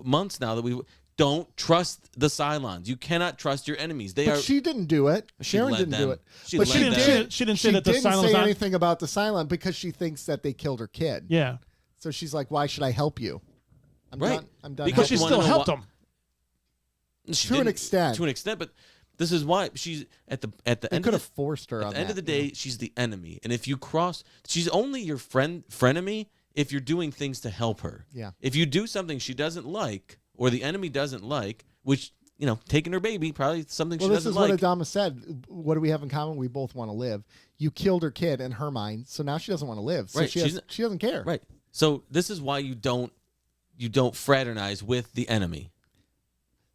Speaker 3: months now, that we don't trust the Cylons. You cannot trust your enemies. They
Speaker 1: But
Speaker 3: are.
Speaker 1: she didn't do it.
Speaker 3: She
Speaker 1: Sharon
Speaker 3: led
Speaker 1: didn't do
Speaker 3: them.
Speaker 1: it.
Speaker 3: She
Speaker 1: But
Speaker 3: led
Speaker 1: she
Speaker 3: them.
Speaker 1: did.
Speaker 2: She didn't say that the
Speaker 1: didn't
Speaker 2: Cylons
Speaker 1: say
Speaker 2: on-
Speaker 1: anything about the Cylon because she thinks that they killed her kid.
Speaker 2: Yeah,
Speaker 1: So she's like, why should I help you? I'm
Speaker 3: Right.
Speaker 1: done. I'm done.
Speaker 3: Because
Speaker 2: but she
Speaker 3: wanna
Speaker 2: still
Speaker 3: know
Speaker 2: helped
Speaker 3: why-
Speaker 2: him.
Speaker 3: She
Speaker 1: To an
Speaker 3: didn't-
Speaker 1: extent.
Speaker 3: To an extent, but this is why she's at the
Speaker 1: They
Speaker 3: end.
Speaker 1: could
Speaker 3: Of
Speaker 1: have forced her
Speaker 3: the,
Speaker 1: on
Speaker 3: at the end of
Speaker 1: that,
Speaker 3: the day, she's the enemy, and if you cross, she's only your frenemy if you're doing things to help her.
Speaker 1: Yeah.
Speaker 3: If you do something she doesn't like, or the enemy doesn't like, which taking her baby probably something
Speaker 1: Well,
Speaker 3: she
Speaker 1: this
Speaker 3: doesn't
Speaker 1: is
Speaker 3: like.
Speaker 1: what Adama said. What do we have in common? We both want to live. You killed her kid in her mind, so now she doesn't want to live. So
Speaker 3: Right,
Speaker 1: she doesn't care.
Speaker 3: Right. So this is why you don't fraternize with the enemy.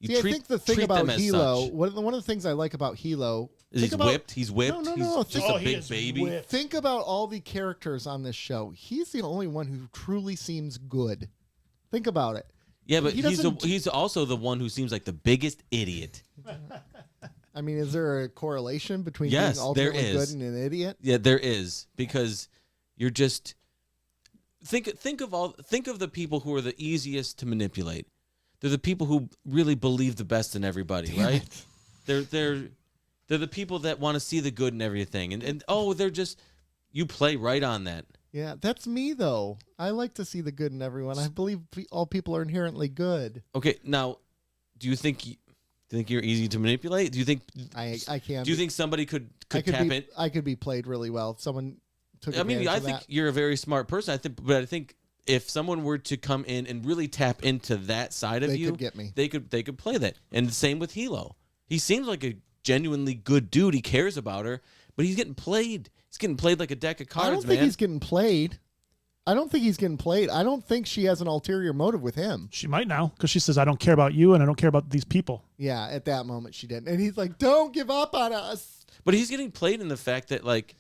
Speaker 3: You
Speaker 1: See, I think the thing
Speaker 3: treat
Speaker 1: about
Speaker 3: them as
Speaker 1: Hilo,
Speaker 3: such.
Speaker 1: one of the things I like about Hilo
Speaker 3: Is he's whipped. He's whipped.
Speaker 1: No,
Speaker 3: he's just
Speaker 1: Oh,
Speaker 3: a
Speaker 2: he
Speaker 3: big
Speaker 2: is
Speaker 3: baby.
Speaker 2: whipped.
Speaker 1: Think about all the characters on this show. He's the only one who truly seems good. Think about it.
Speaker 3: Yeah, but
Speaker 1: He
Speaker 3: he's
Speaker 1: doesn't-
Speaker 3: also the one who seems like the biggest idiot.
Speaker 1: I mean, is there a correlation between
Speaker 3: Yes,
Speaker 1: being
Speaker 3: there
Speaker 1: ultimately
Speaker 3: is.
Speaker 1: good and an idiot?
Speaker 3: Yeah, there is, because you're just think of the people who are the easiest to manipulate. They're the people who really believe the best in everybody, right? They're the people that want to see the good in everything, and they're just, you play right on that.
Speaker 1: Yeah, that's me though. I like to see the good in everyone. I believe all people are inherently good.
Speaker 3: Okay, now, do you think you're easy to manipulate? Do you think
Speaker 1: I can?
Speaker 3: Do you think somebody could tap in?
Speaker 1: I could be played really well if someone took advantage
Speaker 3: I
Speaker 1: of
Speaker 3: think
Speaker 1: that.
Speaker 3: you're a very smart person. I think if someone were to come in and really tap into that side of
Speaker 1: They
Speaker 3: you,
Speaker 1: could get me.
Speaker 3: They could play that. And the same with Hilo. He seems like a genuinely good dude. He cares about her, but he's getting played. He's getting played like a deck of cards,
Speaker 1: I don't think he's getting played. I don't think he's getting played. I don't think she has an ulterior motive with him.
Speaker 2: She might now, because she says, I don't care about you and I don't care about these people.
Speaker 1: Yeah, at that moment she didn't. And he's like, don't give up on us.
Speaker 3: But he's getting played in the fact that, like,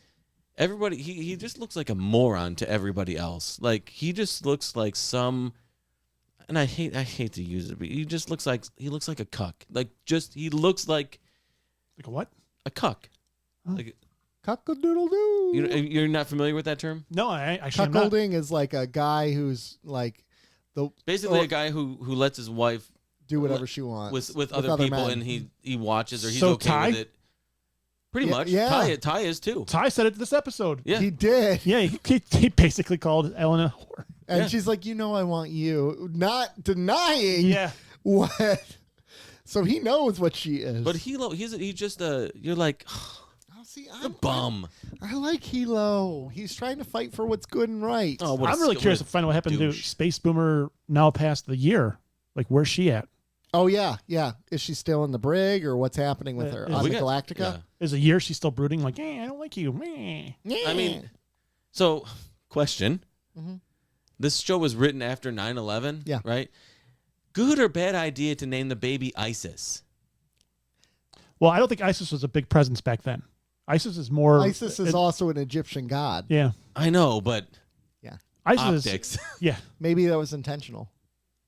Speaker 3: everybody, he just looks like a moron to everybody else. Like, he just looks like some, and I hate to use it, but he looks like a cuck. Like, he looks like
Speaker 2: a what?
Speaker 3: A cuck.
Speaker 1: Huh?
Speaker 3: Like,
Speaker 1: cock-a-doodle-doo.
Speaker 3: You're not familiar with that term?
Speaker 2: No, I actually am not.
Speaker 1: Cuckolding is like a guy who's like
Speaker 3: basically a guy who lets his wife
Speaker 1: do whatever she wants
Speaker 3: with other people,
Speaker 1: men.
Speaker 3: and he watches, or he's
Speaker 2: So
Speaker 3: okay
Speaker 2: Ty?
Speaker 3: with it. Pretty much.
Speaker 1: Yeah.
Speaker 3: Ty is too.
Speaker 2: Ty said it this episode.
Speaker 3: Yeah.
Speaker 1: He did.
Speaker 2: Yeah, he basically called Ellen a whore.
Speaker 1: And
Speaker 3: Yeah.
Speaker 1: she's like, I want you. Not denying
Speaker 2: Yeah.
Speaker 1: what. So he knows what she is.
Speaker 3: But he's just you're like,
Speaker 1: see,
Speaker 3: a bum.
Speaker 1: I like Hilo. He's trying to fight for what's good and right.
Speaker 3: Oh,
Speaker 2: I'm really curious to find out what happened to Space Boomer now past the year. Like, where's she at?
Speaker 1: Oh, yeah. Is she still in the brig, or what's happening with her on the Galactica?
Speaker 3: Yeah.
Speaker 2: Is a year she's still brooding like, I don't like you. Meh.
Speaker 3: I mean, so, question.
Speaker 1: Mm-hmm.
Speaker 3: This show was written after 9/11,
Speaker 1: Yeah.
Speaker 3: right? Good or bad idea to name the baby Isis?
Speaker 2: Well, I don't think ISIS was a big presence back then. ISIS is more...
Speaker 1: ISIS is also an Egyptian god.
Speaker 2: Yeah.
Speaker 3: I know, but
Speaker 1: Yeah.
Speaker 2: ISIS
Speaker 3: optics.
Speaker 2: Yeah.
Speaker 1: Maybe that was intentional.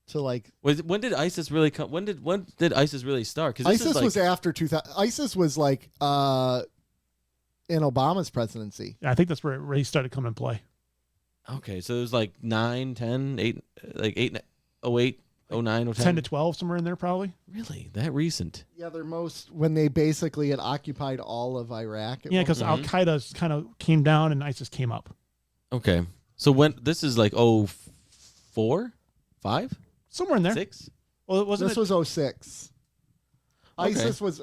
Speaker 1: To like...
Speaker 3: When did ISIS really come? When did ISIS really start? Because
Speaker 1: ISIS was after 2000. ISIS was like in Obama's presidency.
Speaker 2: I think that's where he started coming in play.
Speaker 3: Okay, so it was like 9, 10, 8, like 8, 08, 09, 10.
Speaker 2: 10 to 12, somewhere in there probably.
Speaker 3: Really? That recent?
Speaker 1: Yeah, when they basically had occupied all of Iraq.
Speaker 2: Yeah, because Al-Qaeda kind of came down and ISIS came up.
Speaker 3: Okay. So this is like 04, 5?
Speaker 2: Somewhere in there.
Speaker 3: 6?
Speaker 2: Well,
Speaker 1: This was 06.
Speaker 3: Okay.
Speaker 1: ISIS was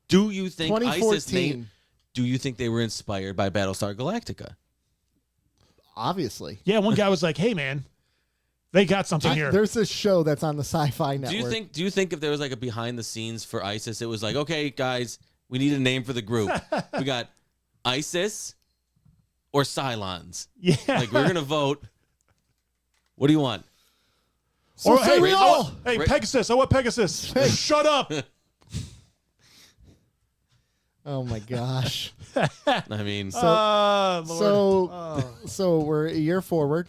Speaker 3: Do you think
Speaker 1: 2014.
Speaker 3: Do you think they were inspired by Battlestar Galactica?
Speaker 1: Obviously.
Speaker 2: Yeah, one guy was like, hey, man, they got something here.
Speaker 1: There's this show that's on the Sci-Fi Network.
Speaker 3: Do you think if there was like a behind the scenes for ISIS, it was like, okay, guys, we need a name for the group. We got ISIS or Cylons.
Speaker 2: Yeah.
Speaker 3: Like, we're gonna vote. What do you want?
Speaker 1: So
Speaker 2: or, hey,
Speaker 1: we all.
Speaker 2: hey, Pegasus. I want Pegasus.
Speaker 1: Hey.
Speaker 2: Shut up.
Speaker 1: Oh my gosh.
Speaker 3: I mean,
Speaker 1: So we're a year forward.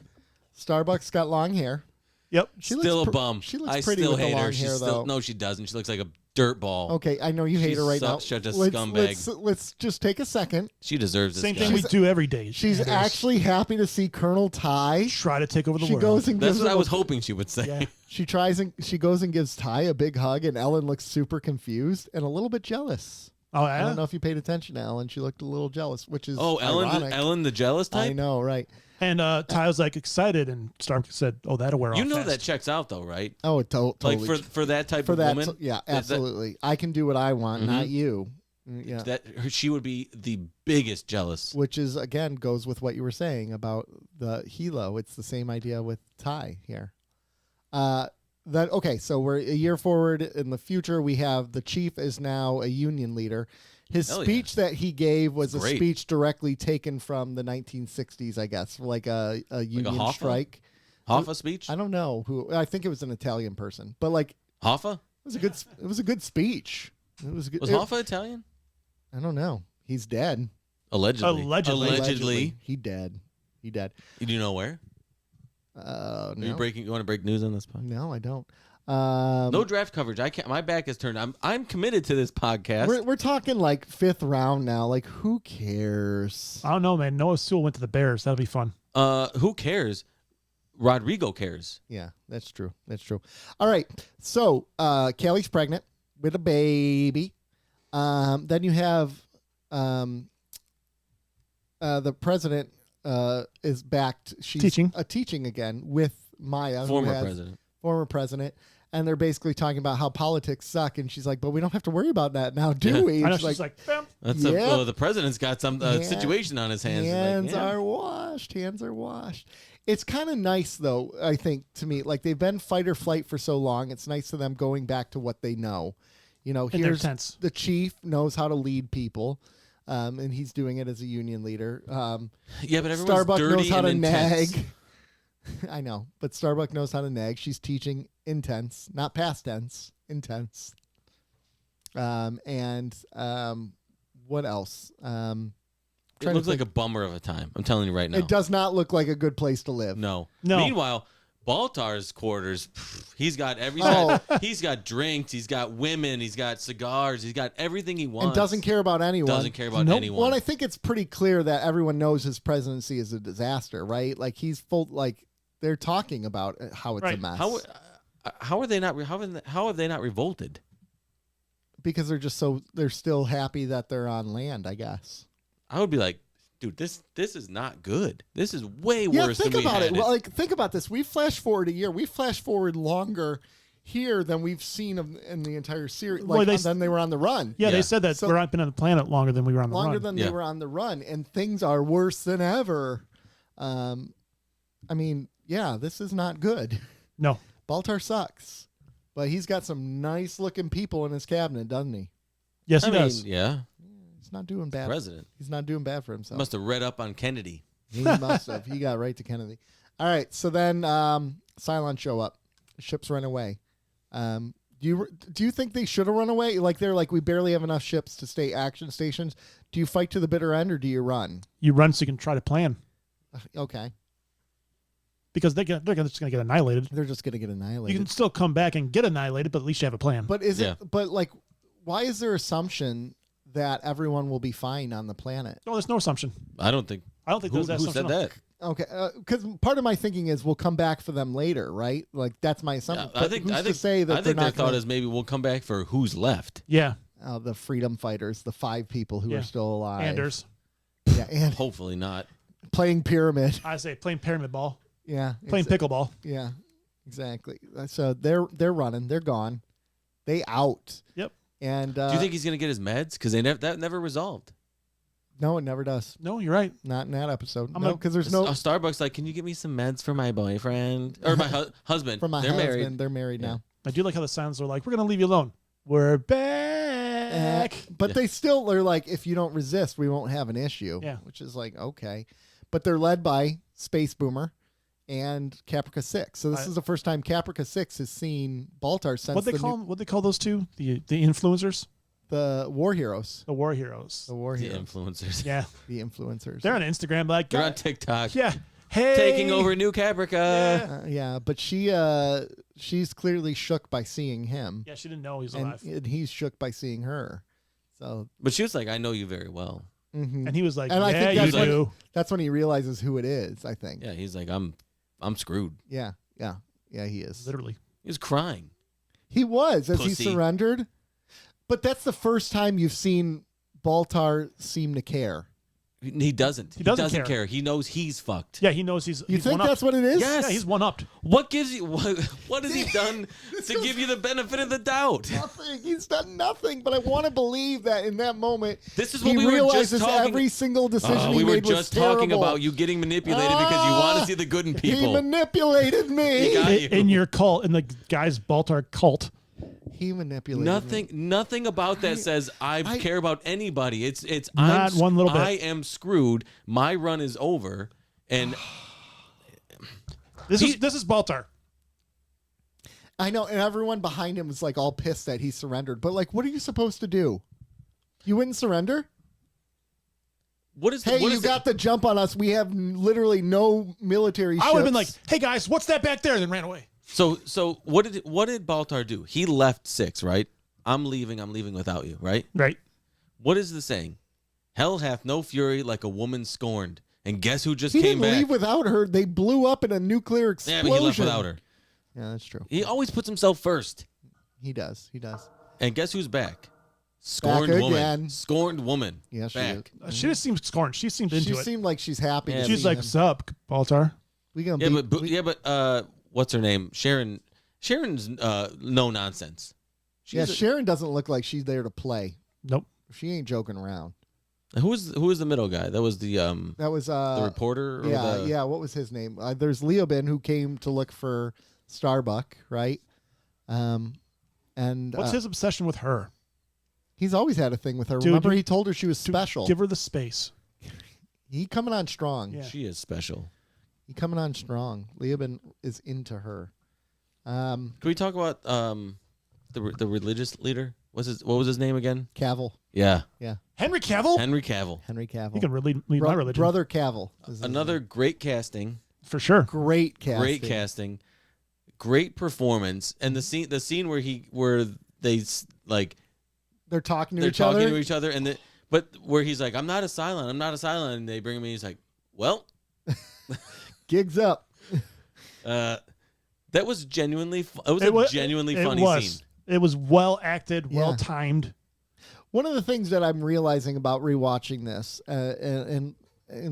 Speaker 1: Starbucks got long hair.
Speaker 2: Yep.
Speaker 1: She
Speaker 3: still
Speaker 1: looks
Speaker 3: a bum.
Speaker 1: She looks
Speaker 3: I
Speaker 1: pretty
Speaker 3: still
Speaker 1: with the
Speaker 3: hate
Speaker 1: long
Speaker 3: her.
Speaker 1: hair, though.
Speaker 3: No, she doesn't. She looks like a dirt ball.
Speaker 1: Okay, I know you hate her right now.
Speaker 3: Such a
Speaker 1: let's,
Speaker 3: scumbag.
Speaker 1: Let's just take a second.
Speaker 3: She deserves this.
Speaker 2: Same
Speaker 3: guy.
Speaker 2: thing we do every day.
Speaker 1: She's actually happy to see Colonel Ty.
Speaker 2: try to take over the
Speaker 1: She
Speaker 2: world.
Speaker 1: goes and
Speaker 3: That's
Speaker 1: gives
Speaker 3: what I
Speaker 1: him
Speaker 3: was hoping she would say.
Speaker 2: Yeah.
Speaker 1: she goes and gives Ty a big hug, and Ellen looks super confused and a little bit jealous.
Speaker 2: Oh,
Speaker 1: I
Speaker 2: yeah?
Speaker 1: don't know if you paid attention to Ellen. She looked a little jealous, which is
Speaker 3: Ellen,
Speaker 1: ironic.
Speaker 3: the jealous type.
Speaker 1: I know, right?
Speaker 2: And Ty was like excited, and Stark said, "Oh, that'll wear off."
Speaker 3: You know
Speaker 2: fast.
Speaker 3: that checks out though, right?
Speaker 1: Oh, it totally.
Speaker 3: Like for that type
Speaker 1: for
Speaker 3: of
Speaker 1: that,
Speaker 3: woman.
Speaker 1: yeah, absolutely. I can do what I want, not you. Yeah,
Speaker 3: She would be the biggest jealous.
Speaker 1: which is again goes with what you were saying about the Hilo. It's the same idea with Ty here. So we're a year forward in the future. We have the chief is now a union leader. His speech that he gave was a speech directly taken from the 1960s, I guess, like a union strike.
Speaker 3: Hoffa speech?
Speaker 1: I don't know who. I think it was an Italian person, but like
Speaker 3: Hoffa?
Speaker 1: it was a good speech. It was good.
Speaker 3: Was Hoffa Italian?
Speaker 1: I don't know. He's dead.
Speaker 3: Allegedly.
Speaker 1: He dead.
Speaker 3: Do you know where?
Speaker 1: No.
Speaker 3: You want to break news on this podcast?
Speaker 1: No, I don't.
Speaker 3: No draft coverage. I can't. My back is turned. I'm committed to this podcast.
Speaker 1: We're talking like 5th round now. Like, who cares?
Speaker 2: I don't know, man. Noah Sewell went to the Bears. That'll be fun.
Speaker 3: Who cares? Rodrigo cares.
Speaker 1: Yeah, that's true. That's true. All right. So Kelly's pregnant with a baby. Then you have the president is back. She's teaching again with Maya, former president. And they're basically talking about how politics suck, and she's like, "But we don't have to worry about that now, do we?"
Speaker 2: And she's like,
Speaker 3: the president's got some situation on his hands.
Speaker 1: Hands are washed. Hands are washed. It's kind of nice, though. I think to me, like they've been fight or flight for so long. It's nice to them going back to what they know. You know, here's the chief knows how to lead people, and he's doing it as a union leader.
Speaker 3: But everyone's
Speaker 1: Starbuck
Speaker 3: dirty
Speaker 1: knows how to
Speaker 3: intense.
Speaker 1: nag. I know, but Starbuck knows how to nag. She's teaching intense, not past tense, intense. And what else?
Speaker 3: It looks like a bummer of a time. I'm telling you right now.
Speaker 1: It does not look like a good place to live.
Speaker 3: No. Meanwhile, Baltar's quarters, he's got everything. He's got drinks. He's got women. He's got cigars. He's got everything he wants.
Speaker 1: And doesn't care about anyone.
Speaker 3: Anyone.
Speaker 1: Well, I think it's pretty clear that everyone knows his presidency is a disaster, right? Like he's full. Like they're talking about how it's a mess.
Speaker 3: How are they not? How have they not revolted?
Speaker 1: Because they're still happy that they're on land, I guess.
Speaker 3: I would be like, dude, this is not good. This is way worse than we had it.
Speaker 1: Well, like, think about this. We flash forward a year. We flash forward longer here than we've seen in the entire series. Then they were on the run.
Speaker 2: Yeah, they said that we've been on the planet longer than we were on the run.
Speaker 1: Longer than they were on the run, and things are worse than ever. I mean, yeah, this is not good.
Speaker 2: No.
Speaker 1: Baltar sucks, but he's got some nice-looking people in his cabinet, doesn't he?
Speaker 2: Yes, he does.
Speaker 3: Yeah.
Speaker 1: He's not doing bad.
Speaker 3: President.
Speaker 1: He's not doing bad for himself.
Speaker 3: Must have read up on Kennedy.
Speaker 1: He must have. He got right to Kennedy. All right. So then Cylons show up. Ships run away. Do you think they should have run away? Like they're like, we barely have enough ships to stay action stations. Do you fight to the bitter end or do you run?
Speaker 2: You run so you can try to plan.
Speaker 1: Okay.
Speaker 2: Because they're just going to get annihilated.
Speaker 1: They're just going to get annihilated.
Speaker 2: You can still come back and get annihilated, but at least you have a plan.
Speaker 1: But But like, why is there assumption that everyone will be fine on the planet?
Speaker 2: No, there's no assumption.
Speaker 3: I don't think
Speaker 2: there's that assumption.
Speaker 3: Who said that?
Speaker 1: Okay, because part of my thinking is we'll come back for them later, right? Like that's my assumption.
Speaker 3: I think their thought is maybe we'll come back for who's left.
Speaker 2: Yeah.
Speaker 1: The freedom fighters, the 5 people who are still alive.
Speaker 2: Anders.
Speaker 1: Yeah, and
Speaker 3: hopefully not.
Speaker 1: Playing pyramid.
Speaker 2: I say playing pyramid ball.
Speaker 1: Yeah.
Speaker 2: Playing pickleball.
Speaker 1: Yeah, exactly. So they're running. They're gone. They out.
Speaker 2: Yep.
Speaker 1: And
Speaker 3: do you think he's going to get his meds? Because that never resolved.
Speaker 1: No, it never does.
Speaker 2: No, you're right.
Speaker 1: Not in that episode. No, because there's no.
Speaker 3: Starbucks like, can you get me some meds for my boyfriend or my husband?
Speaker 1: For my husband. Married. They're married now.
Speaker 2: I do like how the Cylons are like, we're going to leave you alone. We're back.
Speaker 1: But they still are like, if you don't resist, we won't have an issue.
Speaker 2: Yeah.
Speaker 1: Which is like, okay. But they're led by Space Boomer and Caprica 6. So this is the first time Caprica 6 has seen Baltar since
Speaker 2: what they call those two? The influencers?
Speaker 1: The war heroes.
Speaker 2: The war heroes.
Speaker 1: The war heroes.
Speaker 3: The influencers.
Speaker 2: Yeah.
Speaker 1: The influencers.
Speaker 2: They're on Instagram like
Speaker 3: they're on TikTok.
Speaker 2: Yeah. Hey.
Speaker 3: Taking over New Caprica.
Speaker 1: Yeah, but she's clearly shook by seeing him.
Speaker 2: Yeah, she didn't know he was alive.
Speaker 1: And he's shook by seeing her. So
Speaker 3: But she was like, I know you very well.
Speaker 1: Mm-hmm.
Speaker 2: And he was like,
Speaker 1: and I think
Speaker 2: you do.
Speaker 1: That's when he realizes who it is, I think.
Speaker 3: Yeah, he's like, I'm screwed.
Speaker 1: Yeah, he is.
Speaker 2: Literally.
Speaker 3: He was crying.
Speaker 1: He was, as
Speaker 3: Pussy.
Speaker 1: he surrendered. But that's the first time you've seen Baltar seem to care.
Speaker 3: He doesn't. He doesn't care. He knows he's fucked.
Speaker 2: Yeah, he knows he's.
Speaker 1: You think that's what it is?
Speaker 3: Yes.
Speaker 2: Yeah, he's one-upped.
Speaker 3: What gives you? What has he done to give you the benefit of the doubt?
Speaker 1: Nothing. He's done nothing. But I want to believe that in that moment,
Speaker 3: this is what
Speaker 1: he
Speaker 3: we
Speaker 1: realizes
Speaker 3: were just talking.
Speaker 1: every single decision he made was terrible.
Speaker 3: We were just talking about you getting manipulated because you want to see the good in people.
Speaker 1: He manipulated me.
Speaker 3: He got you.
Speaker 2: In your cult, in the guy's Baltar cult.
Speaker 1: He manipulated me.
Speaker 3: Nothing about that says I care about anybody. It's
Speaker 2: not one little bit.
Speaker 3: I am screwed. My run is over, and
Speaker 2: this is Baltar.
Speaker 1: I know, and everyone behind him was like all pissed that he surrendered. But like, what are you supposed to do? You wouldn't surrender? You got the jump on us. We have literally no military ships.
Speaker 2: I would have been like, hey guys, what's that back there? And then ran away.
Speaker 3: So what did Baltar do? He left 6, right? I'm leaving without you, right?
Speaker 2: Right.
Speaker 3: What is the saying? Hell hath no fury like a woman scorned. And guess who just
Speaker 1: he
Speaker 3: came
Speaker 1: didn't
Speaker 3: back?
Speaker 1: leave without her. They blew up in a nuclear explosion.
Speaker 3: Yeah, but he left without her.
Speaker 1: Yeah, that's true.
Speaker 3: He always puts himself first.
Speaker 1: He does.
Speaker 3: And guess who's back? Scorned
Speaker 1: Back
Speaker 3: woman.
Speaker 1: again.
Speaker 3: Scorned woman.
Speaker 1: Yeah, she
Speaker 3: back.
Speaker 1: is.
Speaker 2: She just seems scorned. She seemed into
Speaker 1: She
Speaker 2: it.
Speaker 1: seemed like she's happy.
Speaker 3: Yeah,
Speaker 1: to
Speaker 2: She's
Speaker 1: see
Speaker 2: like,
Speaker 1: him.
Speaker 2: "Sup, Baltar?"
Speaker 1: We gonna
Speaker 3: Yeah,
Speaker 1: beat,
Speaker 3: but what's her name? Sharon. Sharon's no nonsense.
Speaker 1: Sharon doesn't look like she's there to play.
Speaker 2: Nope.
Speaker 1: She ain't joking around.
Speaker 3: Who was the middle guy? That was the reporter. Or
Speaker 1: Yeah. What was his name? There's Leoben who came to look for Starbuck, right? And
Speaker 2: What's his obsession with her?
Speaker 1: he's always had a thing with her.
Speaker 2: Dude,
Speaker 1: Remember, he told her she was special.
Speaker 2: Give her the space.
Speaker 1: He coming on strong.
Speaker 2: Yeah.
Speaker 3: She is special.
Speaker 1: He coming on strong. Leoben is into her.
Speaker 3: Can we talk about the religious leader? What was his name again?
Speaker 1: Cavill.
Speaker 3: Yeah,
Speaker 2: Henry Cavill.
Speaker 3: Henry Cavill.
Speaker 1: Henry Cavill.
Speaker 2: He can lead my religion.
Speaker 1: Brother Cavill. is his
Speaker 3: Another
Speaker 1: name.
Speaker 3: great casting.
Speaker 2: For sure.
Speaker 1: Great casting.
Speaker 3: Great casting. Great performance. And the scene where they like
Speaker 1: They're talking to
Speaker 3: they're
Speaker 1: each
Speaker 3: talking
Speaker 1: other.
Speaker 3: to each other, and but where he's like, I'm not a Cylon, and they bring him in. He's like, well,
Speaker 1: Gigs up.
Speaker 3: that was genuinely. It was a genuinely funny scene.
Speaker 2: It was well acted,
Speaker 1: Yeah.
Speaker 2: well timed.
Speaker 1: One of the things that I'm realizing about rewatching this and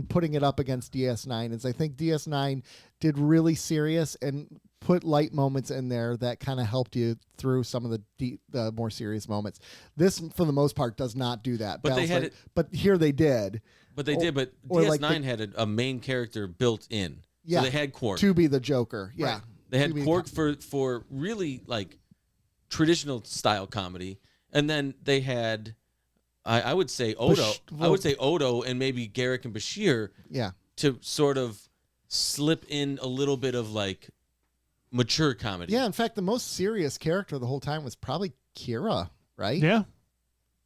Speaker 1: putting it up against DS9 is I think DS9 did really serious and put light moments in there that kind of helped you through some of the more serious moments. This, for the most part, does not do that.
Speaker 3: But they had it.
Speaker 1: But here they did.
Speaker 3: But they did. But
Speaker 1: or
Speaker 3: DS9
Speaker 1: like
Speaker 3: had a main character built in.
Speaker 1: Yeah.
Speaker 3: So they had Quark.
Speaker 1: To be the Joker. Yeah.
Speaker 3: Right. They had
Speaker 1: To be
Speaker 3: Quark for really like traditional style comedy, and then they had, I would say Odo. I would say Odo and maybe Garrick and Bashir.
Speaker 1: Yeah.
Speaker 3: To sort of slip in a little bit of like mature comedy.
Speaker 1: Yeah. In fact, the most serious character the whole time was probably Kira, right?
Speaker 2: Yeah.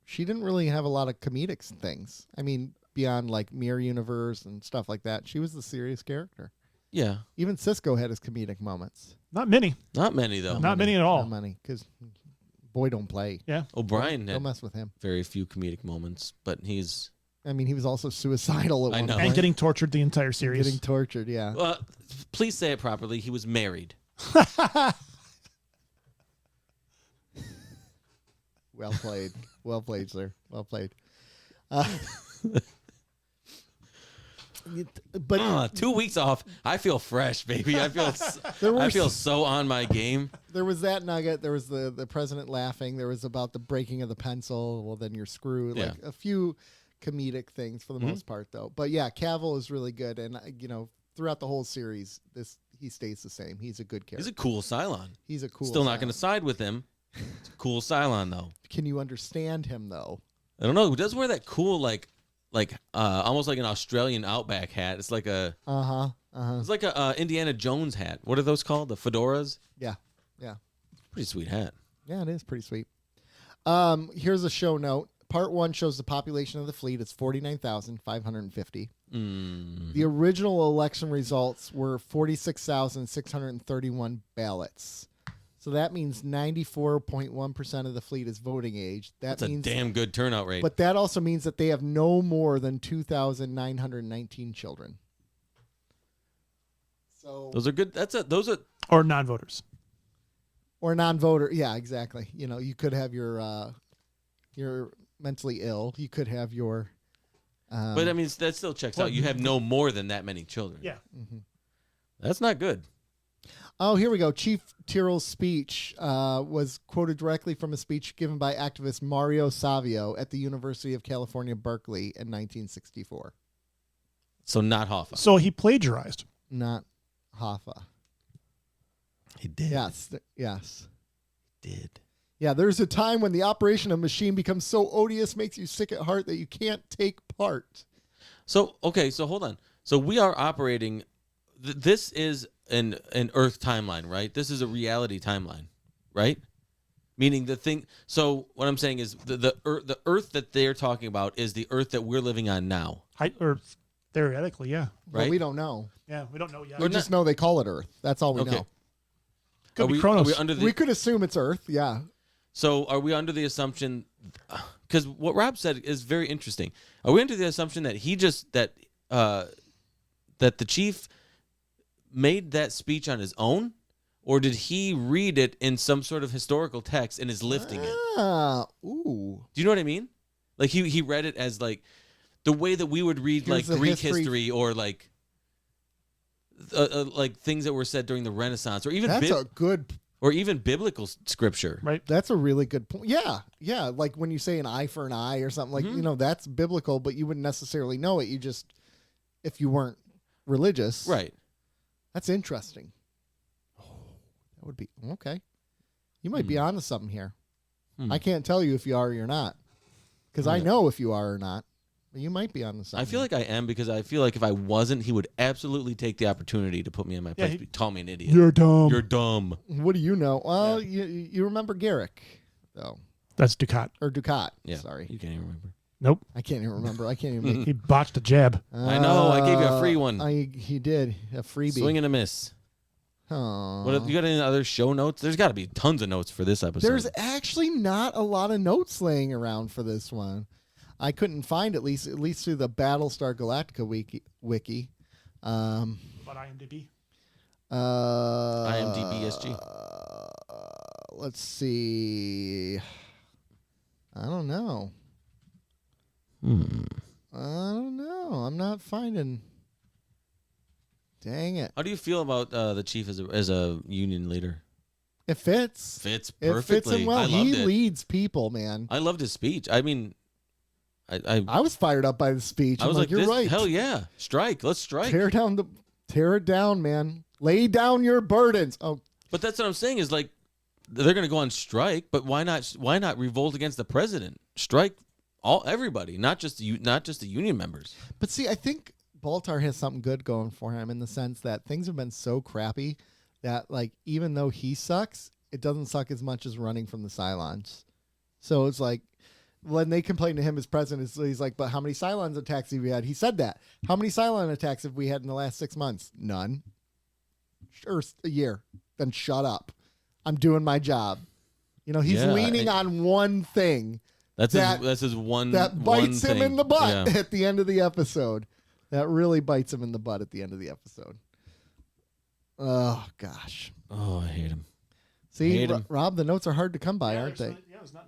Speaker 1: She didn't really have a lot of comedic things. I mean, beyond like Mirror Universe and stuff like that, she was the serious character.
Speaker 3: Yeah.
Speaker 1: Even Cisco had his comedic moments.
Speaker 2: Not many.
Speaker 3: Not many though.
Speaker 2: Not many at all.
Speaker 1: Not many, because boy don't play.
Speaker 2: Yeah.
Speaker 3: O'Brien
Speaker 1: Don't
Speaker 3: had
Speaker 1: mess with him.
Speaker 3: very few comedic moments, but he's.
Speaker 1: I mean, he was also suicidal at
Speaker 3: I
Speaker 1: one
Speaker 3: know.
Speaker 1: point.
Speaker 2: And getting tortured the entire series.
Speaker 1: Getting tortured, yeah.
Speaker 3: Well, please say it properly. He was married.
Speaker 1: Well played. Well played, sir. Well played. But
Speaker 3: 2 weeks off. I feel fresh, baby. I feel so on my game.
Speaker 1: there was that nugget. There was the president laughing. There was about the breaking of the pencil. Well, then you're screwed.
Speaker 3: Yeah.
Speaker 1: Like a few comedic things for the most part, though. But yeah, Cavill is really good, and throughout the whole series, he stays the same. He's a good character.
Speaker 3: He's a cool Cylon.
Speaker 1: He's a cool.
Speaker 3: Still not
Speaker 1: Cylon.
Speaker 3: going to side with him. It's a cool Cylon though.
Speaker 1: Can you understand him though?
Speaker 3: I don't know. He does wear that cool like almost like an Australian outback hat. It's like a It's like a Indiana Jones hat. What are those called? The fedoras?
Speaker 1: Yeah.
Speaker 3: Pretty sweet hat.
Speaker 1: Yeah, it is pretty sweet. Here's a show note. Part 1 shows the population of the fleet is 49,550. The original election results were 46,631 ballots. So that means 94.1% of the fleet is voting age.
Speaker 3: That's a damn good turnout rate.
Speaker 1: But that also means that they have no more than 2,919 children. So
Speaker 3: those are good. Those are
Speaker 2: Or non-voters.
Speaker 1: or non-voter. Yeah, exactly. You could have your mentally ill. You could have your.
Speaker 3: but I mean, that still checks out. You have no more than that many children.
Speaker 2: Yeah.
Speaker 1: Mm-hmm.
Speaker 3: That's not good.
Speaker 1: Oh, here we go. Chief Tyrrell's speech was quoted directly from a speech given by activist Mario Savio at the University of California, Berkeley in 1964.
Speaker 3: So not Hoffa.
Speaker 2: So he plagiarized.
Speaker 1: Not Hoffa.
Speaker 3: He did.
Speaker 1: Yes.
Speaker 3: He did.
Speaker 1: Yeah, there's a time when the operation of a machine becomes so odious, makes you sick at heart that you can't take part.
Speaker 3: So, okay, so hold on. So we are operating, this is an Earth timeline, right? This is a reality timeline, right? Meaning the thing, so what I'm saying is the Earth that they're talking about is the Earth that we're living on now.
Speaker 2: Or theoretically, yeah.
Speaker 1: Well,
Speaker 3: Right?
Speaker 1: we don't know.
Speaker 2: Yeah, we don't know yet.
Speaker 1: We just know they call it Earth. That's all we
Speaker 3: Okay.
Speaker 1: know.
Speaker 2: Could
Speaker 3: Are
Speaker 2: be
Speaker 3: we,
Speaker 2: Kronos.
Speaker 3: are we under the,
Speaker 1: We could assume it's Earth, yeah.
Speaker 3: So are we under the assumption, because what Rob said is very interesting. Are we under the assumption that that the chief made that speech on his own, or did he read it in some sort of historical text and is lifting it?
Speaker 1: Ooh.
Speaker 3: Do you know what I mean? Like he read it as like the way that we would read
Speaker 1: Here's
Speaker 3: like Greek history or like things that were said during the Renaissance, or even even biblical scripture.
Speaker 2: Right.
Speaker 1: That's a really good point. Yeah. Like when you say an eye for an eye or something, like that's biblical, but you wouldn't necessarily know it. You just, if you weren't religious,
Speaker 3: right?
Speaker 1: That's interesting. That would be okay. You might be onto something here. I can't tell you if you are or you're not, because I know if you are or not. But you might be onto something.
Speaker 3: I feel like I am, because I feel like if I wasn't, he would absolutely take the opportunity to put me in my place. Call me an idiot.
Speaker 2: You're dumb.
Speaker 3: You're dumb.
Speaker 1: What do you know? Well, you remember Garrick, though.
Speaker 2: That's Ducat.
Speaker 1: Or Ducat.
Speaker 3: Yeah.
Speaker 1: Sorry.
Speaker 3: You can't even remember.
Speaker 2: Nope.
Speaker 1: I can't even remember. I can't even make
Speaker 2: He botched a jab.
Speaker 3: I know. I gave you a free one.
Speaker 1: He did. A freebie.
Speaker 3: Swing and a miss. What, you got any other show notes? There's got to be tons of notes for this episode.
Speaker 1: There's actually not a lot of notes laying around for this one. I couldn't find at least through the Battlestar Galactica wiki.
Speaker 2: About IMDb?
Speaker 3: IMDb BSG.
Speaker 1: Let's see. I don't know. I don't know. I'm not finding. Dang it.
Speaker 3: How do you feel about the chief as a union leader?
Speaker 1: It fits.
Speaker 3: Fits perfectly.
Speaker 1: It fits him well. He leads people, man.
Speaker 3: I loved his speech. I mean,
Speaker 1: I was fired up by the speech.
Speaker 3: I was like,
Speaker 1: you're right.
Speaker 3: Hell yeah. Strike. Let's strike.
Speaker 1: Tear it down, man. Lay down your burdens. Oh.
Speaker 3: But that's what I'm saying is like they're going to go on strike, but why not revolt against the president? Strike everybody, not just the union members.
Speaker 1: But see, I think Baltar has something good going for him in the sense that things have been so crappy that like even though he sucks, it doesn't suck as much as running from the Cylons. So it's like when they complain to him as president, he's like, but how many Cylons attacks have we had? He said that. How many Cylon attacks have we had in the last 6 months? None. Or a year. Then shut up. I'm doing my job. You know, he's leaning on one thing.
Speaker 3: That's his one
Speaker 1: that bites him in the butt
Speaker 3: at
Speaker 1: the end of the episode. That really bites him in the butt at the end of the episode. Oh gosh.
Speaker 3: Oh, I hate him.
Speaker 1: See, Rob, the notes are hard to come by, aren't they?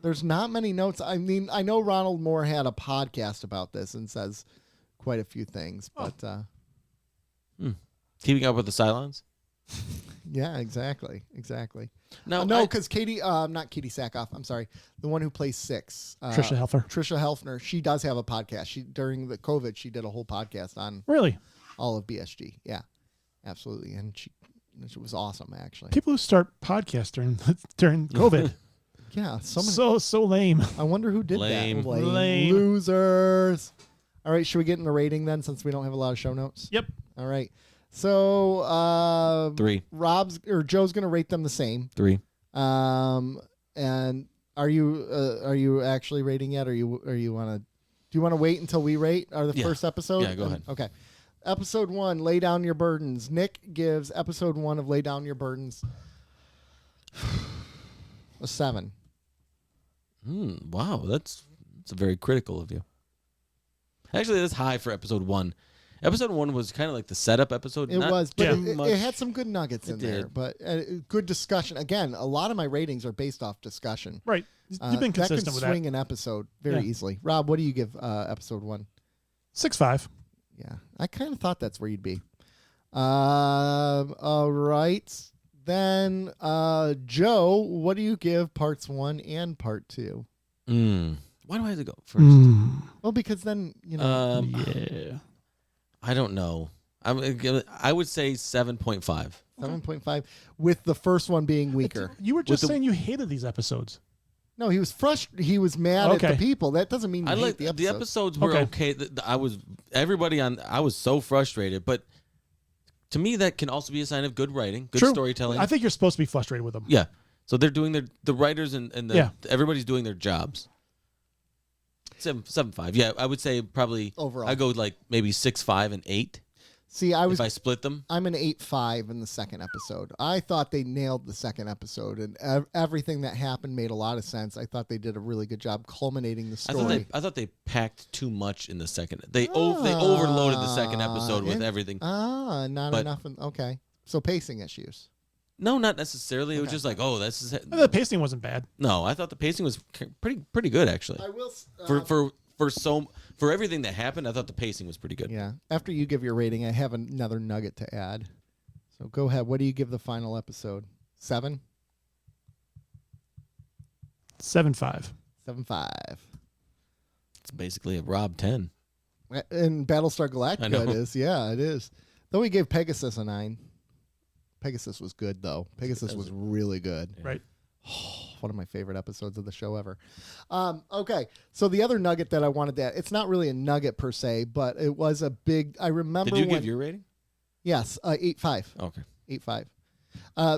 Speaker 1: There's not many notes. I mean, I know Ronald Moore had a podcast about this and says quite a few things, but
Speaker 3: keeping up with the Cylons.
Speaker 1: Yeah, exactly.
Speaker 3: No,
Speaker 1: because Katie, not Katie Sackhoff. I'm sorry, the one who plays Six,
Speaker 2: Trisha
Speaker 1: Helfner. She does have a podcast. During the COVID, she did a whole podcast on all of BSG. Yeah, absolutely, and it was awesome actually.
Speaker 2: People who start podcasts during COVID.
Speaker 1: Yeah,
Speaker 2: so lame.
Speaker 1: I wonder who did
Speaker 3: lame.
Speaker 1: that. Lame losers. All right, should we get in the rating then, since we don't have a lot of show notes?
Speaker 2: Yep.
Speaker 1: All right. So
Speaker 3: 3.
Speaker 1: Joe's gonna rate them the same.
Speaker 3: 3.
Speaker 1: And are you actually rating yet, or do you want to wait until we rate the first episode?
Speaker 3: Yeah, go ahead.
Speaker 1: Okay. Episode 1, Lay Down Your Burdens. Nick gives episode 1 of Lay Down Your Burdens a 7.
Speaker 3: Wow, that's very critical of you. Actually, that's high for episode 1. Episode 1 was kind of like the setup episode.
Speaker 1: It was, but it had some good nuggets in there. But good discussion. Again, a lot of my ratings are based off discussion.
Speaker 2: Right. You've been consistent with that.
Speaker 1: That can swing an episode very easily. Rob, what do you give episode 1?
Speaker 2: 6.5.
Speaker 1: Yeah, I kind of thought that's where you'd be. All right. Then, Joe, what do you give parts 1 and part 2?
Speaker 3: Why do I have to go first?
Speaker 1: Well, because then, you know.
Speaker 3: I don't know. I would say 7.5.
Speaker 1: 7.5, with the first one being weaker.
Speaker 2: You were just saying you hated these episodes.
Speaker 1: No, he was frustrated. He was mad at the people. That doesn't mean you hate the episodes.
Speaker 3: The episodes were okay. I was so frustrated, but to me that can also be a sign of good writing, good storytelling.
Speaker 2: I think you're supposed to be frustrated with them.
Speaker 3: Yeah. So they're doing the writers and everybody's doing their jobs. 7.5. Yeah, I would say probably
Speaker 1: overall.
Speaker 3: I go like maybe 6.5 and 8.
Speaker 1: See,
Speaker 3: if I split them.
Speaker 1: I'm an 8.5 in the second episode. I thought they nailed the second episode, and everything that happened made a lot of sense. I thought they did a really good job culminating the story.
Speaker 3: I thought they packed too much in the second. They overloaded the second episode with everything.
Speaker 1: Not enough. Okay, so pacing issues.
Speaker 3: No, not necessarily. It was just like,
Speaker 2: the pacing wasn't bad.
Speaker 3: No, I thought the pacing was pretty good actually.
Speaker 1: I will
Speaker 3: for everything that happened, I thought the pacing was pretty good.
Speaker 1: Yeah. After you give your rating, I have another nugget to add. So go ahead. What do you give the final episode? 7?
Speaker 2: 7.5.
Speaker 1: 7.5.
Speaker 3: It's basically a Rob 10.
Speaker 1: In Battlestar Galactica, it is. Yeah, it is. Though we gave Pegasus a 9. Pegasus was good, though. Pegasus was really good.
Speaker 2: Yeah. Right.
Speaker 1: One of my favorite episodes of the show ever. Okay, so the other nugget that I wanted to, it's not really a nugget per se, but it was a big, I remember.
Speaker 3: Did you give your rating?
Speaker 1: Yes, 8.5.
Speaker 3: Okay.
Speaker 1: 8.5.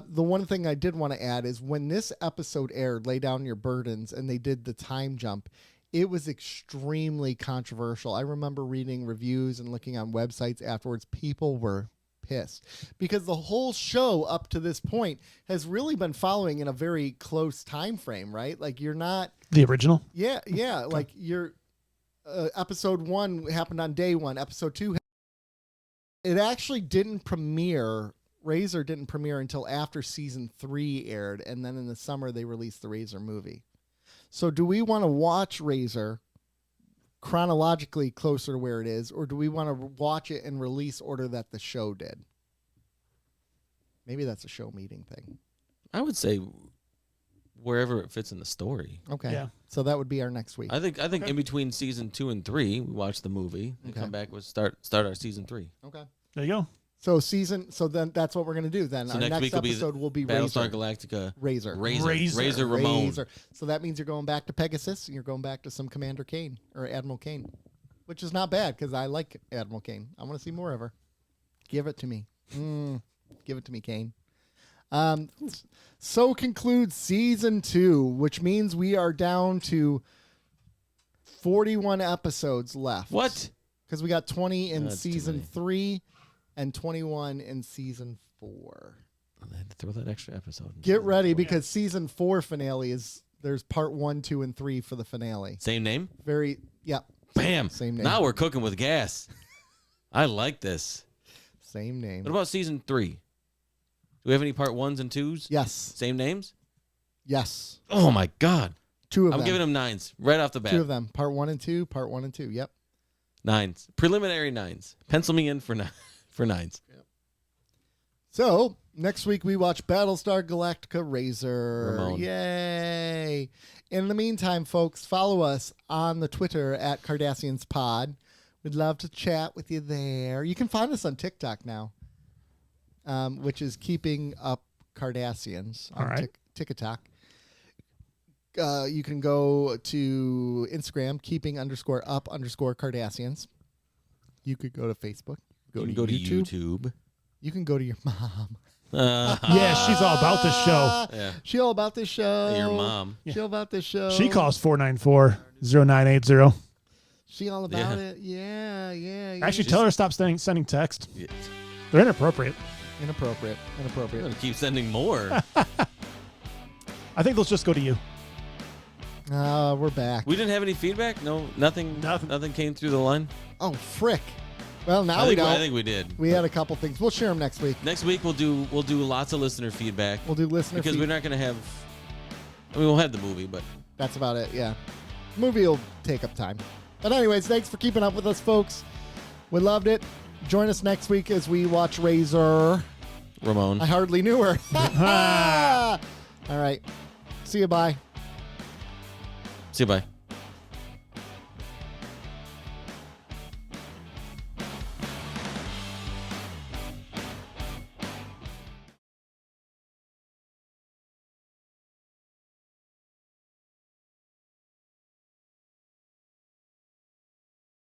Speaker 1: The one thing I did want to add is when this episode aired, Lay Down Your Burdens, and they did the time jump, it was extremely controversial. I remember reading reviews and looking on websites afterwards. People were pissed because the whole show up to this point has really been following in a very close time frame, right? Like you're not
Speaker 2: the original.
Speaker 1: Yeah. Like your episode 1 happened on day 1. Episode 2, it actually didn't premiere. Razor didn't premiere until after season 3 aired, and then in the summer they released the Razor movie. So do we want to watch Razor chronologically closer to where it is, or do we want to watch it in release order that the show did? Maybe that's a show meeting thing.
Speaker 3: I would say wherever it fits in the story.
Speaker 1: Okay.
Speaker 2: Yeah.
Speaker 1: So that would be our next week.
Speaker 3: I think in between season 2 and 3, we watch the movie and come back with start our season 3.
Speaker 1: Okay.
Speaker 2: There you go.
Speaker 1: So then that's what we're going to do then.
Speaker 3: So
Speaker 1: our next episode will be
Speaker 3: Battlestar Galactica.
Speaker 1: Razor
Speaker 3: Ramon.
Speaker 1: Razor. So that means you're going back to Pegasus and you're going back to some Commander Kane or Admiral Kane, which is not bad because I like Admiral Kane. I want to see more of her. Give it to me. Give it to me, Kane. So concludes season 2, which means we are down to 41 episodes left.
Speaker 3: What?
Speaker 1: Because we got 20 in season 3 and 21 in season 4.
Speaker 3: I had to throw that extra episode.
Speaker 1: Get ready because season 4 finale there's part 1, 2, and 3 for the finale.
Speaker 3: Same name?
Speaker 1: Same
Speaker 3: Bam.
Speaker 1: name.
Speaker 3: Now we're cooking with gas. I like this.
Speaker 1: Same name.
Speaker 3: What about season 3? Do we have any part 1s and 2s?
Speaker 1: Yes.
Speaker 3: Same names?
Speaker 1: Yes.
Speaker 3: Oh my God.
Speaker 1: 2 of them.
Speaker 3: I'm giving them 9s right off the bat.
Speaker 1: 2 of them. Part 1 and 2. Part 1 and 2. Yep.
Speaker 3: 9s. Preliminary 9s. Pencil me in for 9s. Yep.
Speaker 1: So next week we watch Battlestar Galactica Razor.
Speaker 3: Ramon.
Speaker 1: Yay! In the meantime, folks, follow us on the Twitter at Cardassians Pod. We'd love to chat with you there. You can find us on TikTok now, which is Keeping Up Cardassians on
Speaker 2: All right.
Speaker 1: TikTok. You can go to Instagram, keeping_up_Cardassians. You could go to Facebook.
Speaker 3: Go to YouTube.
Speaker 1: You can go to your mom.
Speaker 2: Yeah, she's all about this show.
Speaker 3: Yeah.
Speaker 1: She all about this show.
Speaker 3: Your mom.
Speaker 1: She all about this show.
Speaker 2: She calls 494-0980.
Speaker 1: She all about it. Yeah.
Speaker 2: Actually, tell her to stop sending text.
Speaker 3: Yeah.
Speaker 2: They're inappropriate.
Speaker 1: Inappropriate.
Speaker 3: I'm going to keep sending more.
Speaker 2: I think they'll just go to you.
Speaker 1: We're back.
Speaker 3: We didn't have any feedback? No, nothing came through the line?
Speaker 1: Oh, frick. Well, now
Speaker 3: we don't.
Speaker 1: I
Speaker 3: think we did.
Speaker 1: We had a couple things. We'll share them next week.
Speaker 3: Next week we'll do lots of listener feedback.
Speaker 1: We'll do listener
Speaker 3: because we're not going to have. I mean, we'll have the movie, but
Speaker 1: that's about it. Yeah, movie will take up time. But anyways, thanks for keeping up with us, folks. We loved it. Join us next week as we watch Razor.
Speaker 3: Ramon.
Speaker 1: I hardly knew her. All right. See you. Bye.
Speaker 3: See you. Bye.